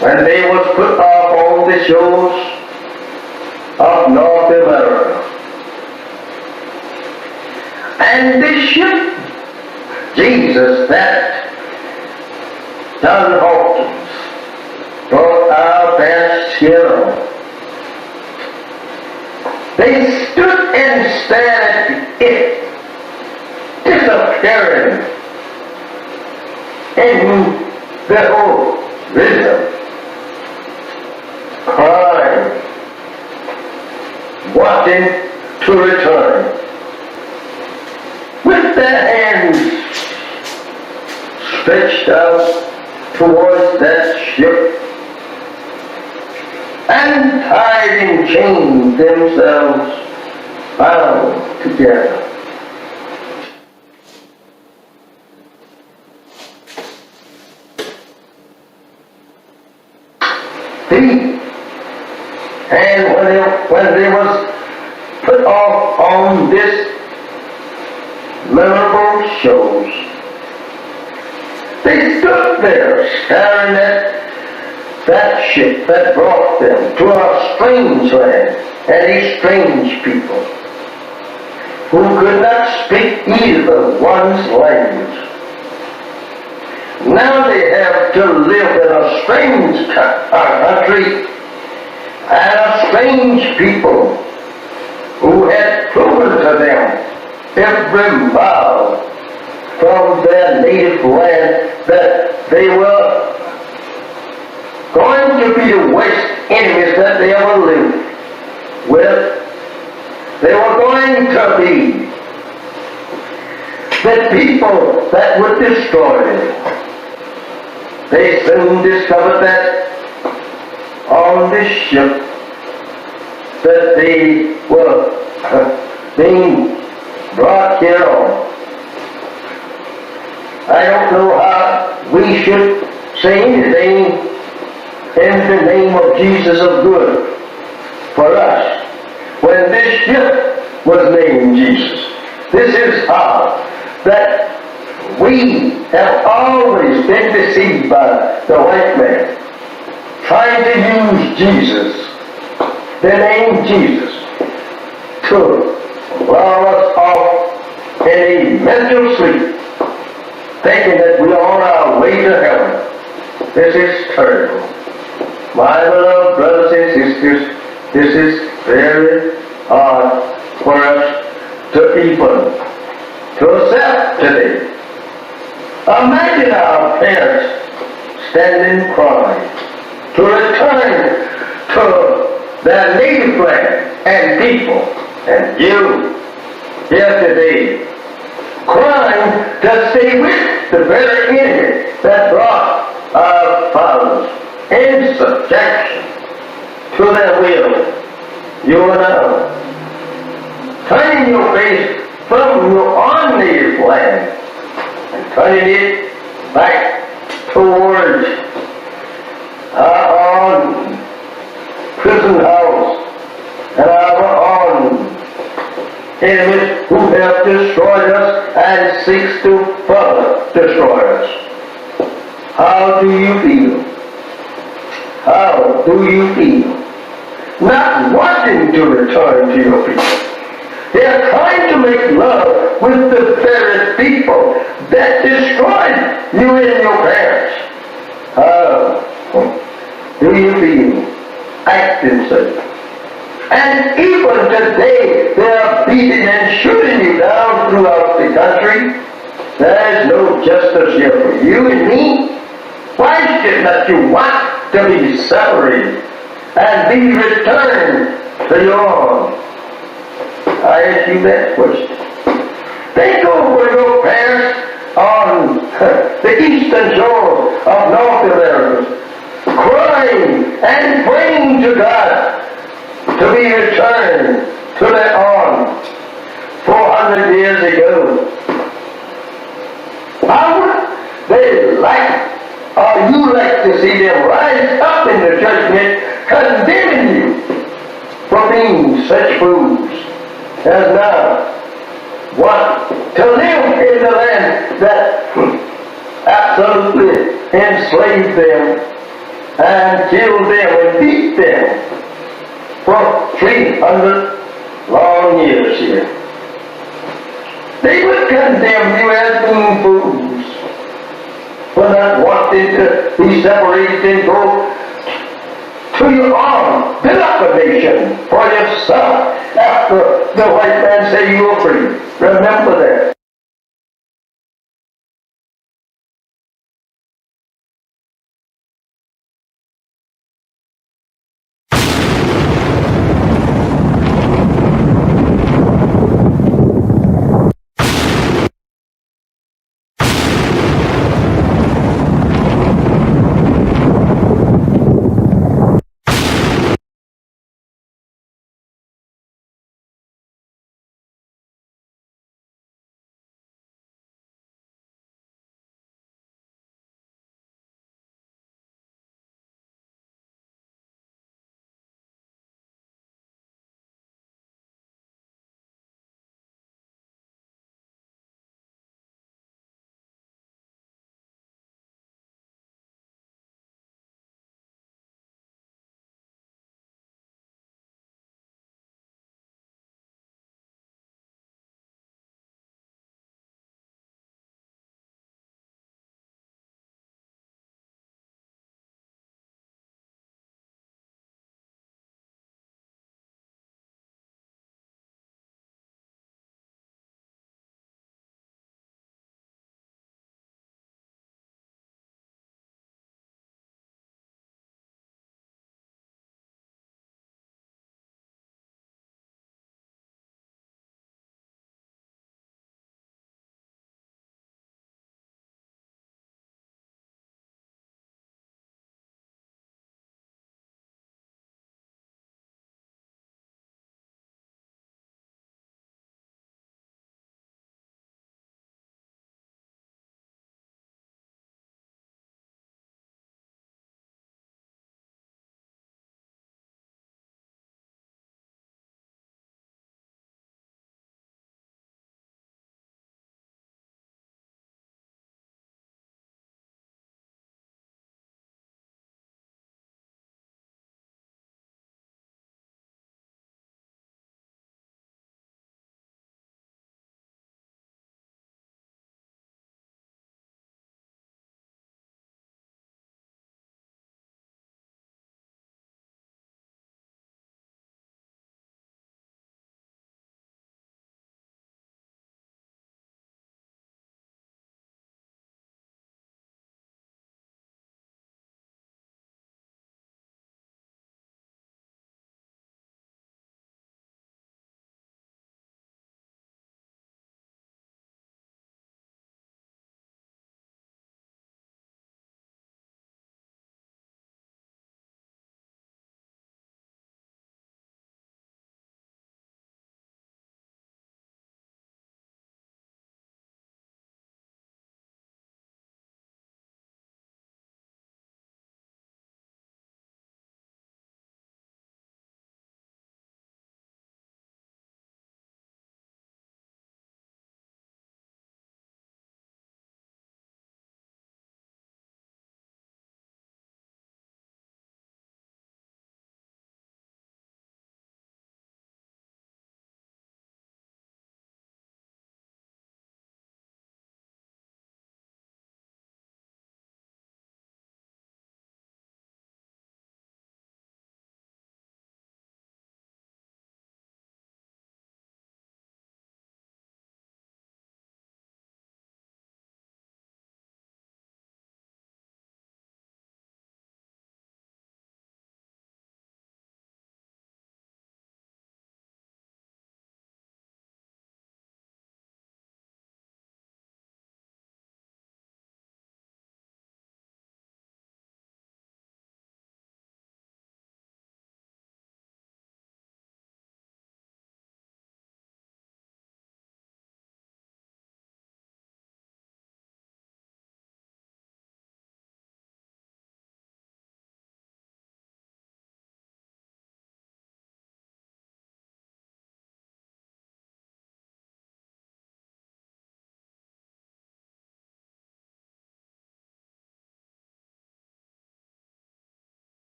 When they was put off on the shores of North America. And this ship, Jesus, that John Hawkins brought our best hero. They stood and stared at it disappearing in the horizon, crying, wanting to return. With their hands stretched out towards that ship and tied in chains themselves bound together. And when they was put off on this memorable shows, they stood there staring at that ship that brought them to a strange land and a strange people who could not speak either one's language. Now they have to live in a strange country and a strange people who had proven to them every mile from their native land that they were going to be the worst enemies that they ever lived with. They were going to be the people that would destroy them. They soon discovered that on this ship that they were being brought here on. I don't know how we should say anything in the name of Jesus of good for us when this ship was named Jesus. This is how that we have always been deceived by the white man, trying to use Jesus, the name Jesus, to lull us off in a mental sleep, thinking that we are on our way to heaven. This is terrible. My beloved brothers and sisters, this is very hard for us to even to accept today. Imagine our parents standing crying to return to their native land and people, and you here today crying to stay with the very enemy that brought our fathers in subjection to to their will. You and I, turning your face from your own native land and turning it back towards our own prison house and our own enemies who have destroyed us and seeks to further destroy us. How do you feel? How do you feel? Not wanting to return to your people. They are trying to make love with the very people that destroyed you and your parents. How do you feel acting such? And even today, they are beating and shooting you down throughout the country. There is no justice here for you and me. Why should not you want to be separated and be returned to your own? I ask you that question. Think over your parents on the eastern shore of North America, crying and praying to God to be returned to their own 400 years ago. How would they like, or you like to see them rise up in the judgment condemning you for being such fools as now want to live in the land that absolutely enslaved them and killed them and beat them for 300 long years here. They would condemn you as being fools for not wanting to be separated and go to your own, build up a nation for yourself after the white man say you are free. Remember that.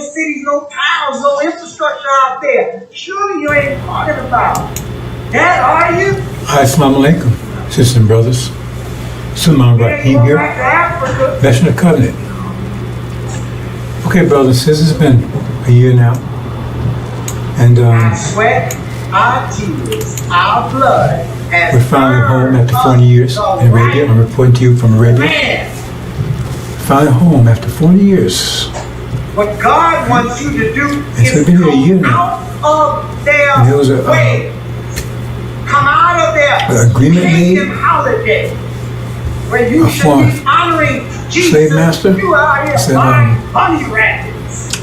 cities, no towns, no infrastructure out there. Surely you ain't talking about that, are you? Hi, assalamu alaikum, sisters and brothers. Salman Rahim here, Best in the Covenant. Okay, brothers and sisters, it's been a year now. And Our sweat, our tears, our blood. we're finally home after 40 years in Arabia. I'm reporting to you from Arabia. Finally home after 40 years. What God wants you to do And so is we've been here a year come now. out of their And there was a way. Come out of their agreement made. pagan holiday where you should former be honoring Jesus. slave master You are here said, buying bunny rabbits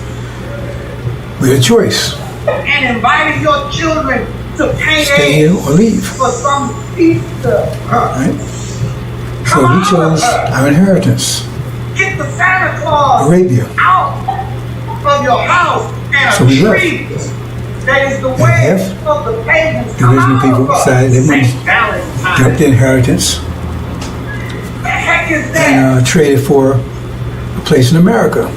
we had a choice. and inviting your children to paint Stay here eggs or leave. for some Easter. Right? So we chose our inheritance, Get the Santa Claus Arabia. out of your house and So a we left. tree that is the And way half of the pagans. the original people decided they wanted to Saint Valentine. give up their inheritance The heck is that? and traded for a place in America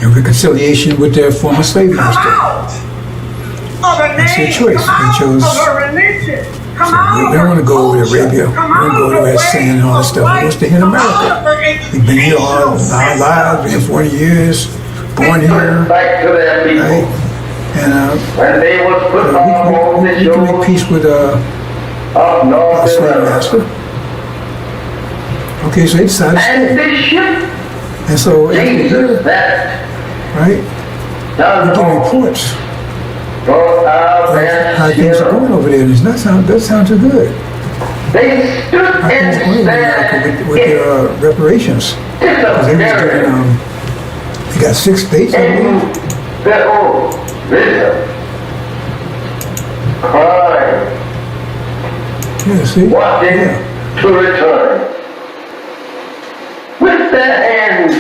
in reconciliation with their former slave Come master. out of a That's their name. choice. Come They out chose- of a religion. Come So out we don't want to go over to culture. Arabia. We Come don't want to go out to of where the it's saying and all this stuff. We want to stay here in America. We've been here all our lives, been here 40 years, born here, Back to their people. right? And When they was put on the we can make peace with of our North slave America. master. Okay, so they decided to And stay. this ship, And so after a Jesus, year, that right, does we get all reports for our of how things are best. going over there. And it doesn't sound too good. They stood How things are going and in America with their reparations. Because they was giving, they got 6 states, I believe. in their own vision, crying, Yeah, see? watching Yeah. to return. With their hands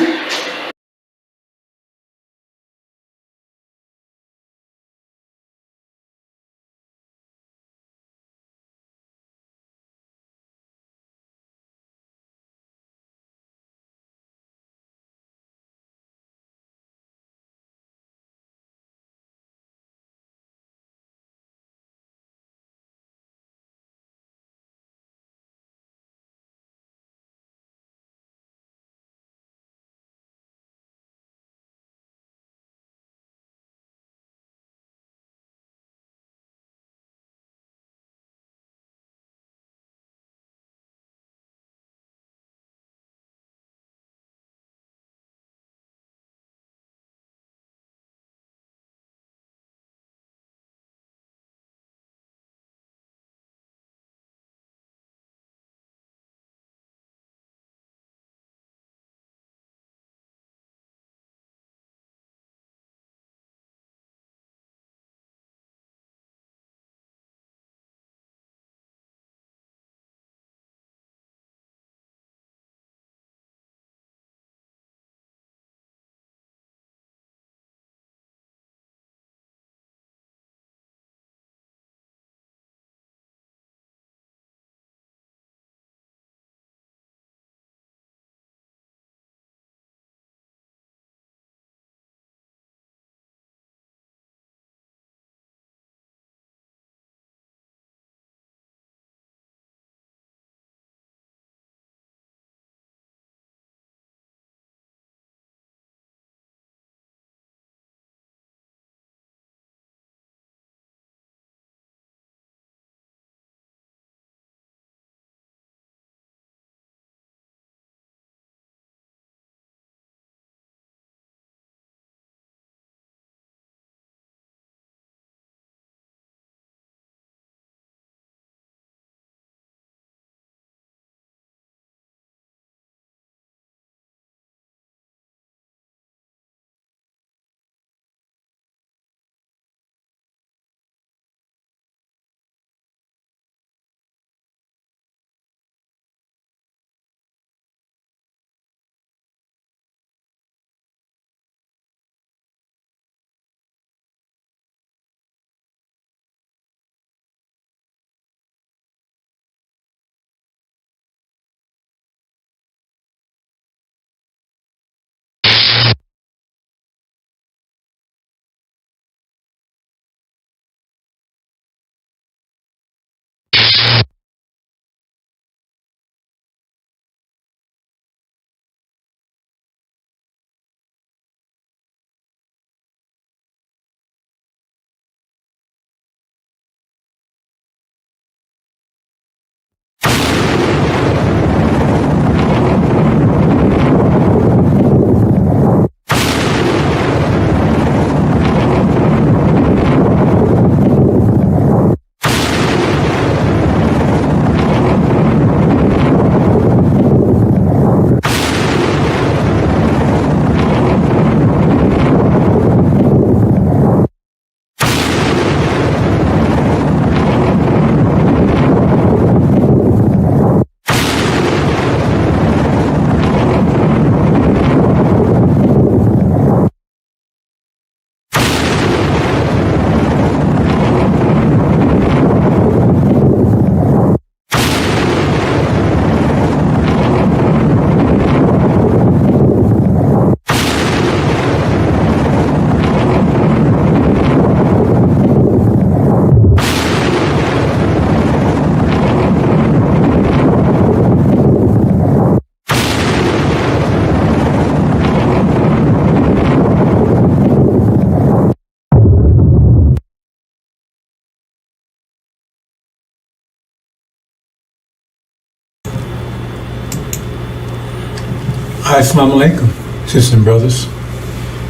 Assalamu alaikum, sisters and brothers.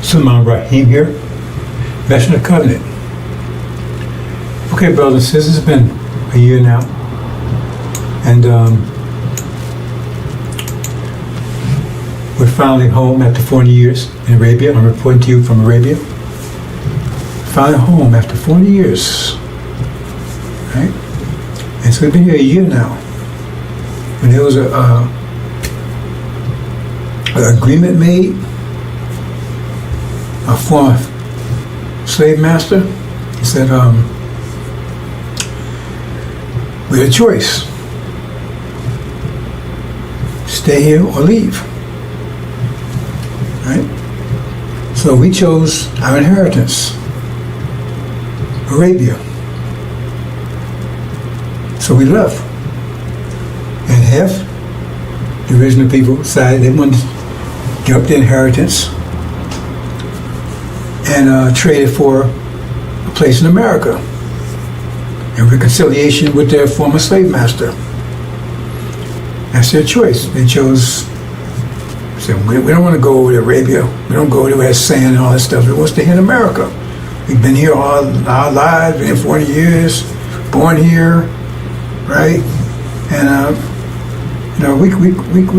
Sulman Rahim here, Messenger of the Covenant. Okay, brothers and sisters, it's been a year now, and we're finally home after 40 years in Arabia. I'm reporting to you from Arabia. Finally home after 40 years, right? And so we've been here a year now. When there was an agreement made, a former slave master, he said, we had a choice, stay here or leave, right? So we chose our inheritance, Arabia. So we left. And half the original people decided they wanted to give up their inheritance and trade it for a place in America in reconciliation with their former slave master. That's their choice. They chose, said, we don't want to go over to Arabia. We don't go to where it's sand and all that stuff. We want to stay here in America. We've been here all our lives, been here 40 years, born here, right? And you know, we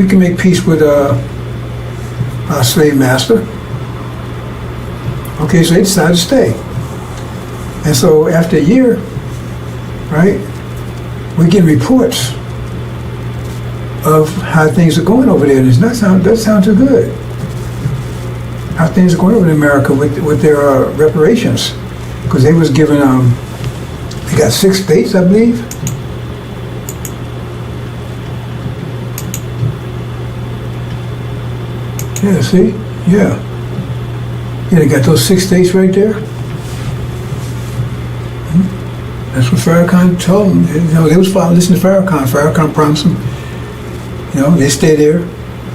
can make peace with our slave master. Okay, so they decided to stay. And so after a year, right, we're getting reports of how things are going over there. And it doesn't sound too good. How things are going over in America with their reparations. Because they was given, they got 6 states, I believe. Yeah, see? Yeah. Yeah, they got those 6 states right there. That's what Farrakhan told them. You know, they was listening to Farrakhan. Farrakhan promised them, you know, they stay there,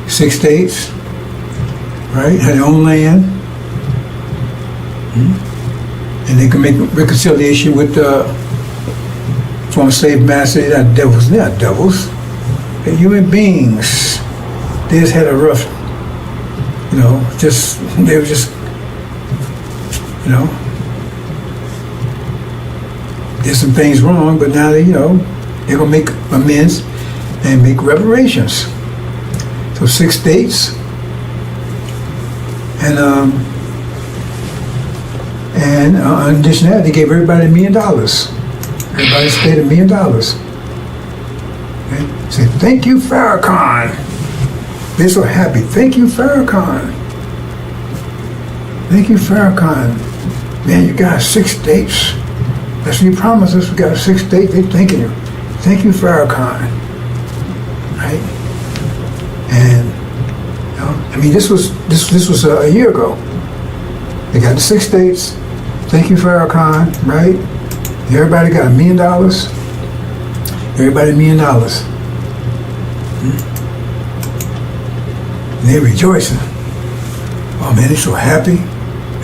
6 states, right? Had their own land. And they can make reconciliation with the former slave master. They're not devils. They're not devils. They're human beings. They just had a rough, you know, they were just, you know, did some things wrong, but now they, you know, they're gonna make amends and make reparations. So 6 states, and in addition to that, they gave everybody $1 million. Everybody stayed $1 million. Okay? Say, thank you, Farrakhan. They're so happy. Thank you, Farrakhan. Thank you, Farrakhan. Man, you got 6 states. That's what you promised us. We got 6 states. They're thanking you. Thank you, Farrakhan. Right? And you know, I mean, this was a year ago. They got the 6 states. Thank you, Farrakhan. Right? Everybody got $1 million. Everybody $1 million. And they're rejoicing. Oh man, they're so happy.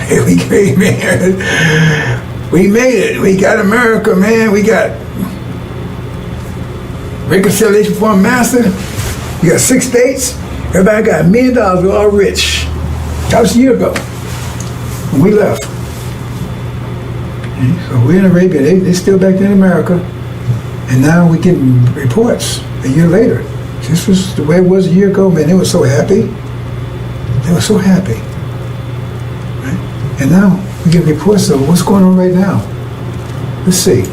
Hey, we came, man. We made it. We got America, man. We got reconciliation for a master. You got 6 states. Everybody got $1 million. We're all rich. That was a year ago when we left. Okay, so we're in Arabia. They're still back there in America. And now we're getting reports a year later. This was the way it was a year ago, man. They were so happy. They were so happy. Right? And now we get reports of what's going on right now. Let's see.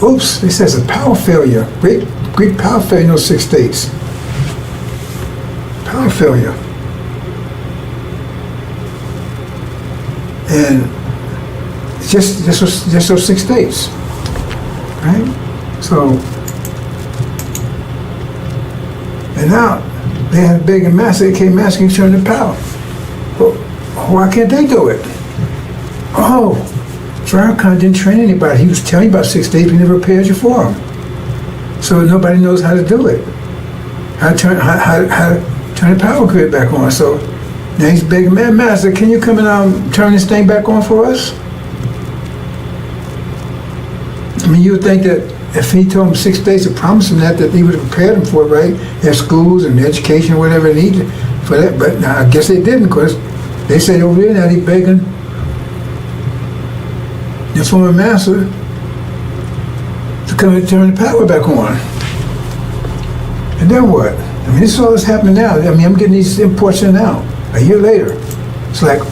Oops, it says a power failure. Great power failure in those 6 states. Power failure. And just those 6 states. Right? So, and now they have big and massive. They came asking to turn the power. Well, why can't they do it? Oh, Farrakhan didn't train anybody. He was telling you about 6 states, but he never prepared you for them. So nobody knows how to do it. How to turn the power grid back on. So now he's begging, man, master, can you come and turn this thing back on for us? I mean, you would think that if he told him 6 days to promise him that he would have prepared him for it, right? Have schools and education, whatever they needed for that. But I guess they didn't, because they said over there now he begging the former master to come and turn the power back on. And then what? I mean, this is all that's happening now. I mean, I'm getting these imports in now. A year later, it's like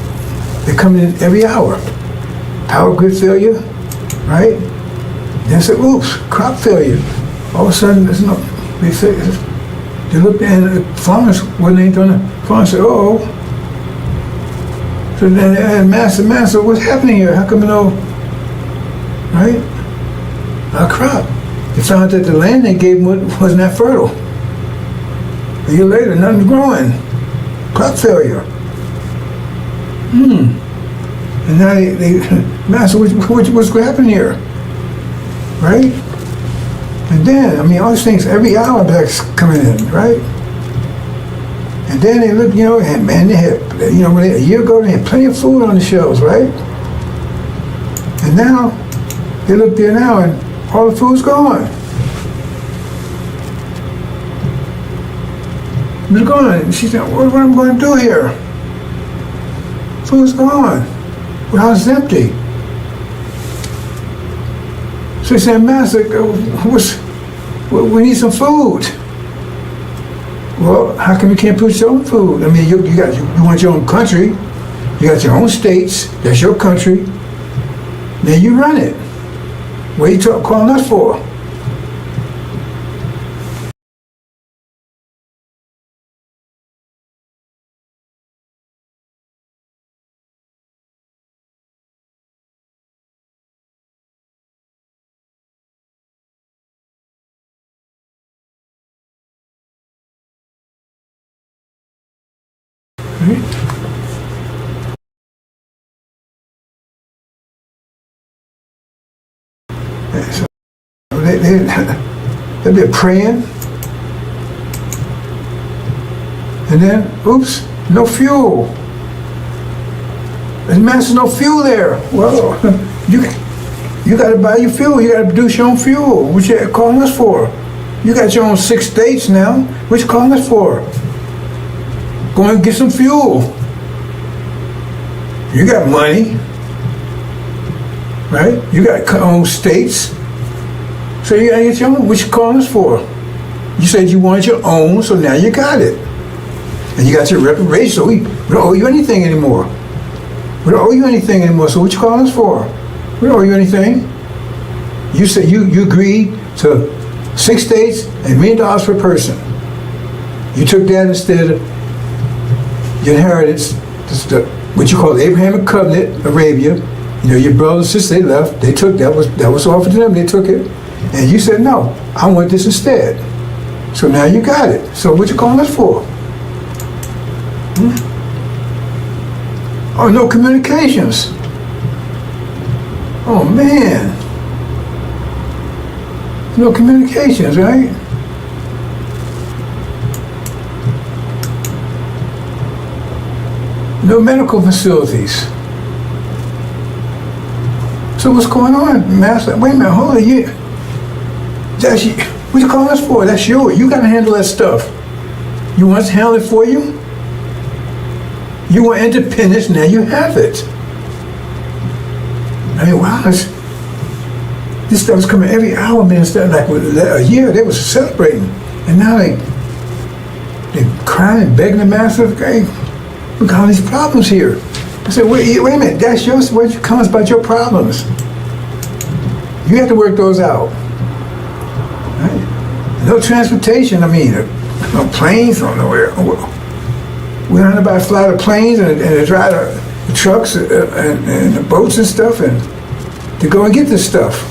they're coming in every hour. Power grid failure, right? Then say, oops, crop failure. All of a sudden, there's no. They say, they looked and the farmers when they done it. Farmers said, oh. So then they had master, what's happening here? How come you know? Right? Our crop. They found that the land they gave them wasn't that fertile. A year later, nothing's growing. Crop failure. And now they master, what's happening here? Right? And then, I mean, all these things, every hour that's coming in, right? And then they look, you know, and man, they had, you know, a year ago they had plenty of food on the shelves, right? And now, they look there now and all the food's gone. It's gone. She said, what am I going to do here? Food's gone. The house is empty. So he said, Master, we need some food. Well, how come you can't produce your own food? I mean, you want your own country. You got your own states. That's your country. Then you run it. What are you calling us for? So they'll be praying, and then, oops, no fuel. There's master, no fuel there. Well, you got to buy your fuel. You got to produce your own fuel. What you calling us for? You got your own 6 states now. What you calling us for? Go and get some fuel. You got money, right? You got your own states. So you gotta get your own. What you calling us for? You said you wanted your own, so now you got it. And you got your reparation, so we don't owe you anything anymore. We don't owe you anything anymore, so what you calling us for? We don't owe you anything. You said you agreed to 6 states and $1 million per person. You took that instead of your inheritance, what you call the Abrahamic covenant, Arabia. You know, your brothers and sisters, they left. They took that was offered to them. They took it, and you said no. I want this instead. So now you got it. So what you calling us for? Oh, no communications. Oh man, no communications, right? No medical facilities. So what's going on, Master? Wait a minute, hold on. What you calling us for? That's yours. You got to handle that stuff. You want us to handle it for you? You want independence, now you have it. I mean, wow, this stuff was coming every hour, man. Instead of like a year, they was celebrating. And now they crying and begging the Master, okay, we got all these problems here. I said, wait a minute, that's yours. Where'd you come about your problems? You have to work those out. Right? No transportation, I mean, no planes, no nowhere. We don't know about fly the planes and to drive the trucks and the boats and stuff and to go and get this stuff.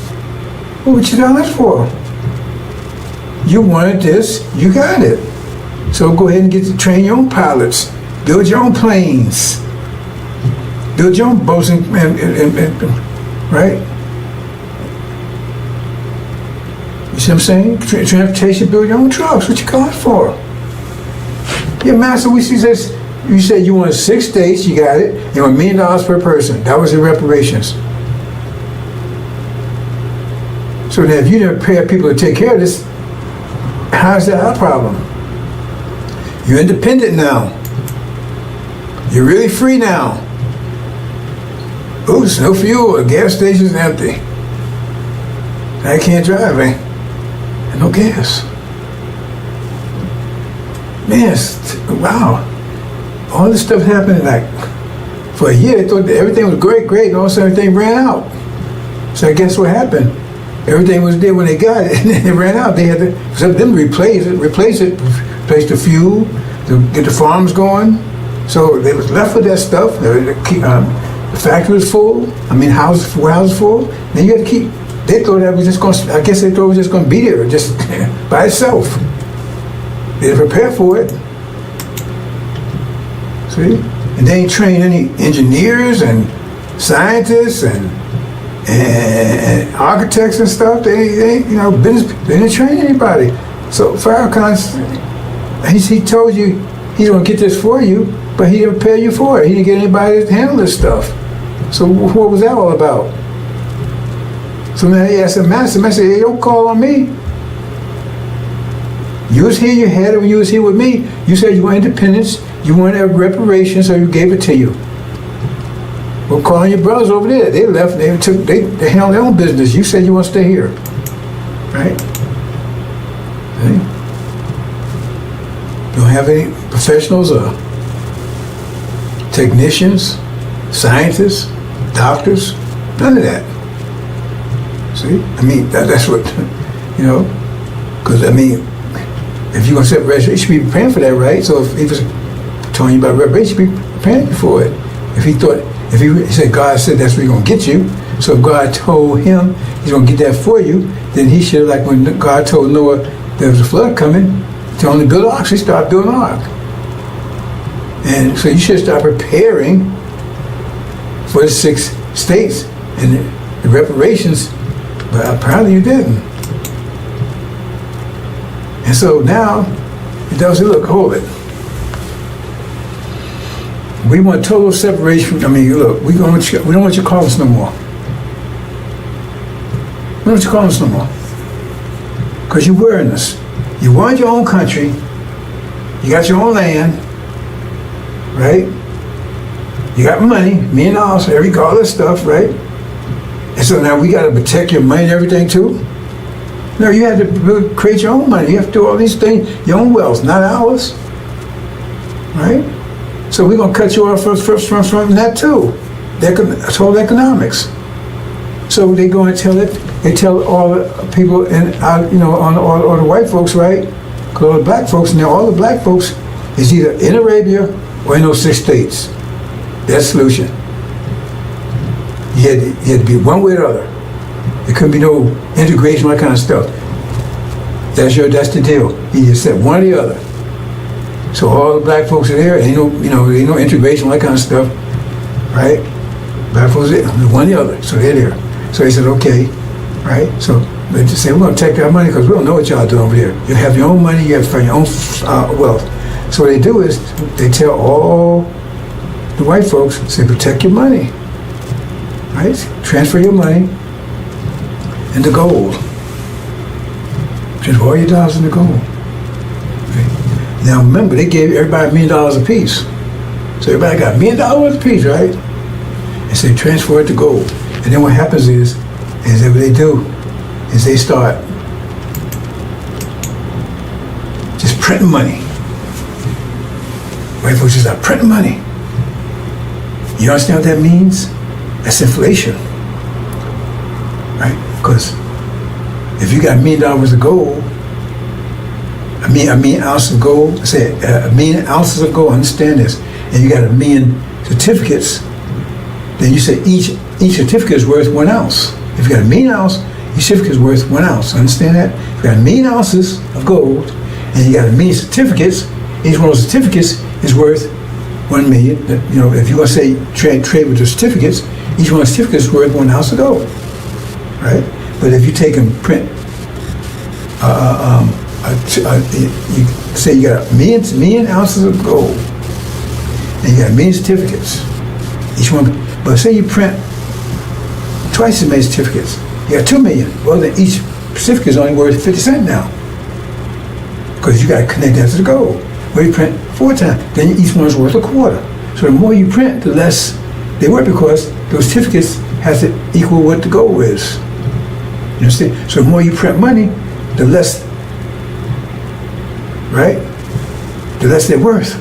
Well, what you done this for? You wanted this, you got it. So go ahead and get to train your own pilots, build your own planes, build your own boats and right? You see what I'm saying? Transportation, build your own trucks. What you calling for? Yeah, Master, we see this. You said you wanted 6 states, you got it. You want $1 million per person. That was your reparations. So now if you didn't prepare people to take care of this, how's that our problem? You're independent now. You're really free now. Oops, no fuel, the gas station's empty. I can't drive, eh? And no gas. Man, wow. All this stuff happened like for a year. They thought that everything was great, and all of a sudden everything ran out. So I guess what happened? Everything was there when they got it, and then it ran out. They had to, for them to replace the fuel, to get the farms going. So they was left with that stuff. The factory was full. I mean, warehouses full. Then you had to keep. They thought that was just going. I guess they thought it was just going to be there, just by itself. They didn't prepare for it. See, and they ain't trained any engineers and scientists and architects and stuff. They business. They didn't train anybody. So Farrakhan, he told you he's going to get this for you, but he didn't prepare you for it. He didn't get anybody to handle this stuff. So what was that all about? So now he asked the master, hey, don't call on me. You was here, you had it when you was here with me. You said you want independence, you wanted reparations, so you gave it to you. Well, calling your brothers over there. They left, they handled their own business. You said you want to stay here. Right? See? You don't have any professionals or technicians, scientists, doctors, none of that. See? I mean, that's what, because I mean, if you're going to set reparation, you should be preparing for that, right? So if he was telling you about reparation, you should be preparing for it. If he said God said that's where he's going to get you, so if God told him he's going to get that for you, then he should, like when God told Noah there was a flood coming, to only build an ark, so he started building an ark. And so you should start preparing for the 6 states and the reparations, but apparently you didn't. And so now, it does say, look, hold it. We want total separation. Look, we don't want you to call us no more. We don't want you to call us no more. Because you're wearing us. You want your own country. You got your own land. Right? You got money, $1 million, all this stuff, right? And so now we got to protect your money and everything too? No, you have to create your own money. You have to do all these things, your own wealth, not ours. Right? So we're going to cut you off from that too. That's all economics. So they go and tell it. They tell all the people all the white folks, right? Because all the black folks, and now all the black folks is either in Arabia or in those 6 states. That's the solution. You had to be one way or the other. There couldn't be no integration, that kind of stuff. That's the deal. You just said one or the other. So all the black folks are there, ain't no integration, that kind of stuff, right? Black folks are there, one or the other, so they're there. So they said, okay, right? So they just say, we're going to take our money because we don't know what y'all do over there. You have your own money, you have your own wealth. So what they do is they tell all the white folks, say, protect your money, right? Transfer your money into gold. Transfer all your dollars into gold. Right? Now remember, they gave everybody $1 million apiece. So everybody got $1 million apiece, right? And so they transfer it to gold. And then what happens is that what they do is they start just printing money. White folks just start printing money. You understand what that means? That's inflation, right? Because if you got $1 million of gold, a million ounces of gold, say 1 million ounces of gold, understand this, and you got 1 million certificates, then you say each certificate is worth 1 ounce. If you got 1 million ounce, each certificate is worth 1 ounce. Understand that? If you got 1 million ounces of gold, and you got 1 million certificates, each one of those certificates is worth 1 million. If you're going to say trade with the certificates, each one of the certificates is worth 1 ounce of gold, right? But if you take and print, you say you got 1 million ounces of gold, and you got 1 million certificates, each one. But say you print twice as many certificates, You got 2 million. Well, then each certificate is only worth 50 cents now. Because you got to connect that to the gold. Well, you print 4 times, then each one's worth a quarter. So the more you print, the less they worth, because those certificates has to equal what the gold is. You understand? So the more you print money, the less, right? The less they're worth.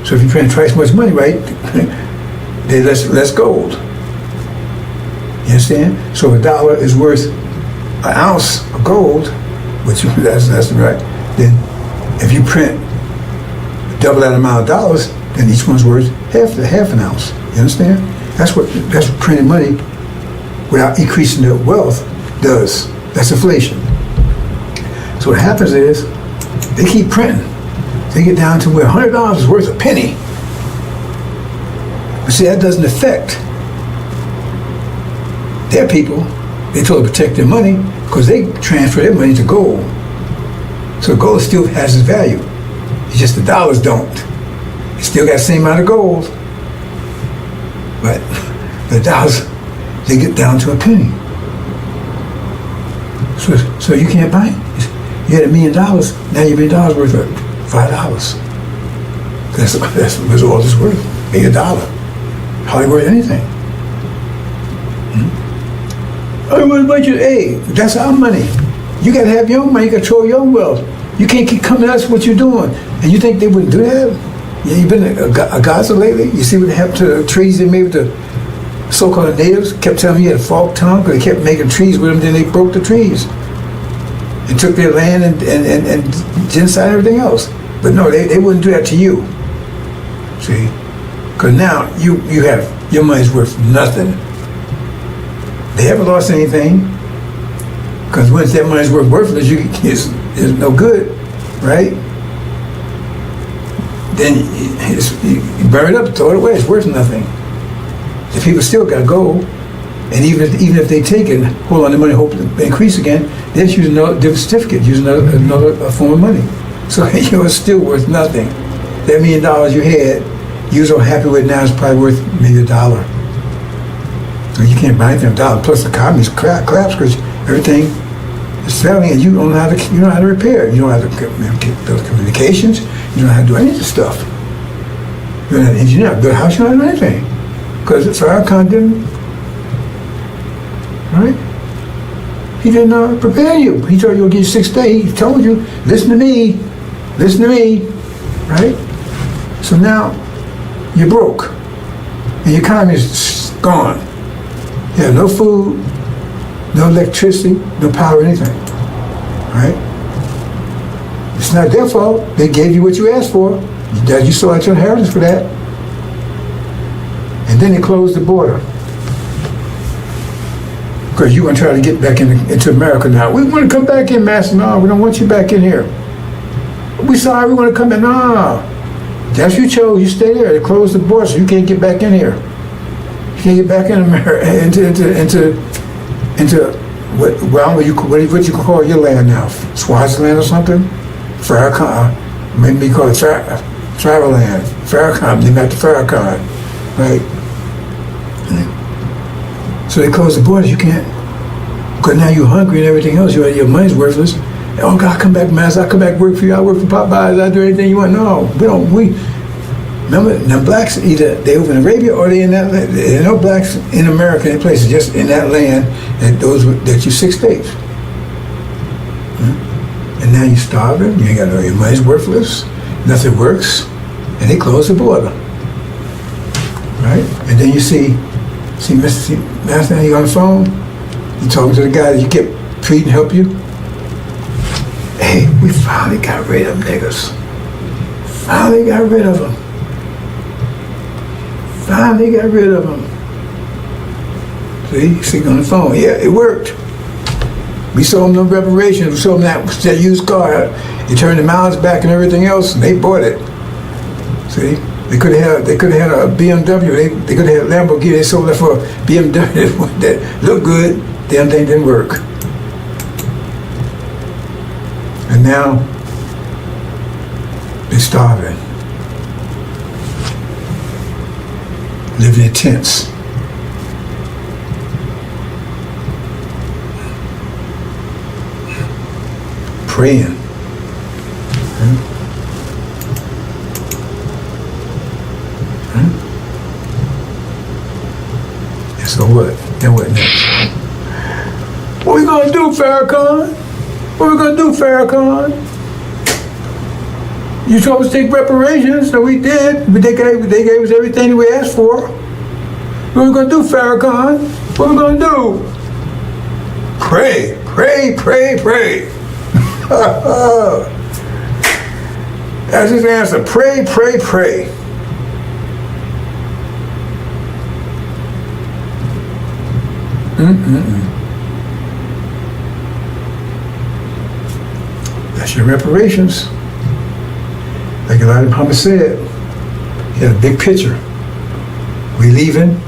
So if you print twice as much money, right, there's less gold. You understand? So a dollar is worth an ounce of gold, which that's right. Then if you print double that amount of dollars, then each one's worth half an ounce. You understand? That's what printing money without increasing the wealth does. That's inflation. So what happens is they keep printing. They get down to where $100 is worth a penny. But see, that doesn't affect their people. They told to protect their money because they transfer their money to gold. So gold still has its value. It's just the dollars don't. It still got the same amount of gold. But the dollars, they get down to a penny. So you can't buy it. You had $1 million, now your $1 million worth of $5. That's all it's worth. Maybe $1. Hardly worth anything. Hey, that's our money. You gotta have your own money, you control your own wealth. You can't keep coming at us what you're doing. And you think they wouldn't do that? Yeah, you've been a Gaza lately? You see what happened to the trees they made with the so-called natives? Kept telling me you had a false tongue because they kept making trees with them, then they broke the trees. And took their land and genocide and everything else. But no, they wouldn't do that to you. See? Because now you have, your money's worth nothing. They haven't lost anything. Because once that money's worthless, it's no good, right? Then you burn it up, throw it away, it's worth nothing. The people still got gold. And even if they take it, hold on to money, hope to increase again, they're just using a different certificate, using another form of money. So you're still worth nothing. That $1 million you had, you was so happy with now, it's probably worth maybe $1. So you can't buy anything $1. Plus the economy's collapse because everything is failing, and you don't know how to repair it. You don't know how to get those communications. You don't know how to do any of this stuff. You're not an engineer, build a house, you don't know how to do anything. Because FARRAKHAN didn't. Right? He didn't prepare you. He told you he'll give you 6 days. He told you, listen to me, right? So now you're broke, and your economy is gone. You have no food, no electricity, no power, anything, right? It's not their fault. They gave you what you asked for. You saw at your inheritance for that. And then they closed the border. Because you want to try to get back into America now. We want to come back in, Master. No, we don't want you back in here. We sorry, we want to come in. No. That's you chose. You stay there. They closed the border, so you can't get back in here. You can't get back in America, into what you could call your land now? Swaziland or something? FARRAKHAN. Maybe call it travel land. FARRAKHAN. They met the FARRAKHAN, right? So they close the borders, you can't. Because now you're hungry and everything else, your money's worthless. Oh God, come back, Master, I'll come back work for you, I'll work for Popeyes, I'll do anything you want. No, remember, the blacks, either they over in Arabia or they in that land. There are no blacks in America, in places, just in that land that you 6 days. And now you're starving, you ain't got your money's worthless, nothing works, and they close the border. Right? And then you see Master, you on the phone, you talking to the guy that you kept treating, help you. Hey, we finally got rid of them niggas. Finally got rid of them. See on the phone. Yeah, it worked. We sold them no reparations. We sold them that used car. You turned the miles back and everything else, and they bought it. See? They could have had a BMW. They could have had a Lamborghini. They sold it for a BMW that looked good. Damn thing didn't work. And now they're starving, living in tents. praying. And so what? Then what next? What we gonna do, Farrakhan? What we gonna do, Farrakhan? You told us to take reparations, so we did. But they gave us everything we asked for. What we gonna do, Farrakhan? What we gonna do? Pray, pray, pray, pray. That's his answer. Pray, pray, pray. That's your reparations. Like Elijah Muhammad said, he had a big picture. We leaving,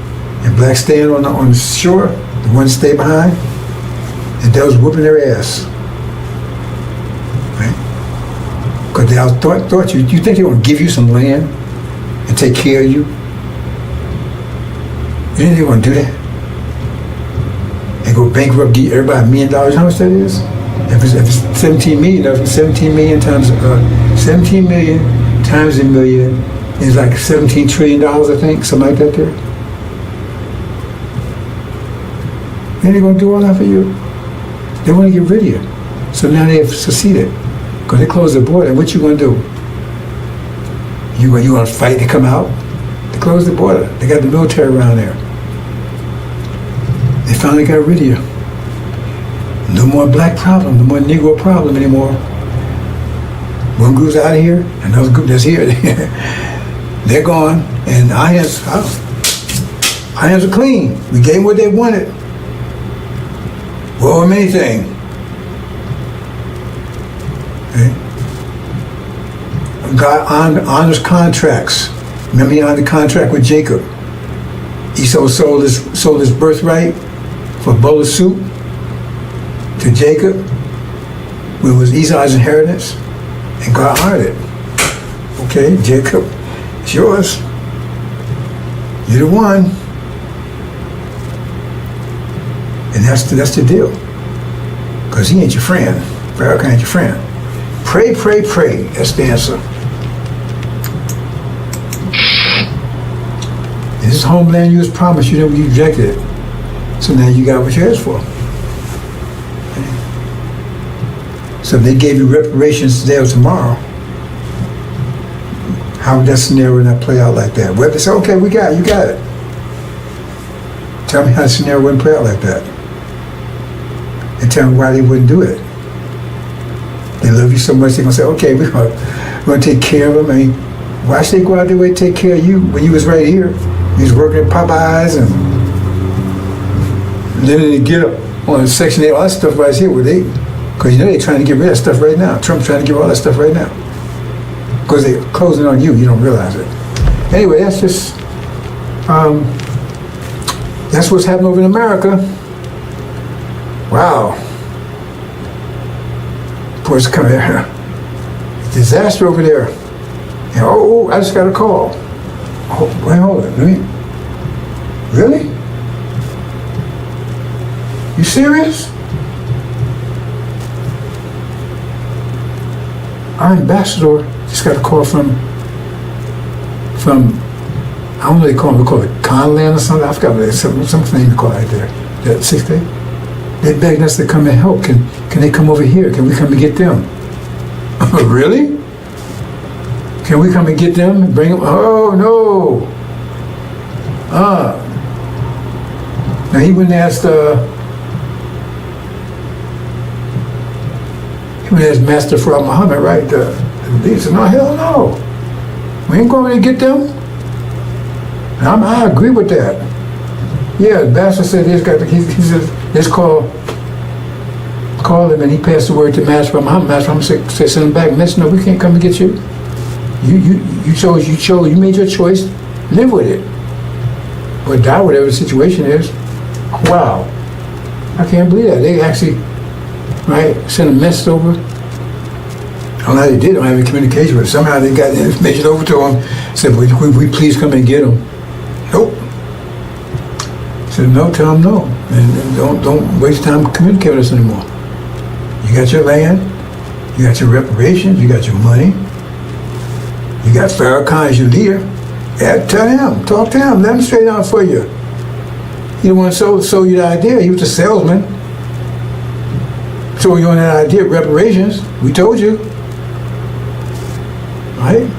and blacks staying on the shore, the ones stay behind, and they was whooping their ass. Right? Because they all thought you think they want to give you some land and take care of you? You think they want to do that? And go bankrupt, give everybody $1 million? How much that is? If it's 17 million, that's 17 million times 17 million times a million is like $17 trillion, I think, something like that there. Then they're gonna do all that for you. They want to get rid of you. So now they have succeeded. Because they closed the border. What you gonna do? You gonna fight to come out? They closed the border. They got the military around there. They finally got rid of you. No more black problem, no more Negro problem anymore. One group's out of here, another group that's here. They're gone, and our hands are clean. We gave them what they wanted. Well, anything. Okay. God honors contracts. Remember, he honored the contract with Jacob. Esau sold his birthright for a bowl of soup to Jacob, which was Esau's inheritance, and God honored it. Okay, Jacob, it's yours. You're the one. And that's the deal. Because he ain't your friend. Farrakhan ain't your friend. Pray, pray, pray. That's the answer. And this homeland you was promised, you rejected it. So now you got what you asked for. So if they gave you reparations today or tomorrow, how would that scenario not play out like that? Well, they say, okay, we got it, you got it. Tell me how the scenario wouldn't play out like that. And tell me why they wouldn't do it. They love you so much, they're gonna say, okay, we're gonna take care of them. I mean, why should they go out their way to take care of you when you was right here? You was working at Popeyes and then they get up on Section 8, all that stuff right here, where they, because they're trying to get rid of that stuff right now. Trump's trying to get rid of all that stuff right now. Because they're closing on you, you don't realize it. Anyway, that's just, that's what's happening over in America. Wow. Boys come here. Disaster over there. And, oh, I just got a call. Oh, wait, hold it. Really? You serious? Our ambassador just got a call from I don't know what they call it Conland or something. I forgot what it's some name to call it right there. That 6th day. They begged us to come and help. Can they come over here? Can we come and get them? Really? Can we come and get them and bring them? Oh no. Now he went and asked Master Farrah Muhammad, right? He said, no, hell no. We ain't going to get them. And I agree with that. Yeah, the Master said he said, let's call him, and he passed the word to Master Farrah Muhammad. Master Muhammad said, send him back. Master, no, we can't come and get you. You made your choice, live with it. Or die, whatever the situation is. Wow. I can't believe that. They actually, right, sent a message over. I don't know how they did. I don't have any communication with it. Somehow they got the information over to them. Said, we please come and get them. Nope. Said, no, tell them no. And don't waste time communicating with us anymore. You got your land. You got your reparations, you got your money, you got Farrakhan as your leader. Yeah, tell him, talk to him, let him straighten out for you. He didn't want to sell you the idea, he was a salesman. So you on that idea of reparations, we told you. Right?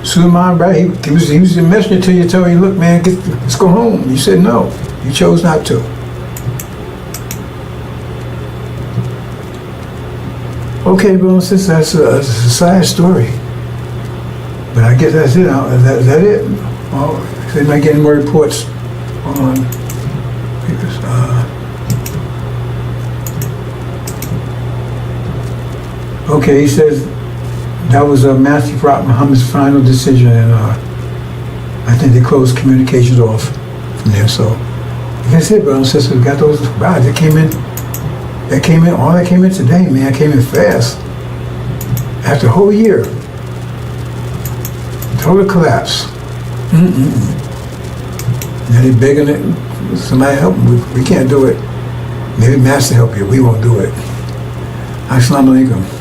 Suleiman, right? He was the messenger to you, telling you, look, man, let's go home. You said no. You chose not to. Okay, bro, since that's a sad story. But I guess that's it. Is that it? Oh, they're not getting more reports on papers. Okay, he says that was Master Prophet Muhammad's final decision, and I think they closed communications off from there. So that's it, brothers and sisters. We got those rides that came in. All that came in today, man. Came in fast. After a whole year, total collapse. Now they begging it. Somebody help them. We can't do it. Maybe Master help you. We won't do it. Assalamu alaikum.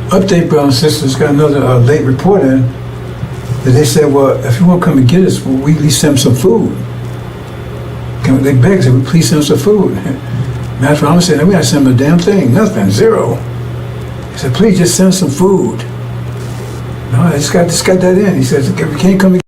Update, brothers and sisters, got another late report in that they said, well, if you want to come and get us, well, we at least send them some food. They begged, said, please send us some food. Master Muhammad said, we got to send them a damn thing, nothing, zero. He said, please just send us some food. No, I just got that in. He says, if you can't come and